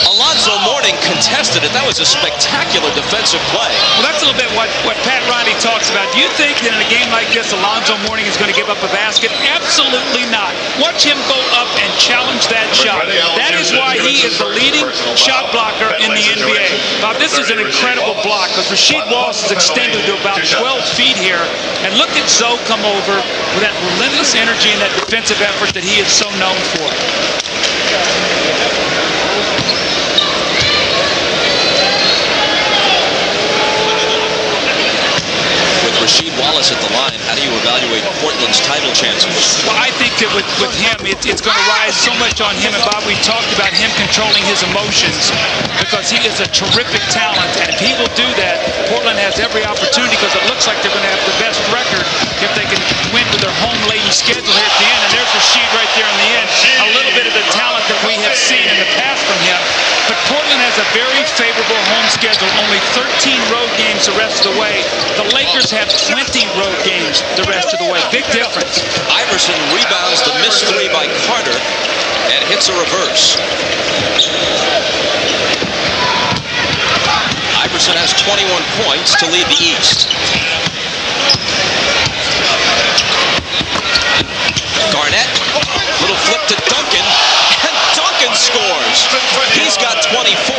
Alonzo Mourning contested it. That was a spectacular defensive play. Well, that's a little bit what Pat Riley talks about. Do you think that in a game like this, Alonzo Mourning is going to give up a basket? Absolutely not. Watch him go up and challenge that shot. That is why he is the leading shot blocker in the NBA. Bob, this is an incredible block because Rasheed Wallace is extended to about 12 feet here. And look at Zoe come over with that relentless energy and that defensive effort that he is so known for. Rasheed Wallace at the line, how do you evaluate Portland's title chances? Well, I think that with him, it's going to rise so much on him. And Bob, we talked about him controlling his emotions because he is a terrific talent. And if he will do that, Portland has every opportunity because it looks like they're going to have the best record if they can win with their home-laden schedule here at the end. And there's Rasheed right there in the end. A little bit of the talent that we have seen in the past from him. But Portland has a very favorable home schedule, only 13 road games the rest of the way. The Lakers have 20 road games the rest of the way. Big difference. Iverson rebounds the missed three by Carter and hits a reverse. Iverson has 21 points to lead the East. Garnett, little flip to Duncan, and Duncan scores. He's got 24.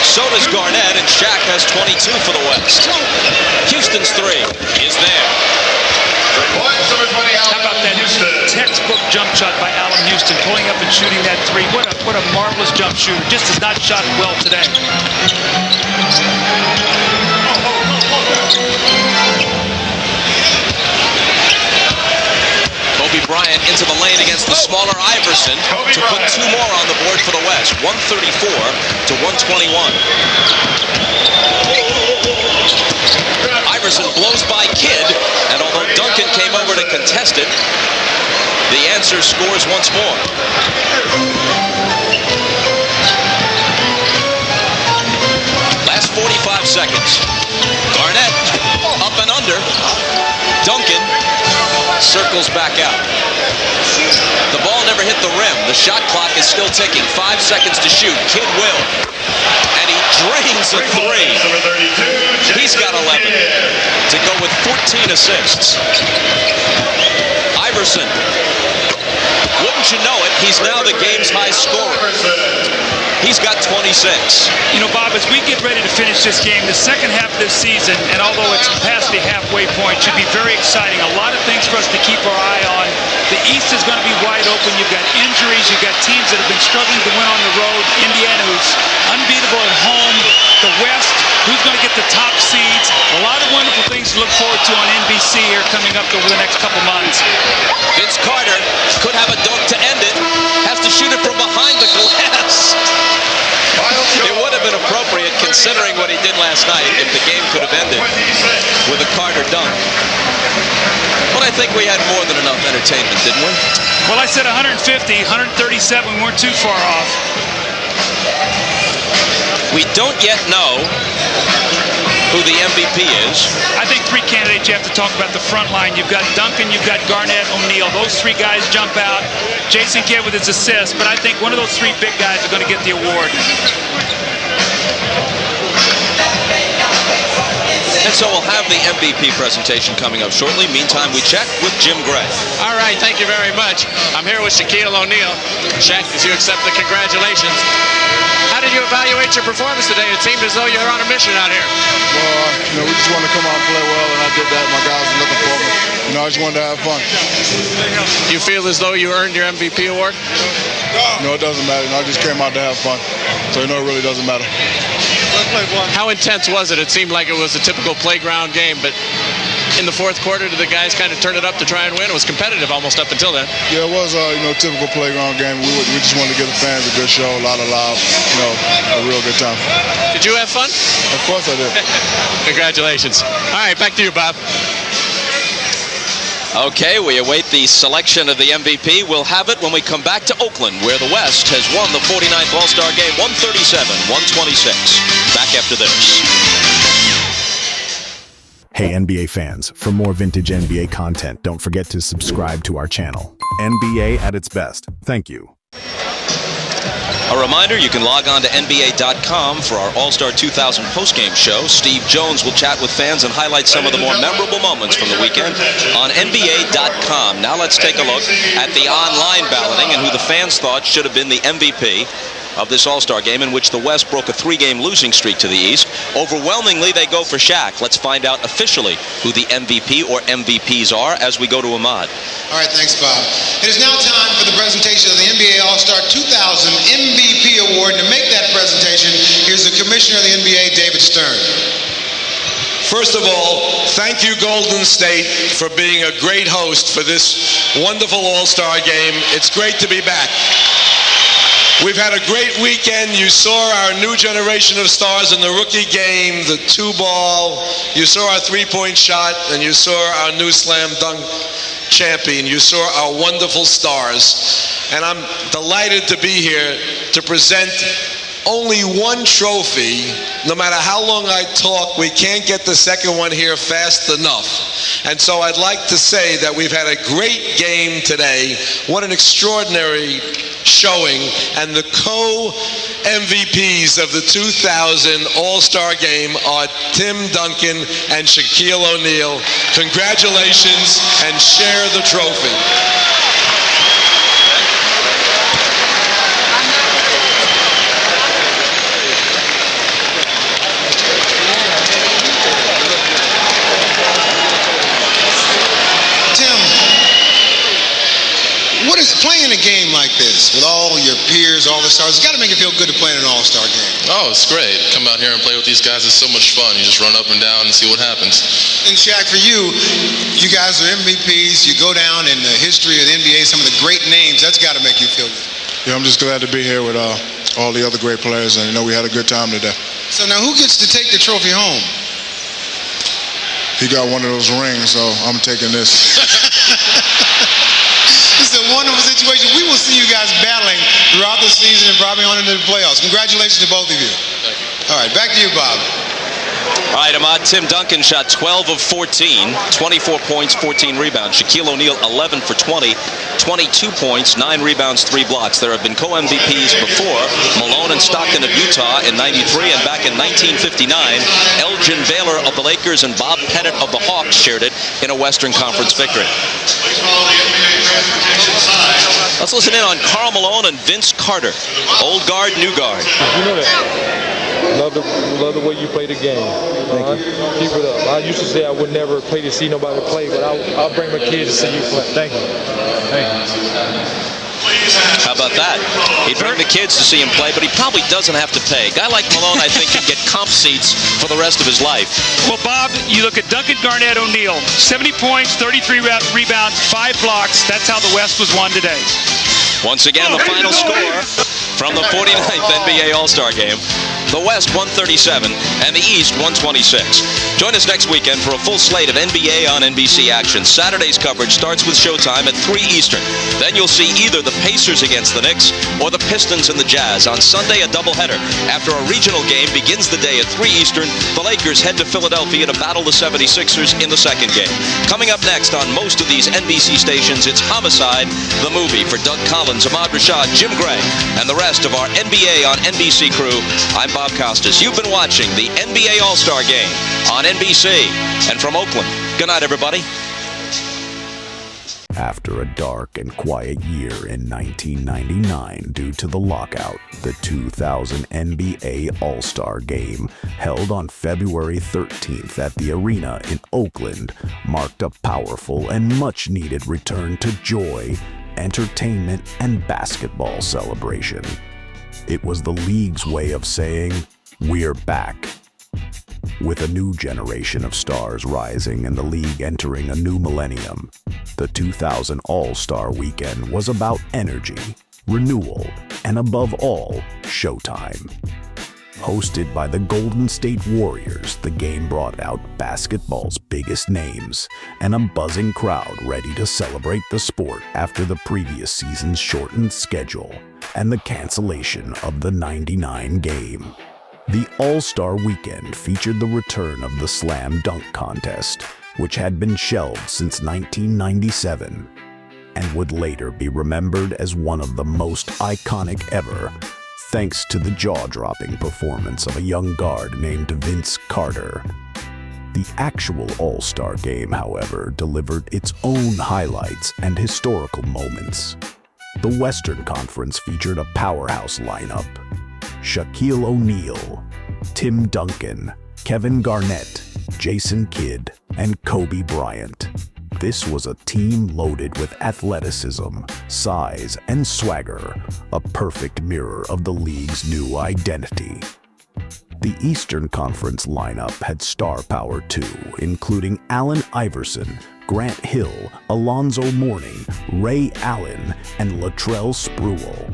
So does Garnett, and Shaq has 22 for the West. Houston's three is there. How about that textbook jump shot by Allen Houston, pulling up and shooting that three? What a marvelous jump shooter. Just has not shot well today. Kobe Bryant into the lane against the smaller Iverson to put two more on the board for the West. 134 to 121. Iverson blows by Kidd, and although Duncan came over to contest it, the answer scores once more. Last 45 seconds. Garnett circles back out. The ball never hit the rim. The shot clock is still ticking. 5 seconds to shoot. Kidd will. And he drains a three. He's got 11 to go with 14 assists. Iverson. Wouldn't you know it, he's now the game's high scorer. He's got 26. You know, Bob, as we get ready to finish this game, the second half of this season, and although it's past the halfway point, should be very exciting. A lot of things for us to keep our eye on. The East is going to be wide open. You've got injuries. You've got teams that have been struggling to win on the road. Indiana, who's unbeatable at home. The West, who's going to get the top seeds. A lot of wonderful things to look forward to on NBC here coming up over the next couple months. Vince Carter could have a dunk to end it. Has to shoot it from behind the glass. It would have been appropriate considering what he did last night if the game could have ended with a Carter dunk. But I think we had more than enough entertainment, didn't we? Well, I said 150, 137. We weren't too far off. We don't yet know who the MVP is. I think three candidates you have to talk about the front line. You've got Duncan, you've got Garnett, O'Neal. Those three guys jump out. Jason Kidd with his assist, but I think one of those three big guys are going to get the award. And so we'll have the MVP presentation coming up shortly. Meantime, we check with Jim Gray. All right, thank you very much. I'm here with Shaquille O'Neal. Shaq, as you accept the congratulations. How did you evaluate your performance today? It seemed as though you were on a mission out here. Well, we just wanted to come out and play well, and I did that. My guys were looking for me. I just wanted to have fun. You feel as though you earned your MVP award? No, it doesn't matter. I just came out to have fun. So, it really doesn't matter. How intense was it? It seemed like it was a typical playground game, but in the fourth quarter, did the guys kind of turn it up to try and win? It was competitive almost up until then. Yeah, it was a typical playground game. We just wanted to give the fans a good show, a lot of loud, a real good time. Did you have fun? Of course I did. Congratulations. All right, back to you, Bob. Okay, we await the selection of the MVP. We'll have it when we come back to Oakland, where the West has won the 49th All-Star Game, 137-126. Back after this. Hey NBA fans, for more vintage NBA content, don't forget to subscribe to our channel. NBA at its best. Thank you. A reminder, you can log on to NBA.com for our All-Star 2000 postgame show. Steve Jones will chat with fans and highlight some of the more memorable moments from the weekend on NBA.com. Now let's take a look at the online balloting and who the fans thought should have been the MVP of this All-Star game, in which the West broke a 3-game losing streak to the East. Overwhelmingly, they go for Shaq. Let's find out officially who the MVP or MVPs are as we go to Ahmad. All right, thanks, Bob. It is now time for the presentation of the NBA All-Star 2000 MVP Award. And to make that presentation, here's the Commissioner of the NBA, David Stern. First of all, thank you, Golden State, for being a great host for this wonderful All-Star game. It's great to be back. We've had a great weekend. You saw our new generation of stars in the rookie game, the 2-ball. You saw our 3-point shot, and you saw our new slam dunk champion. You saw our wonderful stars. And I'm delighted to be here to present only one trophy. No matter how long I talk, we can't get the second one here fast enough. And so I'd like to say that we've had a great game today. What an extraordinary showing. And the co-MVPs of the 2000 All-Star Game are Tim Duncan and Shaquille O'Neal. Congratulations, and share the trophy. What is playing a game like this with all your peers, all the stars? It's got to make it feel good to play in an All-Star game. Oh, it's great. Come out here and play with these guys. It's so much fun. You just run up and down and see what happens. And Shaq, for you, you guys are MVPs. You go down in the history of the NBA, some of the great names. That's got to make you feel good. Yeah, I'm just glad to be here with all the other great players, and we had a good time today. So now who gets to take the trophy home? He got one of those rings, so I'm taking this. It's a wonderful situation. We will see you guys battling throughout the season and probably on into the playoffs. Congratulations to both of you. Thank you. All right, back to you, Bob. All right, Ahmad, Tim Duncan shot 12 of 14, 24 points, 14 rebounds. Shaquille O'Neal, 11 for 20, 22 points, 9 rebounds, 3 blocks. There have been co-MVPs before, Malone and Stockton of Utah in 93, and back in 1959, Elgin Baylor of the Lakers and Bob Pettit of the Hawks shared it in a Western Conference victory. Let's listen in on Karl Malone and Vince Carter. Old guard, new guard. You know that. Love the way you play the game. Thank you. Keep it up. I used to say I would never play to see nobody play, but I'll bring my kids to see you play. Thank you. Thank you. How about that? He'd bring the kids to see him play, but he probably doesn't have to pay. A guy like Malone, I think, can get comp seats for the rest of his life. Well, Bob, you look at Duncan, Garnett, O'Neal, 70 points, 33 rebounds, 5 blocks. That's how the West was won today. Once again, the final score from the 49th NBA All-Star Game. The West 137 and the East 126. Join us next weekend for a full slate of NBA on NBC action. Saturday's coverage starts with Showtime at 3 Eastern. Then you'll see either the Pacers against the Knicks or the Pistons and the Jazz. On Sunday, a doubleheader. After a regional game begins the day at 3 Eastern, the Lakers head to Philadelphia to battle the 76ers in the second game. Coming up next on most of these NBC stations, it's Homicide, the movie. For Doug Collins, Ahmad Rashad, Jim Gray, and the rest of our NBA on NBC crew, I'm Bob Costas. You've been watching the NBA All-Star Game on NBC. And from Oakland, good night, everybody. After a dark and quiet year in 1999 due to the lockout, the 2000 NBA All-Star Game, held on February 13th at the arena in Oakland, marked a powerful and much-needed return to joy, entertainment, and basketball celebration. It was the league's way of saying, "We're back." With a new generation of stars rising and the league entering a new millennium, the 2000 All-Star Weekend was about energy, renewal, and above all, showtime. Hosted by the Golden State Warriors, the game brought out basketball's biggest names and a buzzing crowd ready to celebrate the sport after the previous season's shortened schedule and the cancellation of the 99 game. The All-Star Weekend featured the return of the Slam Dunk Contest, which had been shelved since 1997 and would later be remembered as one of the most iconic ever, thanks to the jaw-dropping performance of a young guard named Vince Carter. The actual All-Star Game, however, delivered its own highlights and historical moments. The Western Conference featured a powerhouse lineup: Shaquille O'Neal, Tim Duncan, Kevin Garnett, Jason Kidd, and Kobe Bryant. This was a team loaded with athleticism, size, and swagger, a perfect mirror of the league's new identity. The Eastern Conference lineup had star power too, including Allen Iverson, Grant Hill, Alonzo Mourning, Ray Allen, and Latrell Sprewell.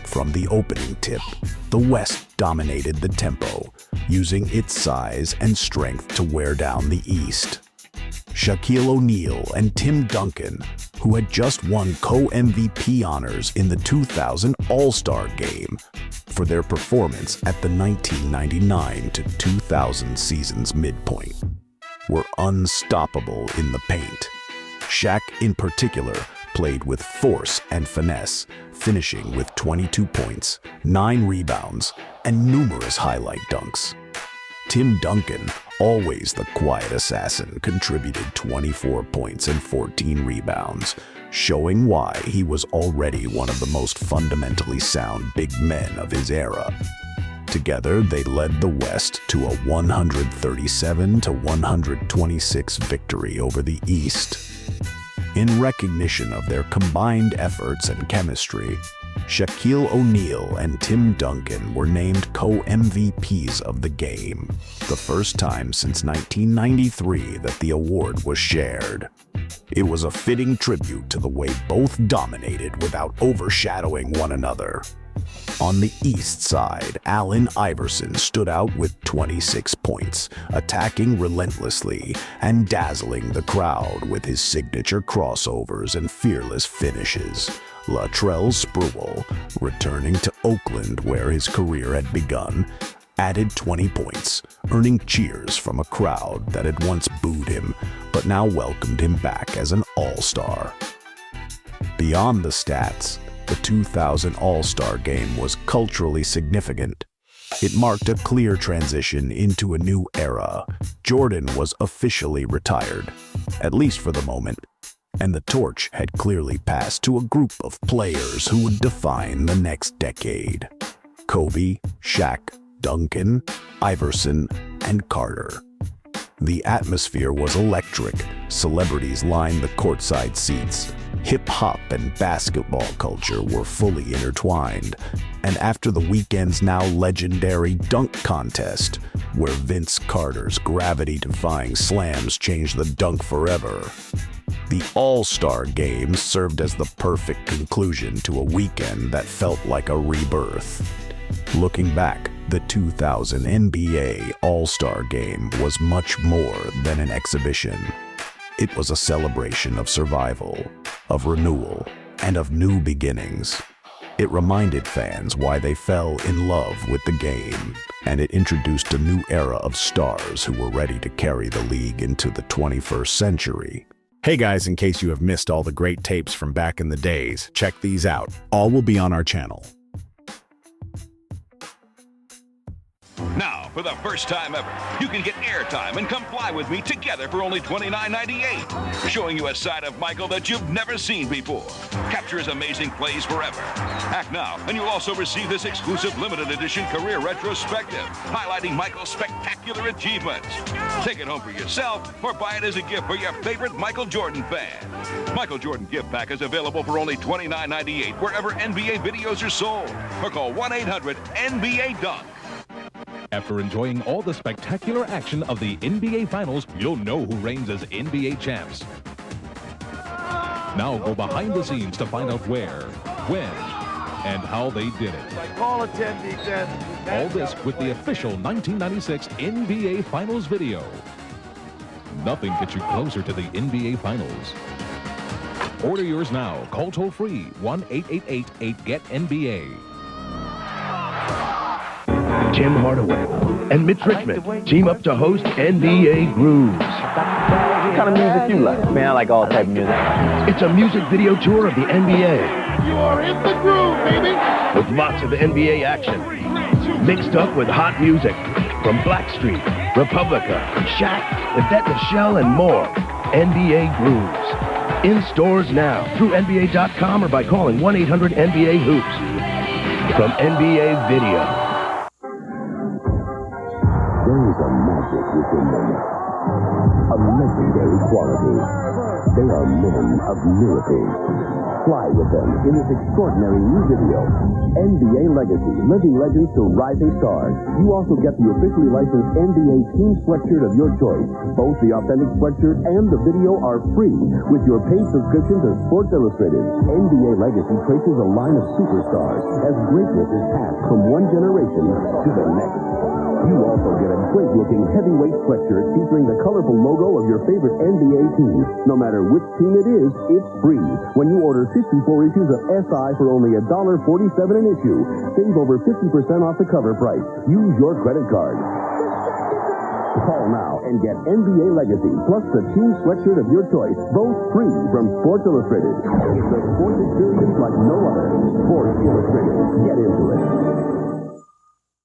From the opening tip, the West dominated the tempo, using its size and strength to wear down the East. Shaquille O'Neal and Tim Duncan, who had just won co-MVP honors in the 2000 All-Star Game for their performance at the 1999 to 2000 season's midpoint, were unstoppable in the paint. Shaq, in particular, played with force and finesse, finishing with 22 points, 9 rebounds, and numerous highlight dunks. Tim Duncan, always the quiet assassin, contributed 24 points and 14 rebounds, showing why he was already one of the most fundamentally sound big men of his era. Together, they led the West to a 137-126 victory over the East. In recognition of their combined efforts and chemistry, Shaquille O'Neal and Tim Duncan were named co-MVPs of the game, the first time since 1993 that the award was shared. It was a fitting tribute to the way both dominated without overshadowing one another. On the East side, Allen Iverson stood out with 26 points, attacking relentlessly and dazzling the crowd with his signature crossovers and fearless finishes. Latrell Sprewell, returning to Oakland where his career had begun, added 20 points, earning cheers from a crowd that had once booed him, but now welcomed him back as an all-star. Beyond the stats, the 2000 All-Star Game was culturally significant. It marked a clear transition into a new era. Jordan was officially retired, at least for the moment, and the torch had clearly passed to a group of players who would define the next decade. Kobe, Shaq, Duncan, Iverson, and Carter. The atmosphere was electric. Celebrities lined the courtside seats. Hip-hop and basketball culture were fully intertwined. And after the weekend's now legendary dunk contest, where Vince Carter's gravity-defying slams changed the dunk forever, the All-Star Game served as the perfect conclusion to a weekend that felt like a rebirth. Looking back, the 2000 NBA All-Star Game was much more than an exhibition. It was a celebration of survival, of renewal, and of new beginnings. It reminded fans why they fell in love with the game, and it introduced a new era of stars who were ready to carry the league into the 21st century. Hey guys, in case you have missed all the great tapes from back in the days, check these out. All will be on our channel. Now, for the first time ever, you can get airtime and come fly with me together for only $29.98. Showing you a side of Michael that you've never seen before. Capture his amazing plays forever. Act now, and you'll also receive this exclusive limited edition career retrospective, highlighting Michael's spectacular achievements. Take it home for yourself, or buy it as a gift for your favorite Michael Jordan fan. Michael Jordan gift pack is available for only $29.98 wherever NBA videos are sold. Or call 1-800-NBA-DUNK. After enjoying all the spectacular action of the NBA Finals, you'll know who reigns as NBA champs. Now go behind the scenes to find out where, when, and how they did it. Call a 10 defense. All this with the official 1996 NBA Finals video. Nothing gets you closer to the NBA Finals. Order yours now. Call toll-free 1-888-8-GET-NBA. Jim Hardaway and Mitch Richmond team up to host NBA Grooves. What kind of music you like? Man, I like all type of music. It's a music video tour of the NBA. You are in the groove, baby. With lots of NBA action, mixed up with hot music from Blackstreet, Republica, Shaq, Yvette Michelle, and more. NBA Grooves. In stores now through NBA.com or by calling 1-800-NBA-HOOPS. From NBA Video. There is a magic within them, a legendary quality. They are men of miracles. Fly with them in this extraordinary new video, NBA Legacy, Living Legends to Rising Stars. You also get the officially licensed NBA team sweatshirt of your choice. Both the authentic sweatshirt and the video are free with your paid subscription to Sports Illustrated. NBA Legacy traces a line of superstars as greatness is passed from one generation to the next. You also get a great-looking heavyweight sweatshirt featuring the colorful logo of your favorite NBA team. No matter which team it is, it's free. When you order 54 issues of SI for only $1.47 an issue, save over 50% off the cover price. Use your credit card. Call now and get NBA Legacy plus the team sweatshirt of your choice, both free from Sports Illustrated. It's a sports experience like no other. Sports Illustrated.